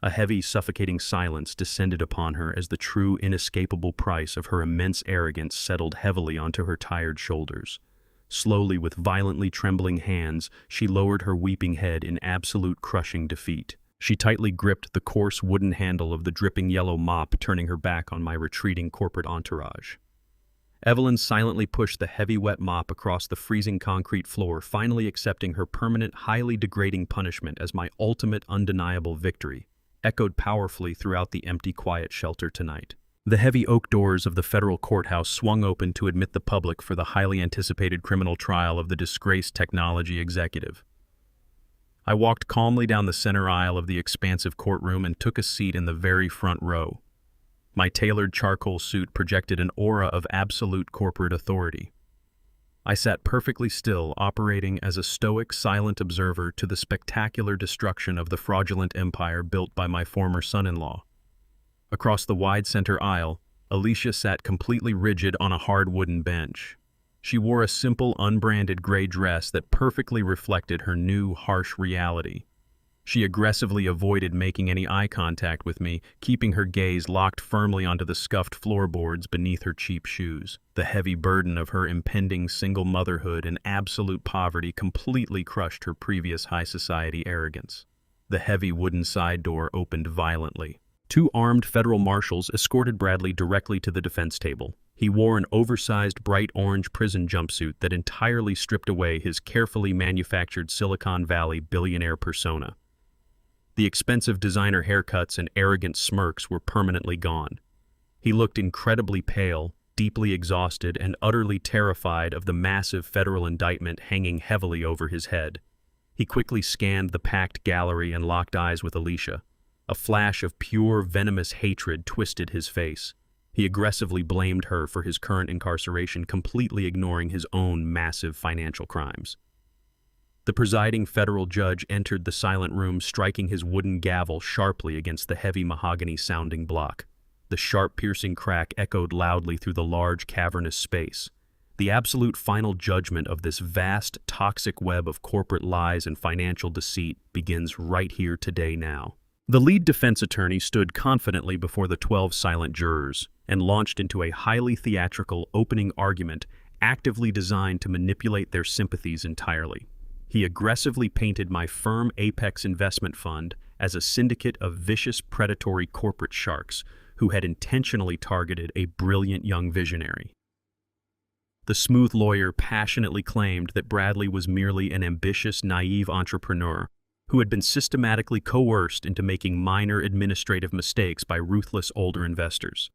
A heavy, suffocating silence descended upon her as the true, inescapable price of her immense arrogance settled heavily onto her tired shoulders. Slowly, with violently trembling hands, she lowered her weeping head in absolute crushing defeat. She tightly gripped the coarse wooden handle of the dripping yellow mop, turning her back on my retreating corporate entourage. Evelyn silently pushed the heavy wet mop across the freezing concrete floor, finally accepting her permanent, highly degrading punishment as my ultimate, undeniable victory, echoed powerfully throughout the empty, quiet shelter tonight. The heavy oak doors of the federal courthouse swung open to admit the public for the highly anticipated criminal trial of the disgraced technology executive. I walked calmly down the center aisle of the expansive courtroom and took a seat in the very front row. My tailored charcoal suit projected an aura of absolute corporate authority. I sat perfectly still, operating as a stoic, silent observer to the spectacular destruction of the fraudulent empire built by my former son-in-law. Across the wide center aisle, Alicia sat completely rigid on a hard wooden bench. She wore a simple, unbranded gray dress that perfectly reflected her new, harsh reality. She aggressively avoided making any eye contact with me, keeping her gaze locked firmly onto the scuffed floorboards beneath her cheap shoes. The heavy burden of her impending single motherhood and absolute poverty completely crushed her previous high society arrogance. The heavy wooden side door opened violently. 2 armed federal marshals escorted Bradley directly to the defense table. He wore an oversized bright orange prison jumpsuit that entirely stripped away his carefully manufactured Silicon Valley billionaire persona. The expensive designer haircuts and arrogant smirks were permanently gone. He looked incredibly pale, deeply exhausted, and utterly terrified of the massive federal indictment hanging heavily over his head. He quickly scanned the packed gallery and locked eyes with Alicia. A flash of pure, venomous hatred twisted his face. He aggressively blamed her for his current incarceration, completely ignoring his own massive financial crimes. The presiding federal judge entered the silent room, striking his wooden gavel sharply against the heavy mahogany-sounding block. The sharp, piercing crack echoed loudly through the large, cavernous space. The absolute final judgment of this vast, toxic web of corporate lies and financial deceit begins right here, today, now. The lead defense attorney stood confidently before the 12 silent jurors and launched into a highly theatrical opening argument actively designed to manipulate their sympathies entirely. He aggressively painted my firm Apex Investment Fund as a syndicate of vicious, predatory corporate sharks who had intentionally targeted a brilliant young visionary. The smooth lawyer passionately claimed that Bradley was merely an ambitious, naive entrepreneur who had been systematically coerced into making minor administrative mistakes by ruthless older investors.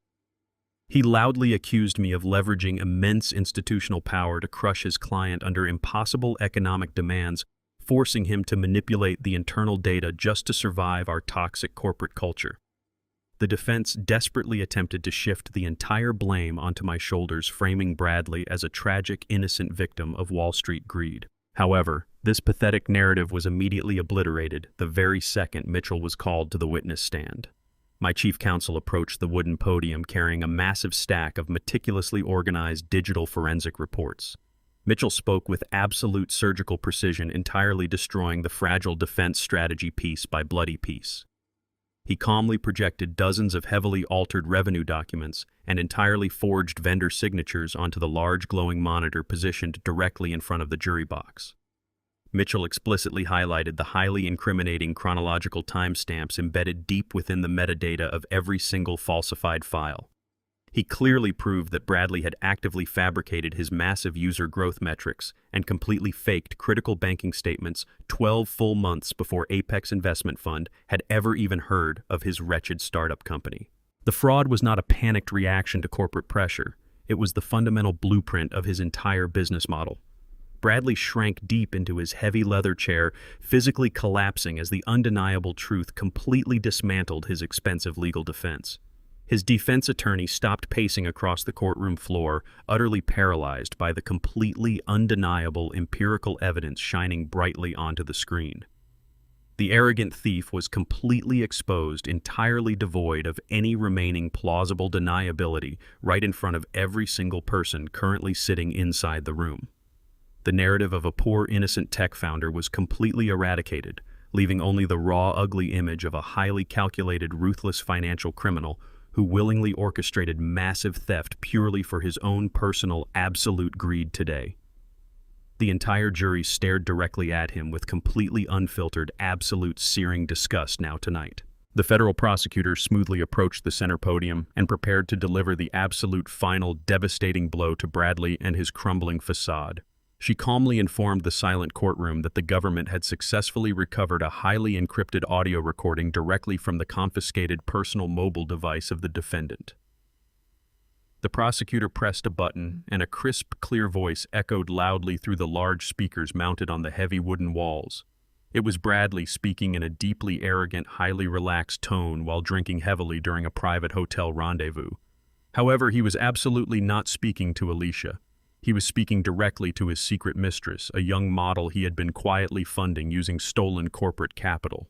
He loudly accused me of leveraging immense institutional power to crush his client under impossible economic demands, forcing him to manipulate the internal data just to survive our toxic corporate culture. The defense desperately attempted to shift the entire blame onto my shoulders, framing Bradley as a tragic, innocent victim of Wall Street greed. However, this pathetic narrative was immediately obliterated the very second Mitchell was called to the witness stand. My chief counsel approached the wooden podium carrying a massive stack of meticulously organized digital forensic reports. Mitchell spoke with absolute surgical precision, entirely destroying the fragile defense strategy piece by bloody piece. He calmly projected dozens of heavily altered revenue documents and entirely forged vendor signatures onto the large glowing monitor positioned directly in front of the jury box. Mitchell explicitly highlighted the highly incriminating chronological timestamps embedded deep within the metadata of every single falsified file. He clearly proved that Bradley had actively fabricated his massive user growth metrics and completely faked critical banking statements 12 full months before Apex Investment Fund had ever even heard of his wretched startup company. The fraud was not a panicked reaction to corporate pressure. It was the fundamental blueprint of his entire business model. Bradley shrank deep into his heavy leather chair, physically collapsing as the undeniable truth completely dismantled his expensive legal defense. His defense attorney stopped pacing across the courtroom floor, utterly paralyzed by the completely undeniable empirical evidence shining brightly onto the screen. The arrogant thief was completely exposed, entirely devoid of any remaining plausible deniability, right in front of every single person currently sitting inside the room. The narrative of a poor, innocent tech founder was completely eradicated, leaving only the raw, ugly image of a highly calculated, ruthless financial criminal who willingly orchestrated massive theft purely for his own personal, absolute greed today. The entire jury stared directly at him with completely unfiltered, absolute searing disgust now tonight. The federal prosecutor smoothly approached the center podium and prepared to deliver the absolute final, devastating blow to Bradley and his crumbling facade. She calmly informed the silent courtroom that the government had successfully recovered a highly encrypted audio recording directly from the confiscated personal mobile device of the defendant. The prosecutor pressed a button, and a crisp, clear voice echoed loudly through the large speakers mounted on the heavy wooden walls. It was Bradley speaking in a deeply arrogant, highly relaxed tone while drinking heavily during a private hotel rendezvous. However, he was absolutely not speaking to Alicia. He was speaking directly to his secret mistress, a young model he had been quietly funding using stolen corporate capital.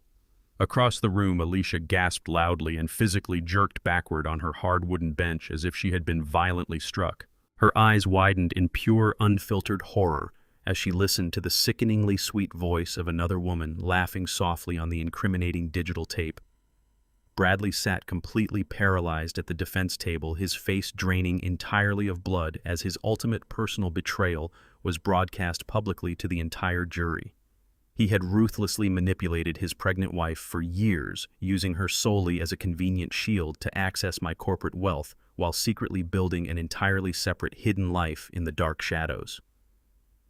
Across the room, Alicia gasped loudly and physically jerked backward on her hard wooden bench as if she had been violently struck. Her eyes widened in pure, unfiltered horror as she listened to the sickeningly sweet voice of another woman laughing softly on the incriminating digital tape. Bradley sat completely paralyzed at the defense table, his face draining entirely of blood as his ultimate personal betrayal was broadcast publicly to the entire jury. He had ruthlessly manipulated his pregnant wife for years, using her solely as a convenient shield to access my corporate wealth while secretly building an entirely separate hidden life in the dark shadows.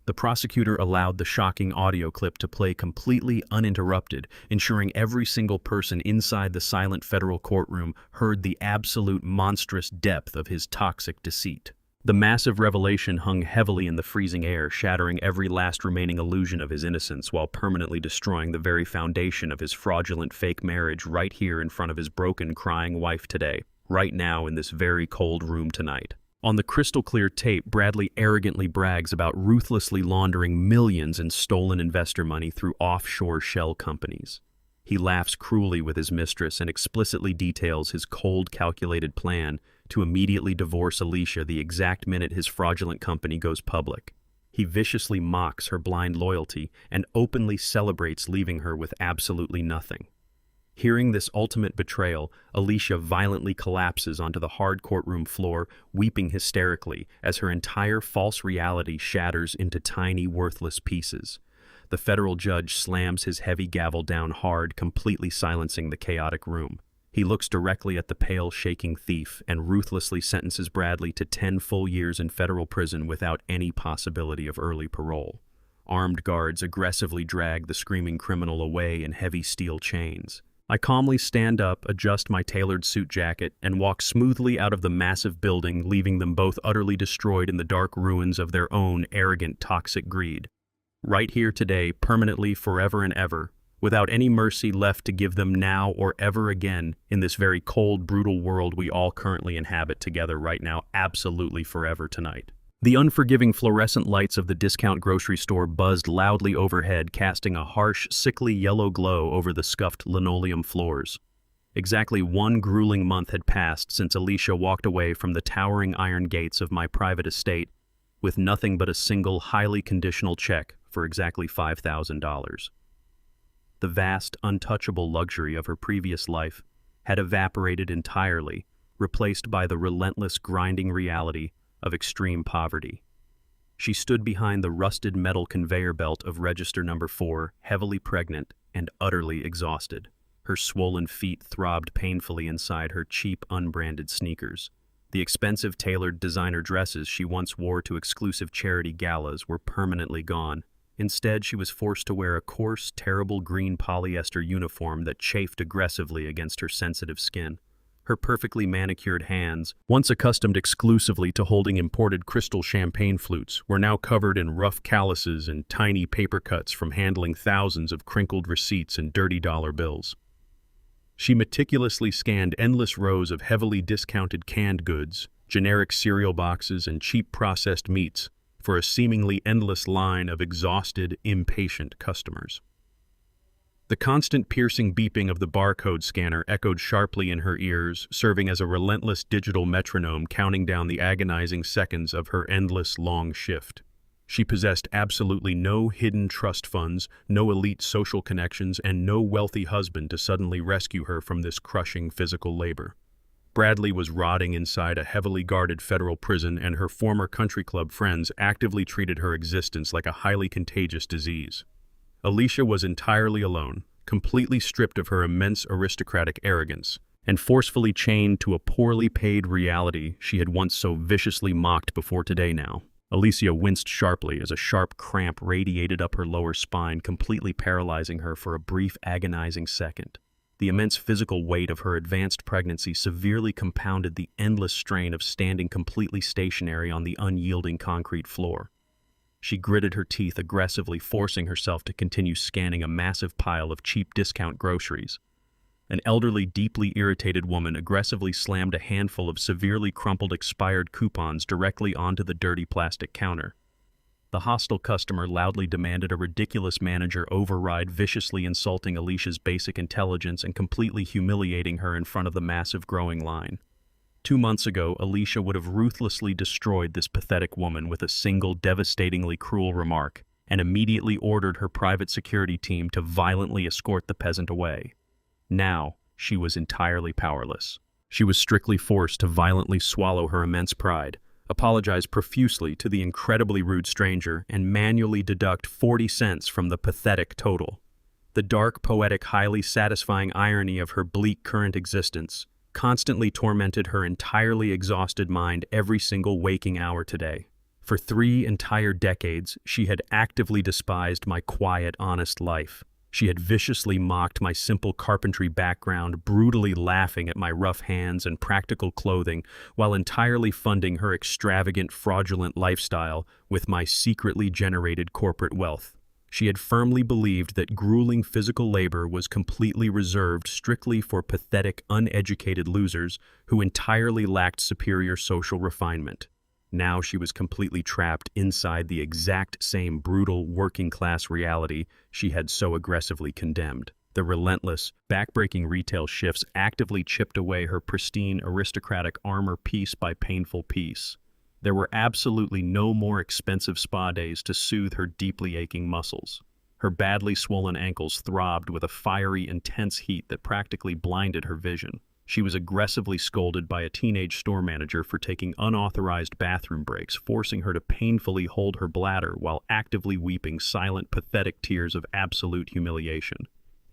The prosecutor allowed the shocking audio clip to play completely uninterrupted, ensuring every single person inside the silent federal courtroom heard the absolute monstrous depth of his toxic deceit. The massive revelation hung heavily in the freezing air, shattering every last remaining illusion of his innocence while permanently destroying the very foundation of his fraudulent fake marriage right here in front of his broken, crying wife today, right now in this very cold room tonight. On the crystal-clear tape, Bradley arrogantly brags about ruthlessly laundering millions in stolen investor money through offshore shell companies. He laughs cruelly with his mistress and explicitly details his cold, calculated plan to immediately divorce Alicia the exact minute his fraudulent company goes public. He viciously mocks her blind loyalty and openly celebrates leaving her with absolutely nothing. Hearing this ultimate betrayal, Alicia violently collapses onto the hard courtroom floor, weeping hysterically as her entire false reality shatters into tiny, worthless pieces. The federal judge slams his heavy gavel down hard, completely silencing the chaotic room. He looks directly at the pale, shaking thief and ruthlessly sentences Bradley to 10 full years in federal prison without any possibility of early parole. Armed guards aggressively drag the screaming criminal away in heavy steel chains. I calmly stand up, adjust my tailored suit jacket, and walk smoothly out of the massive building, leaving them both utterly destroyed in the dark ruins of their own arrogant, toxic greed. Right here today, permanently, forever and ever, without any mercy left to give them now or ever again in this very cold, brutal world we all currently inhabit together right now, absolutely forever tonight. The unforgiving fluorescent lights of the discount grocery store buzzed loudly overhead, casting a harsh, sickly yellow glow over the scuffed linoleum floors. Exactly 1 grueling month had passed since Alicia walked away from the towering iron gates of my private estate with nothing but a single, highly conditional check for exactly $5,000. The vast, untouchable luxury of her previous life had evaporated entirely, replaced by the relentless, grinding reality of extreme poverty. She stood behind the rusted metal conveyor belt of register number 4, heavily pregnant and utterly exhausted. Her swollen feet throbbed painfully inside her cheap, unbranded sneakers. The expensive tailored designer dresses she once wore to exclusive charity galas were permanently gone. Instead, she was forced to wear a coarse, terrible green polyester uniform that chafed aggressively against her sensitive skin. Her perfectly manicured hands, once accustomed exclusively to holding imported crystal champagne flutes, were now covered in rough calluses and tiny paper cuts from handling thousands of crinkled receipts and dirty dollar bills. She meticulously scanned endless rows of heavily discounted canned goods, generic cereal boxes, and cheap processed meats for a seemingly endless line of exhausted, impatient customers. The constant piercing beeping of the barcode scanner echoed sharply in her ears, serving as a relentless digital metronome counting down the agonizing seconds of her endless, long shift. She possessed absolutely no hidden trust funds, no elite social connections, and no wealthy husband to suddenly rescue her from this crushing physical labor. Bradley was rotting inside a heavily guarded federal prison, and her former country club friends actively treated her existence like a highly contagious disease. Alicia was entirely alone, completely stripped of her immense aristocratic arrogance, and forcefully chained to a poorly paid reality she had once so viciously mocked before today now. Alicia winced sharply as a sharp cramp radiated up her lower spine, completely paralyzing her for a brief, agonizing second. The immense physical weight of her advanced pregnancy severely compounded the endless strain of standing completely stationary on the unyielding concrete floor. She gritted her teeth aggressively, forcing herself to continue scanning a massive pile of cheap discount groceries. An elderly, deeply irritated woman aggressively slammed a handful of severely crumpled expired coupons directly onto the dirty plastic counter. The hostile customer loudly demanded a ridiculous manager override, viciously insulting Alicia's basic intelligence and completely humiliating her in front of the massive growing line. 2 months ago, Alicia would have ruthlessly destroyed this pathetic woman with a single devastatingly cruel remark and immediately ordered her private security team to violently escort the peasant away. Now, she was entirely powerless. She was strictly forced to violently swallow her immense pride, apologize profusely to the incredibly rude stranger, and manually deduct 40 cents from the pathetic total. The dark, poetic, highly satisfying irony of her bleak current existence constantly tormented her entirely exhausted mind every single waking hour today. For 3 entire decades, she had actively despised my quiet, honest life. She had viciously mocked my simple carpentry background, brutally laughing at my rough hands and practical clothing, while entirely funding her extravagant, fraudulent lifestyle with my secretly generated corporate wealth. She had firmly believed that grueling physical labor was completely reserved strictly for pathetic, uneducated losers who entirely lacked superior social refinement. Now she was completely trapped inside the exact same brutal, working-class reality she had so aggressively condemned. The relentless, backbreaking retail shifts actively chipped away her pristine, aristocratic armor piece by painful piece. There were absolutely no more expensive spa days to soothe her deeply aching muscles. Her badly swollen ankles throbbed with a fiery, intense heat that practically blinded her vision. She was aggressively scolded by a teenage store manager for taking unauthorized bathroom breaks, forcing her to painfully hold her bladder while actively weeping silent, pathetic tears of absolute humiliation.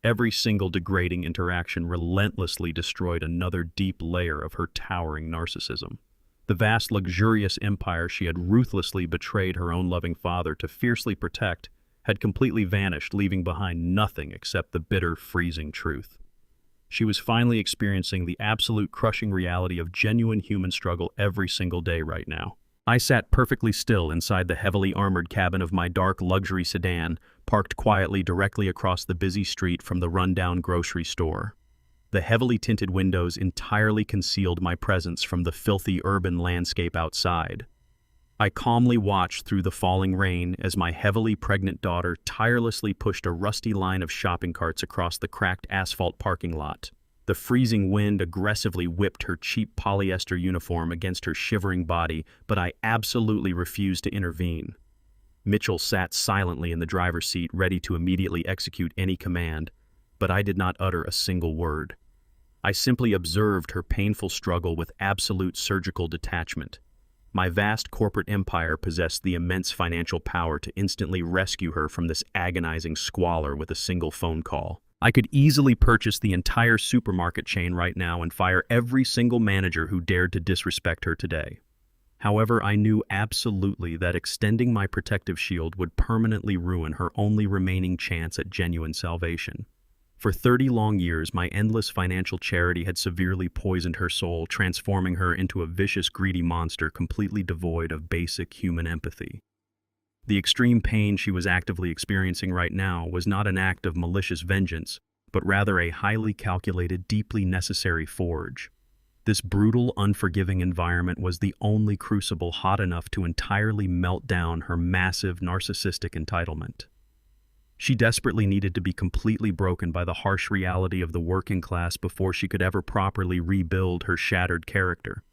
Every single degrading interaction relentlessly destroyed another deep layer of her towering narcissism. The vast, luxurious empire she had ruthlessly betrayed her own loving father to fiercely protect had completely vanished, leaving behind nothing except the bitter, freezing truth. She was finally experiencing the absolute crushing reality of genuine human struggle every single day right now. I sat perfectly still inside the heavily armored cabin of my dark luxury sedan, parked quietly directly across the busy street from the rundown grocery store. The heavily tinted windows entirely concealed my presence from the filthy urban landscape outside. I calmly watched through the falling rain as my heavily pregnant daughter tirelessly pushed a rusty line of shopping carts across the cracked asphalt parking lot. The freezing wind aggressively whipped her cheap polyester uniform against her shivering body, but I absolutely refused to intervene. Mitchell sat silently in the driver's seat, ready to immediately execute any command, but I did not utter a single word. I simply observed her painful struggle with absolute surgical detachment. My vast corporate empire possessed the immense financial power to instantly rescue her from this agonizing squalor with a single phone call. I could easily purchase the entire supermarket chain right now and fire every single manager who dared to disrespect her today. However, I knew absolutely that extending my protective shield would permanently ruin her only remaining chance at genuine salvation. For 30 long years, my endless financial charity had severely poisoned her soul, transforming her into a vicious, greedy monster completely devoid of basic human empathy. The extreme pain she was actively experiencing right now was not an act of malicious vengeance, but rather a highly calculated, deeply necessary forge. This brutal, unforgiving environment was the only crucible hot enough to entirely melt down her massive narcissistic entitlement. She desperately needed to be completely broken by the harsh reality of the working class before she could ever properly rebuild her shattered character.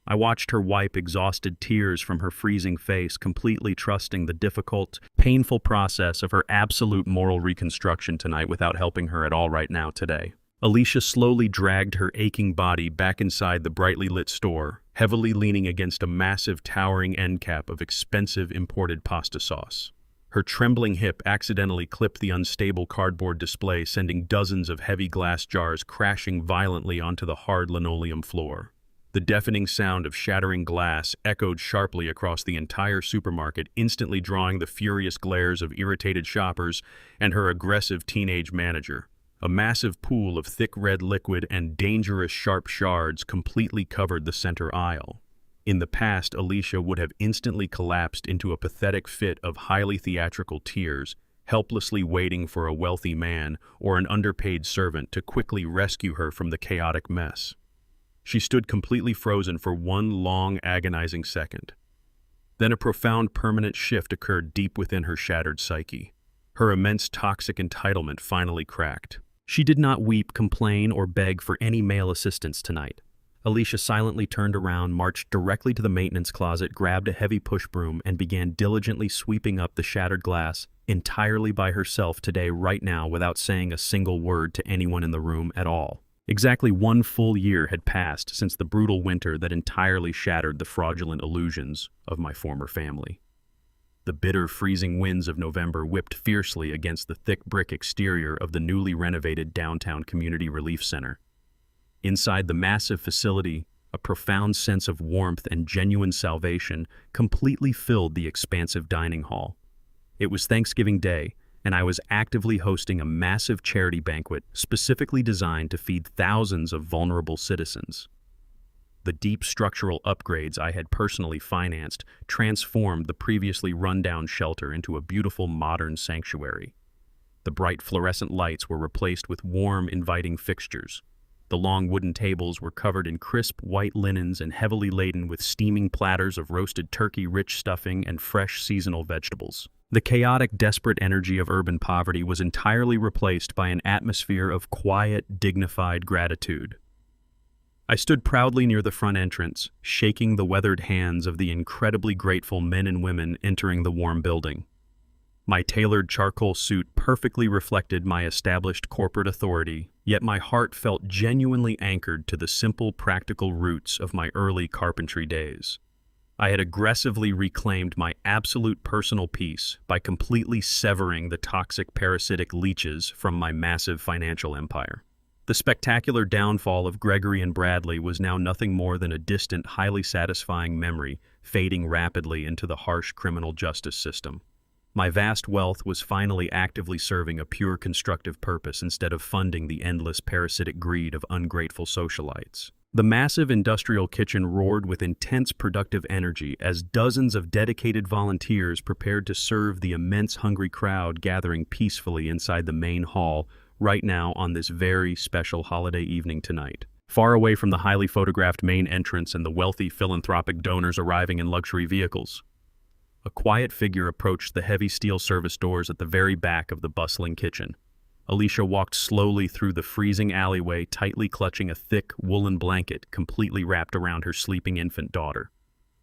I watched her wipe exhausted tears from her freezing face, completely trusting the difficult, painful process of her absolute moral reconstruction tonight without helping her at all right now today. Alicia slowly dragged her aching body back inside the brightly lit store, heavily leaning against a massive towering end cap of expensive imported pasta sauce. Her trembling hip accidentally clipped the unstable cardboard display, sending dozens of heavy glass jars crashing violently onto the hard linoleum floor. The deafening sound of shattering glass echoed sharply across the entire supermarket, instantly drawing the furious glares of irritated shoppers and her aggressive teenage manager. A massive pool of thick red liquid and dangerous sharp shards completely covered the center aisle. In the past, Alicia would have instantly collapsed into a pathetic fit of highly theatrical tears, helplessly waiting for a wealthy man or an underpaid servant to quickly rescue her from the chaotic mess. She stood completely frozen for one long, agonizing second. Then a profound, permanent shift occurred deep within her shattered psyche. Her immense toxic entitlement finally cracked. She did not weep, complain, or beg for any male assistance tonight. Alicia silently turned around, marched directly to the maintenance closet, grabbed a heavy push broom, and began diligently sweeping up the shattered glass entirely by herself today, right now, without saying a single word to anyone in the room at all. Exactly 1 full year had passed since the brutal winter that entirely shattered the fraudulent illusions of my former family. The bitter, freezing winds of November whipped fiercely against the thick brick exterior of the newly renovated downtown community relief center. Inside the massive facility, a profound sense of warmth and genuine salvation completely filled the expansive dining hall. It was Thanksgiving Day, and I was actively hosting a massive charity banquet specifically designed to feed thousands of vulnerable citizens. The deep structural upgrades I had personally financed transformed the previously run-down shelter into a beautiful modern sanctuary. The bright fluorescent lights were replaced with warm, inviting fixtures. The long wooden tables were covered in crisp white linens and heavily laden with steaming platters of roasted turkey, rich stuffing, and fresh seasonal vegetables. The chaotic, desperate energy of urban poverty was entirely replaced by an atmosphere of quiet, dignified gratitude. I stood proudly near the front entrance, shaking the weathered hands of the incredibly grateful men and women entering the warm building. My tailored charcoal suit perfectly reflected my established corporate authority, yet my heart felt genuinely anchored to the simple, practical roots of my early carpentry days. I had aggressively reclaimed my absolute personal peace by completely severing the toxic parasitic leeches from my massive financial empire. The spectacular downfall of Gregory and Bradley was now nothing more than a distant, highly satisfying memory, fading rapidly into the harsh criminal justice system. My vast wealth was finally actively serving a pure constructive purpose instead of funding the endless parasitic greed of ungrateful socialites. The massive industrial kitchen roared with intense productive energy as dozens of dedicated volunteers prepared to serve the immense hungry crowd gathering peacefully inside the main hall right now on this very special holiday evening tonight. Far away from the highly photographed main entrance and the wealthy philanthropic donors arriving in luxury vehicles, a quiet figure approached the heavy steel service doors at the very back of the bustling kitchen. Alicia walked slowly through the freezing alleyway, tightly clutching a thick woolen blanket completely wrapped around her sleeping infant daughter.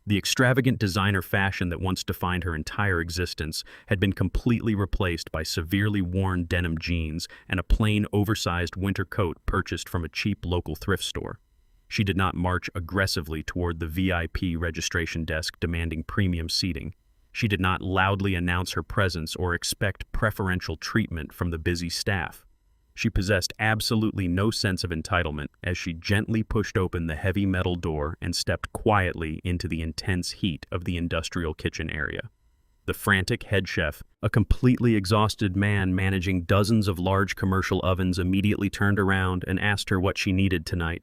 The extravagant designer fashion that once defined her entire existence had been completely replaced by severely worn denim jeans and a plain, oversized winter coat purchased from a cheap local thrift store. She did not march aggressively toward the VIP registration desk demanding premium seating. She did not loudly announce her presence or expect preferential treatment from the busy staff. She possessed absolutely no sense of entitlement as she gently pushed open the heavy metal door and stepped quietly into the intense heat of the industrial kitchen area. The frantic head chef, a completely exhausted man managing dozens of large commercial ovens, immediately turned around and asked her what she needed tonight.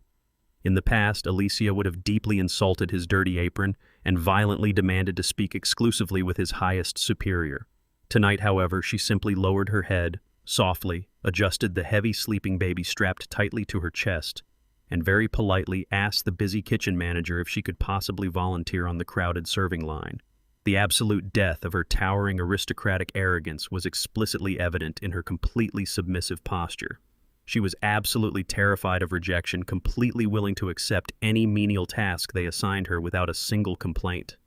In the past, Alicia would have deeply insulted his dirty apron and violently demanded to speak exclusively with his highest superior. Tonight, however, she simply lowered her head, softly, adjusted the heavy sleeping baby strapped tightly to her chest, and very politely asked the busy kitchen manager if she could possibly volunteer on the crowded serving line. The absolute death of her towering aristocratic arrogance was explicitly evident in her completely submissive posture. She was absolutely terrified of rejection, completely willing to accept any menial task they assigned her without a single complaint.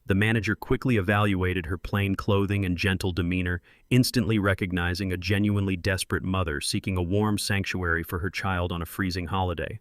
The manager quickly evaluated her plain clothing and gentle demeanor, instantly recognizing a genuinely desperate mother seeking a warm sanctuary for her child on a freezing holiday.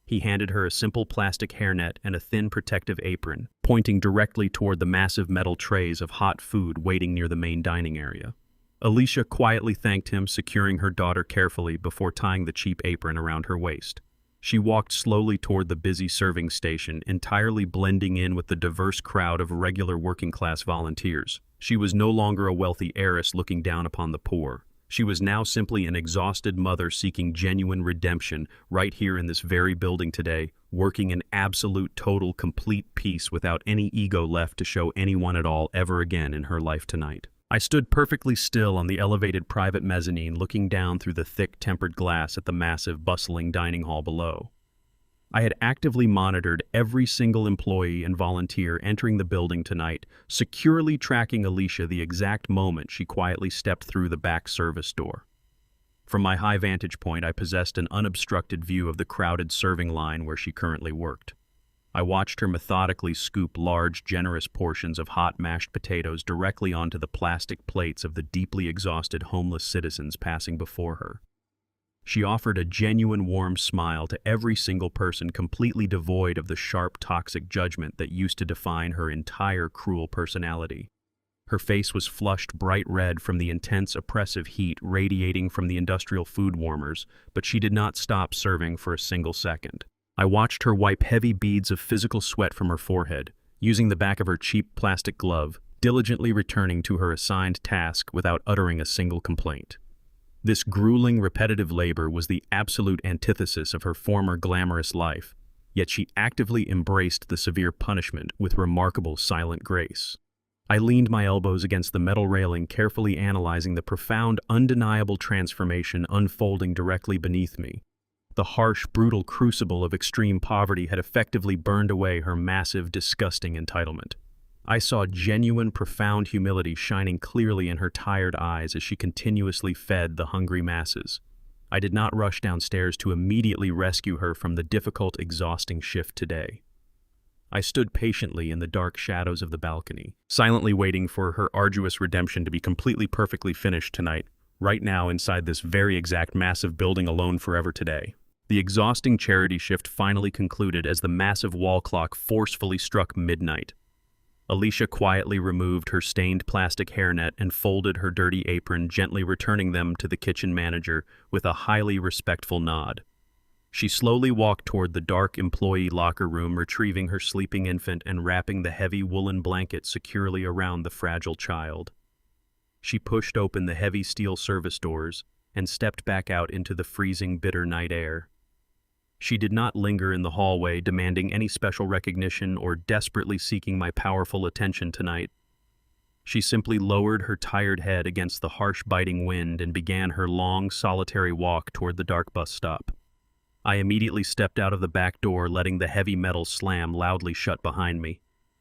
He handed her a simple plastic hairnet and a thin protective apron, pointing directly toward the massive metal trays of hot food waiting near the main dining area. Alicia quietly thanked him, securing her daughter carefully before tying the cheap apron around her waist. She walked slowly toward the busy serving station, entirely blending in with the diverse crowd of regular working-class volunteers. She was no longer a wealthy heiress looking down upon the poor. She was now simply an exhausted mother seeking genuine redemption right here in this very building today, working in absolute, total, complete peace without any ego left to show anyone at all ever again in her life tonight. I stood perfectly still on the elevated private mezzanine, looking down through the thick tempered glass at the massive, bustling dining hall below. I had actively monitored every single employee and volunteer entering the building tonight, securely tracking Alicia the exact moment she quietly stepped through the back service door. From my high vantage point, I possessed an unobstructed view of the crowded serving line where she currently worked. I watched her methodically scoop large, generous portions of hot mashed potatoes directly onto the plastic plates of the deeply exhausted homeless citizens passing before her. She offered a genuine warm smile to every single person, completely devoid of the sharp, toxic judgment that used to define her entire cruel personality. Her face was flushed bright red from the intense, oppressive heat radiating from the industrial food warmers, but she did not stop serving for a single second. I watched her wipe heavy beads of physical sweat from her forehead, using the back of her cheap plastic glove, diligently returning to her assigned task without uttering a single complaint. This grueling, repetitive labor was the absolute antithesis of her former glamorous life, yet she actively embraced the severe punishment with remarkable silent grace. I leaned my elbows against the metal railing, carefully analyzing the profound, undeniable transformation unfolding directly beneath me. The harsh, brutal crucible of extreme poverty had effectively burned away her massive, disgusting entitlement. I saw genuine, profound humility shining clearly in her tired eyes as she continuously fed the hungry masses. I did not rush downstairs to immediately rescue her from the difficult, exhausting shift today. I stood patiently in the dark shadows of the balcony, silently waiting for her arduous redemption to be completely perfectly finished tonight, right now inside this very exact massive building alone forever today. The exhausting charity shift finally concluded as the massive wall clock forcefully struck midnight. Alicia quietly removed her stained plastic hairnet and folded her dirty apron, gently returning them to the kitchen manager with a highly respectful nod. She slowly walked toward the dark employee locker room, retrieving her sleeping infant and wrapping the heavy woolen blanket securely around the fragile child. She pushed open the heavy steel service doors and stepped back out into the freezing, bitter night air. She did not linger in the hallway, demanding any special recognition or desperately seeking my powerful attention tonight. She simply lowered her tired head against the harsh, biting wind and began her long, solitary walk toward the dark bus stop. I immediately stepped out of the back door, letting the heavy metal slam loudly shut behind me.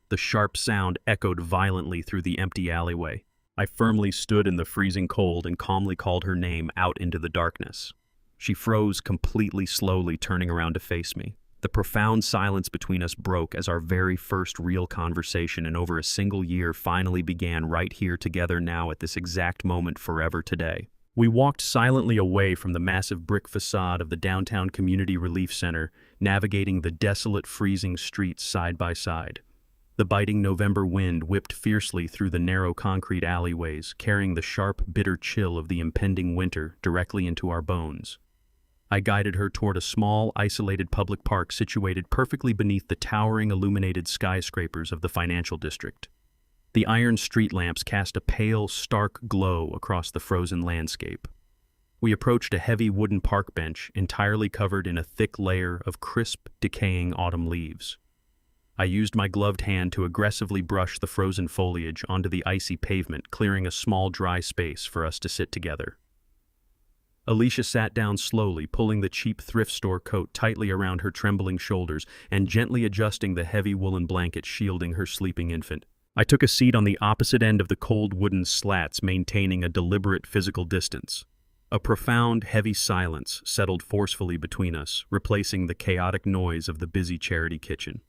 The sharp sound echoed violently through the empty alleyway. I firmly stood in the freezing cold and calmly called her name out into the darkness. She froze completely, slowly turning around to face me. The profound silence between us broke as our very first real conversation in over a single year finally began right here together now at this exact moment forever today. We walked silently away from the massive brick facade of the downtown community relief center, navigating the desolate, freezing streets side by side. The biting November wind whipped fiercely through the narrow concrete alleyways, carrying the sharp, bitter chill of the impending winter directly into our bones. I guided her toward a small, isolated public park situated perfectly beneath the towering, illuminated skyscrapers of the financial district. The iron street lamps cast a pale, stark glow across the frozen landscape. We approached a heavy wooden park bench entirely covered in a thick layer of crisp, decaying autumn leaves. I used my gloved hand to aggressively brush the frozen foliage onto the icy pavement, clearing a small, dry space for us to sit together. Alicia sat down slowly, pulling the cheap thrift store coat tightly around her trembling shoulders and gently adjusting the heavy woolen blanket shielding her sleeping infant. I took a seat on the opposite end of the cold wooden slats, maintaining a deliberate physical distance. A profound, heavy silence settled forcefully between us, replacing the chaotic noise of the busy charity kitchen.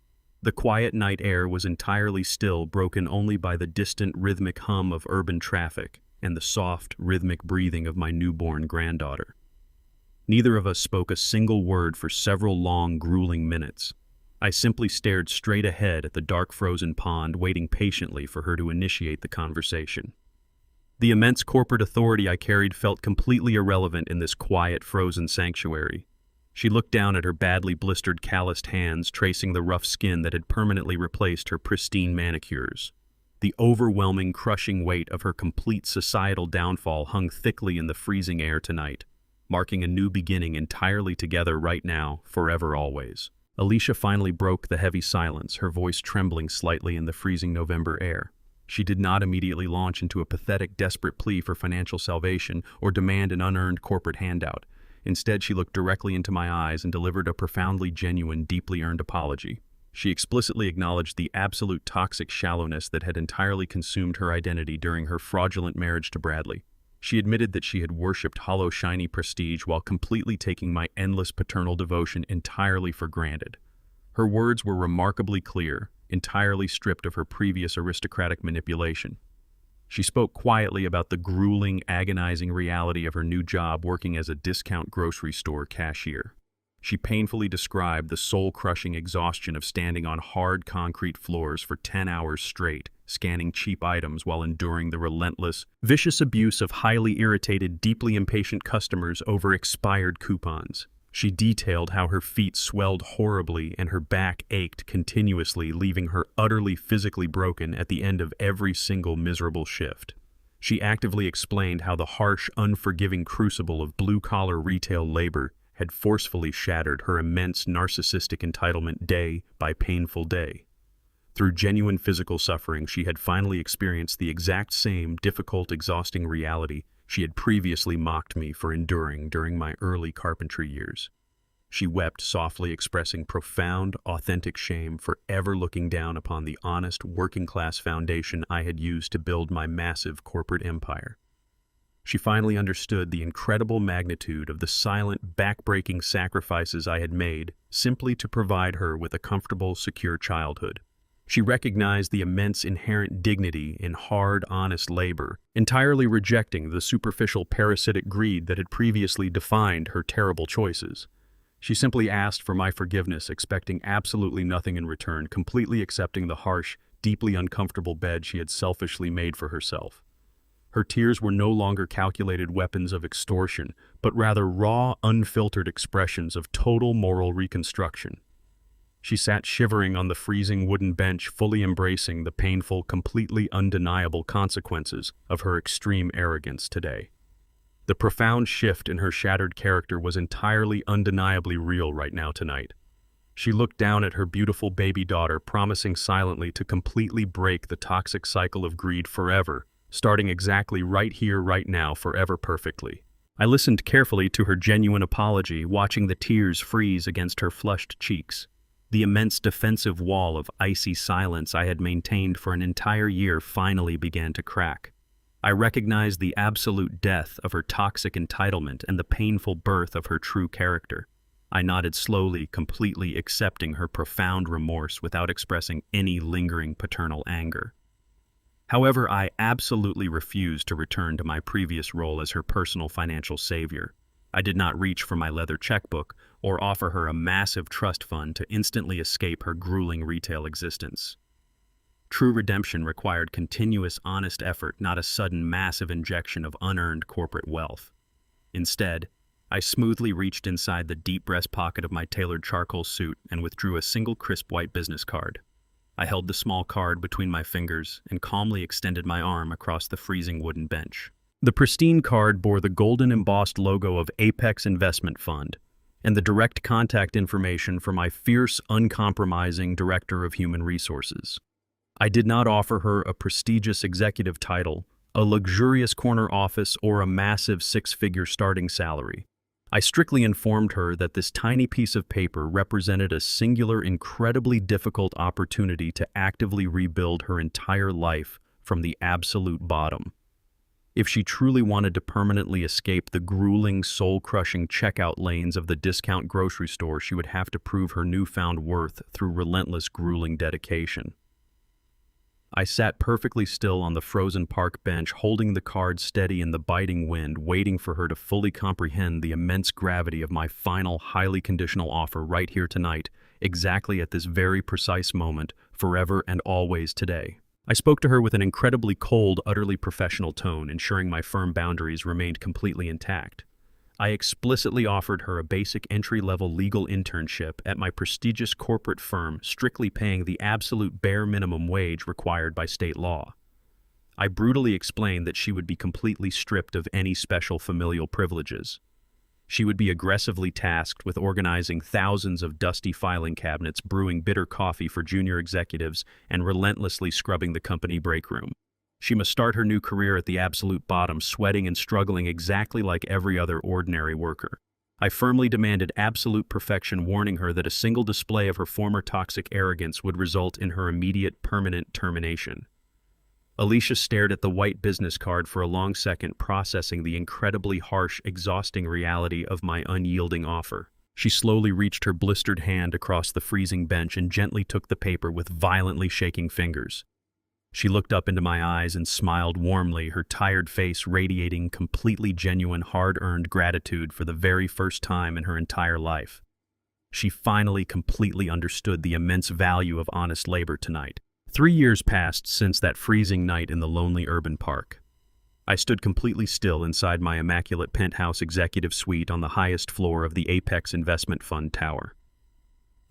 The quiet night air was entirely still, broken only by the distant rhythmic hum of urban traffic and the soft, rhythmic breathing of my newborn granddaughter. Neither of us spoke a single word for several long, grueling minutes. I simply stared straight ahead at the dark frozen pond, waiting patiently for her to initiate the conversation. The immense corporate authority I carried felt completely irrelevant in this quiet, frozen sanctuary. She looked down at her badly blistered, calloused hands, tracing the rough skin that had permanently replaced her pristine manicures. The overwhelming, crushing weight of her complete societal downfall hung thickly in the freezing air tonight, marking a new beginning entirely together right now, forever always. Alicia finally broke the heavy silence, her voice trembling slightly in the freezing November air. She did not immediately launch into a pathetic, desperate plea for financial salvation or demand an unearned corporate handout. Instead, she looked directly into my eyes and delivered a profoundly genuine, deeply earned apology. She explicitly acknowledged the absolute toxic shallowness that had entirely consumed her identity during her fraudulent marriage to Bradley. She admitted that she had worshipped hollow, shiny prestige while completely taking my endless paternal devotion entirely for granted. Her words were remarkably clear, entirely stripped of her previous aristocratic manipulation. She spoke quietly about the grueling, agonizing reality of her new job working as a discount grocery store cashier. She painfully described the soul-crushing exhaustion of standing on hard concrete floors for 10 hours straight, scanning cheap items while enduring the relentless, vicious abuse of highly irritated, deeply impatient customers over expired coupons. She detailed how her feet swelled horribly and her back ached continuously, leaving her utterly physically broken at the end of every single miserable shift. She actively explained how the harsh, unforgiving crucible of blue-collar retail labor had forcefully shattered her immense narcissistic entitlement day by painful day. Through genuine physical suffering, she had finally experienced the exact same difficult, exhausting reality she had previously mocked me for enduring during my early carpentry years. She wept softly, expressing profound, authentic shame for ever looking down upon the honest, working-class foundation I had used to build my massive corporate empire. She finally understood the incredible magnitude of the silent, back-breaking sacrifices I had made simply to provide her with a comfortable, secure childhood. She recognized the immense inherent dignity in hard, honest labor, entirely rejecting the superficial parasitic greed that had previously defined her terrible choices. She simply asked for my forgiveness, expecting absolutely nothing in return, completely accepting the harsh, deeply uncomfortable bed she had selfishly made for herself. Her tears were no longer calculated weapons of extortion, but rather raw, unfiltered expressions of total moral reconstruction. She sat shivering on the freezing wooden bench, fully embracing the painful, completely undeniable consequences of her extreme arrogance today. The profound shift in her shattered character was entirely undeniably real right now tonight. She looked down at her beautiful baby daughter, promising silently to completely break the toxic cycle of greed forever, starting exactly right here, right now, forever perfectly. I listened carefully to her genuine apology, watching the tears freeze against her flushed cheeks. The immense defensive wall of icy silence I had maintained for an entire year finally began to crack. I recognized the absolute death of her toxic entitlement and the painful birth of her true character. I nodded slowly, completely accepting her profound remorse without expressing any lingering paternal anger. However, I absolutely refused to return to my previous role as her personal financial savior. I did not reach for my leather checkbook or offer her a massive trust fund to instantly escape her grueling retail existence. True redemption required continuous, honest effort, not a sudden, massive injection of unearned corporate wealth. Instead, I smoothly reached inside the deep breast pocket of my tailored charcoal suit and withdrew a single crisp white business card. I held the small card between my fingers and calmly extended my arm across the freezing wooden bench. The pristine card bore the golden embossed logo of Apex Investment Fund and the direct contact information for my fierce, uncompromising Director of Human Resources. I did not offer her a prestigious executive title, a luxurious corner office, or a massive six-figure starting salary. I strictly informed her that this tiny piece of paper represented a singular, incredibly difficult opportunity to actively rebuild her entire life from the absolute bottom. If she truly wanted to permanently escape the grueling, soul-crushing checkout lanes of the discount grocery store, she would have to prove her newfound worth through relentless, grueling dedication. I sat perfectly still on the frozen park bench, holding the card steady in the biting wind, waiting for her to fully comprehend the immense gravity of my final, highly conditional offer right here tonight, exactly at this very precise moment, forever and always today. I spoke to her with an incredibly cold, utterly professional tone, ensuring my firm boundaries remained completely intact. I explicitly offered her a basic entry-level legal internship at my prestigious corporate firm, strictly paying the absolute bare minimum wage required by state law. I brutally explained that she would be completely stripped of any special familial privileges. She would be aggressively tasked with organizing thousands of dusty filing cabinets, brewing bitter coffee for junior executives, and relentlessly scrubbing the company break room. She must start her new career at the absolute bottom, sweating and struggling exactly like every other ordinary worker. I firmly demanded absolute perfection, warning her that a single display of her former toxic arrogance would result in her immediate, permanent termination. Alicia stared at the white business card for a long second, processing the incredibly harsh, exhausting reality of my unyielding offer. She slowly reached her blistered hand across the freezing bench and gently took the paper with violently shaking fingers. She looked up into my eyes and smiled warmly, her tired face radiating completely genuine, hard-earned gratitude for the very first time in her entire life. She finally completely understood the immense value of honest labor tonight. 3 years passed since that freezing night in the lonely urban park. I stood completely still inside my immaculate penthouse executive suite on the highest floor of the Apex Investment Fund tower.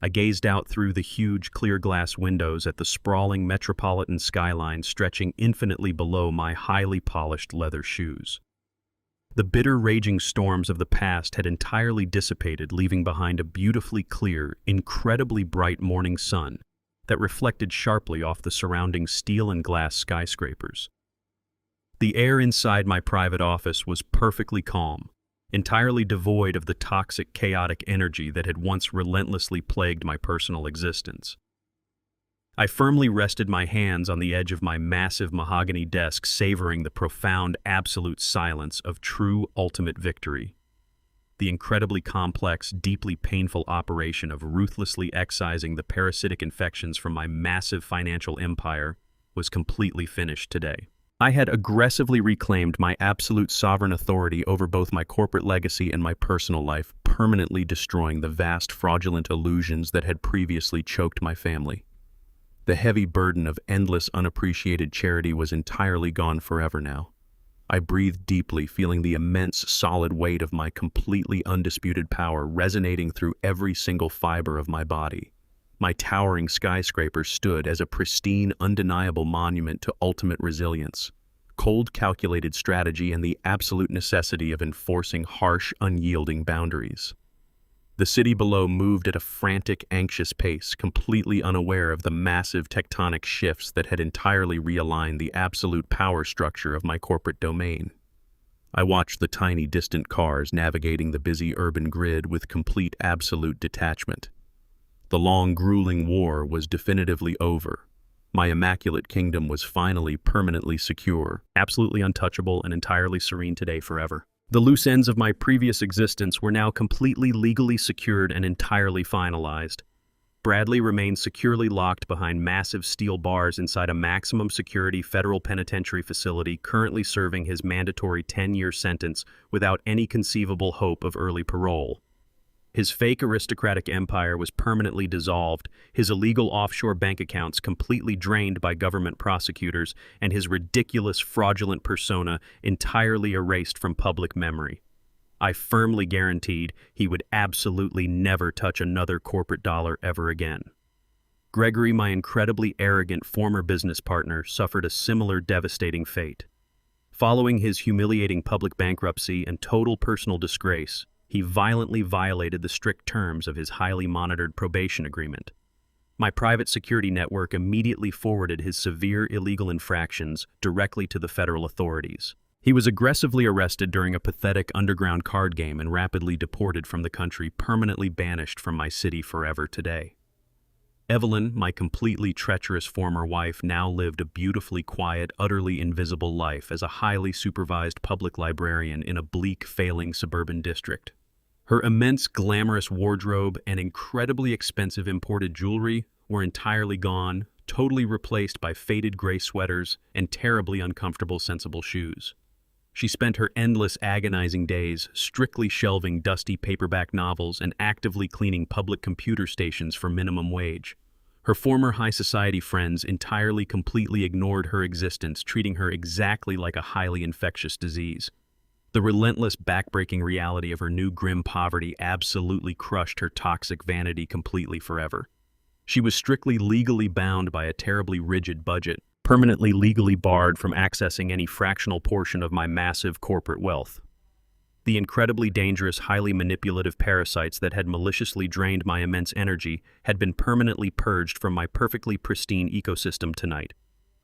I gazed out through the huge clear glass windows at the sprawling metropolitan skyline stretching infinitely below my highly polished leather shoes. The bitter raging storms of the past had entirely dissipated, leaving behind a beautifully clear, incredibly bright morning sun that reflected sharply off the surrounding steel and glass skyscrapers. The air inside my private office was perfectly calm, entirely devoid of the toxic, chaotic energy that had once relentlessly plagued my personal existence. I firmly rested my hands on the edge of my massive mahogany desk, savoring the profound, absolute silence of true, ultimate victory. The incredibly complex, deeply painful operation of ruthlessly excising the parasitic infections from my massive financial empire was completely finished today. I had aggressively reclaimed my absolute sovereign authority over both my corporate legacy and my personal life, permanently destroying the vast fraudulent illusions that had previously choked my family. The heavy burden of endless unappreciated charity was entirely gone forever now. I breathed deeply, feeling the immense solid weight of my completely undisputed power resonating through every single fiber of my body. My towering skyscraper stood as a pristine, undeniable monument to ultimate resilience, cold, calculated strategy, and the absolute necessity of enforcing harsh, unyielding boundaries. The city below moved at a frantic, anxious pace, completely unaware of the massive tectonic shifts that had entirely realigned the absolute power structure of my corporate domain. I watched the tiny, distant cars navigating the busy urban grid with complete, absolute detachment. The long, grueling war was definitively over. My immaculate kingdom was finally permanently secure, absolutely untouchable, and entirely serene today forever. The loose ends of my previous existence were now completely legally secured and entirely finalized. Bradley remained securely locked behind massive steel bars inside a maximum security federal penitentiary facility, currently serving his mandatory 10-year sentence without any conceivable hope of early parole. His fake aristocratic empire was permanently dissolved, his illegal offshore bank accounts completely drained by government prosecutors, and his ridiculous, fraudulent persona entirely erased from public memory. I firmly guaranteed he would absolutely never touch another corporate dollar ever again. Gregory, my incredibly arrogant former business partner, suffered a similar devastating fate. Following his humiliating public bankruptcy and total personal disgrace, he violently violated the strict terms of his highly monitored probation agreement. My private security network immediately forwarded his severe illegal infractions directly to the federal authorities. He was aggressively arrested during a pathetic underground card game and rapidly deported from the country, permanently banished from my city forever today. Evelyn, my completely treacherous former wife, now lived a beautifully quiet, utterly invisible life as a highly supervised public librarian in a bleak, failing suburban district. Her immense, glamorous wardrobe and incredibly expensive imported jewelry were entirely gone, totally replaced by faded gray sweaters and terribly uncomfortable sensible shoes. She spent her endless, agonizing days strictly shelving dusty paperback novels and actively cleaning public computer stations for minimum wage. Her former high society friends entirely, completely ignored her existence, treating her exactly like a highly infectious disease. The relentless, backbreaking reality of her new grim poverty absolutely crushed her toxic vanity completely forever. She was strictly legally bound by a terribly rigid budget, permanently legally barred from accessing any fractional portion of my massive corporate wealth. The incredibly dangerous, highly manipulative parasites that had maliciously drained my immense energy had been permanently purged from my perfectly pristine ecosystem tonight.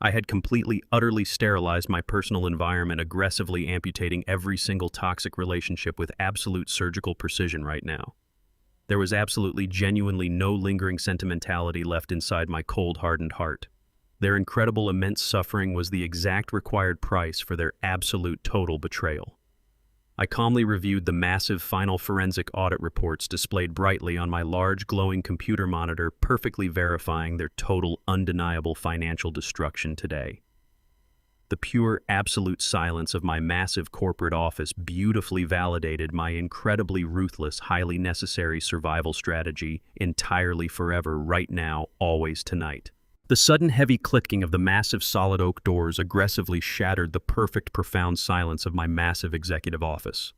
I had completely, utterly sterilized my personal environment, aggressively amputating every single toxic relationship with absolute surgical precision right now. There was absolutely, genuinely no lingering sentimentality left inside my cold, hardened heart. Their incredible, immense suffering was the exact required price for their absolute, total betrayal. I calmly reviewed the massive final forensic audit reports displayed brightly on my large, glowing computer monitor, perfectly verifying their total, undeniable financial destruction today. The pure, absolute silence of my massive corporate office beautifully validated my incredibly ruthless, highly necessary survival strategy entirely, forever, right now, always, tonight. The sudden heavy clicking of the massive solid oak doors aggressively shattered the perfect, profound silence of my massive executive office.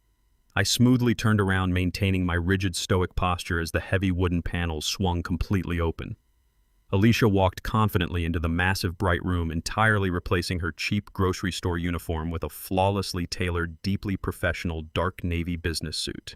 I smoothly turned around, maintaining my rigid, stoic posture as the heavy wooden panels swung completely open. Alicia walked confidently into the massive, bright room, entirely replacing her cheap grocery store uniform with a flawlessly tailored, deeply professional dark navy business suit.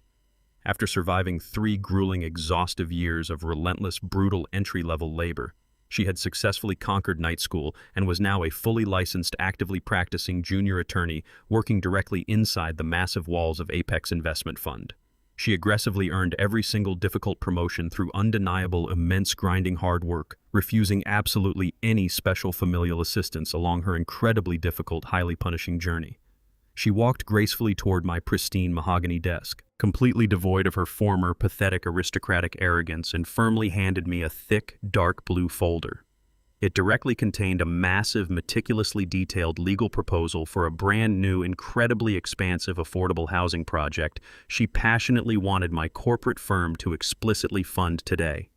After surviving 3 grueling, exhaustive years of relentless, brutal entry-level labor, she had successfully conquered night school and was now a fully licensed, actively practicing junior attorney working directly inside the massive walls of Apex Investment Fund. She aggressively earned every single difficult promotion through undeniable, immense, grinding hard work, refusing absolutely any special familial assistance along her incredibly difficult, highly punishing journey. She walked gracefully toward my pristine mahogany desk, completely devoid of her former pathetic aristocratic arrogance, and firmly handed me a thick, dark blue folder. It directly contained a massive, meticulously detailed legal proposal for a brand new, incredibly expansive affordable housing project she passionately wanted my corporate firm to explicitly fund today.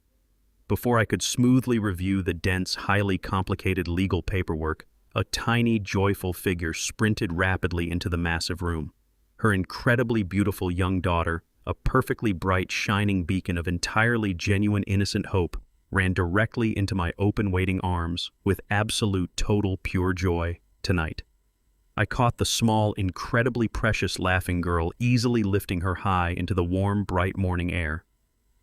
Before I could smoothly review the dense, highly complicated legal paperwork, a tiny, joyful figure sprinted rapidly into the massive room. Her incredibly beautiful young daughter, a perfectly bright, shining beacon of entirely genuine, innocent hope, ran directly into my open, waiting arms with absolute, total, pure joy tonight. I caught the small, incredibly precious laughing girl easily lifting her high into the warm, bright morning air.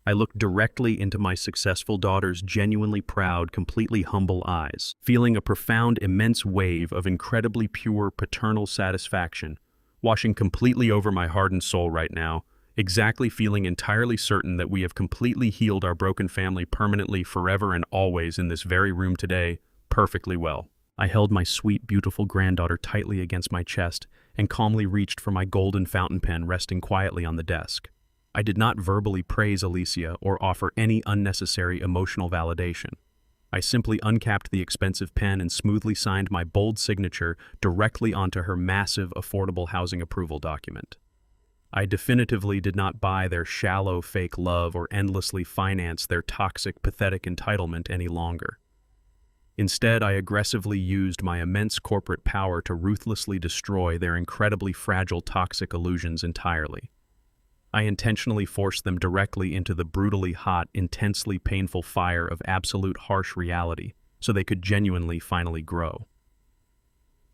I looked directly into my successful daughter's genuinely proud, completely humble eyes, feeling a profound, immense wave of incredibly pure paternal satisfaction washing completely over my hardened soul right now, exactly feeling entirely certain that we have completely healed our broken family permanently, forever and always in this very room today, perfectly well. I held my sweet, beautiful granddaughter tightly against my chest and calmly reached for my golden fountain pen resting quietly on the desk. I did not verbally praise Alicia or offer any unnecessary emotional validation. I simply uncapped the expensive pen and smoothly signed my bold signature directly onto her massive, affordable housing approval document. I definitively did not buy their shallow, fake love or endlessly finance their toxic, pathetic entitlement any longer. Instead, I aggressively used my immense corporate power to ruthlessly destroy their incredibly fragile, toxic illusions entirely. I intentionally forced them directly into the brutally hot, intensely painful fire of absolute harsh reality, so they could genuinely finally grow.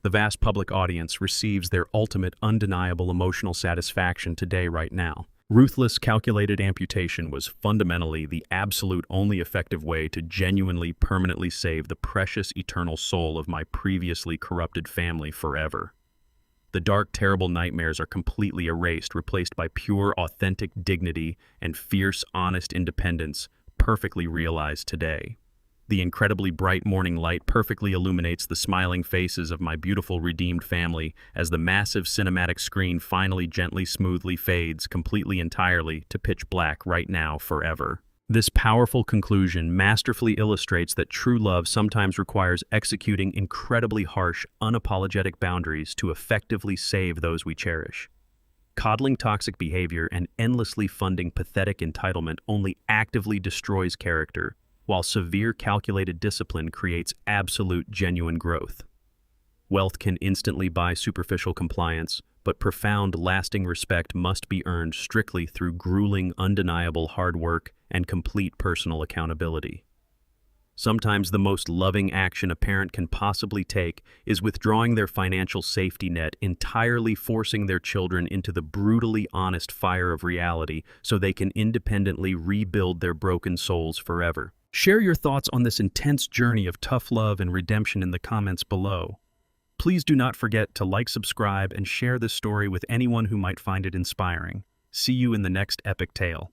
The vast public audience receives their ultimate, undeniable emotional satisfaction today, right now, Ruthless, calculated amputation was fundamentally the absolute only effective way to genuinely, permanently save the precious, eternal soul of my previously corrupted family forever. The dark, terrible nightmares are completely erased, replaced by pure, authentic dignity and fierce, honest independence, perfectly realized today. The incredibly bright morning light perfectly illuminates the smiling faces of my beautiful redeemed family as the massive cinematic screen finally gently, smoothly fades completely entirely to pitch black right now forever. This powerful conclusion masterfully illustrates that true love sometimes requires executing incredibly harsh, unapologetic boundaries to effectively save those we cherish. Coddling toxic behavior and endlessly funding pathetic entitlement only actively destroys character, while severe calculated discipline creates absolute genuine growth. Wealth can instantly buy superficial compliance, but profound, lasting respect must be earned strictly through grueling, undeniable hard work and complete personal accountability. Sometimes the most loving action a parent can possibly take is withdrawing their financial safety net, entirely forcing their children into the brutally honest fire of reality so they can independently rebuild their broken souls forever. Share your thoughts on this intense journey of tough love and redemption in the comments below. Please do not forget to like, subscribe, and share this story with anyone who might find it inspiring. See you in the next epic tale.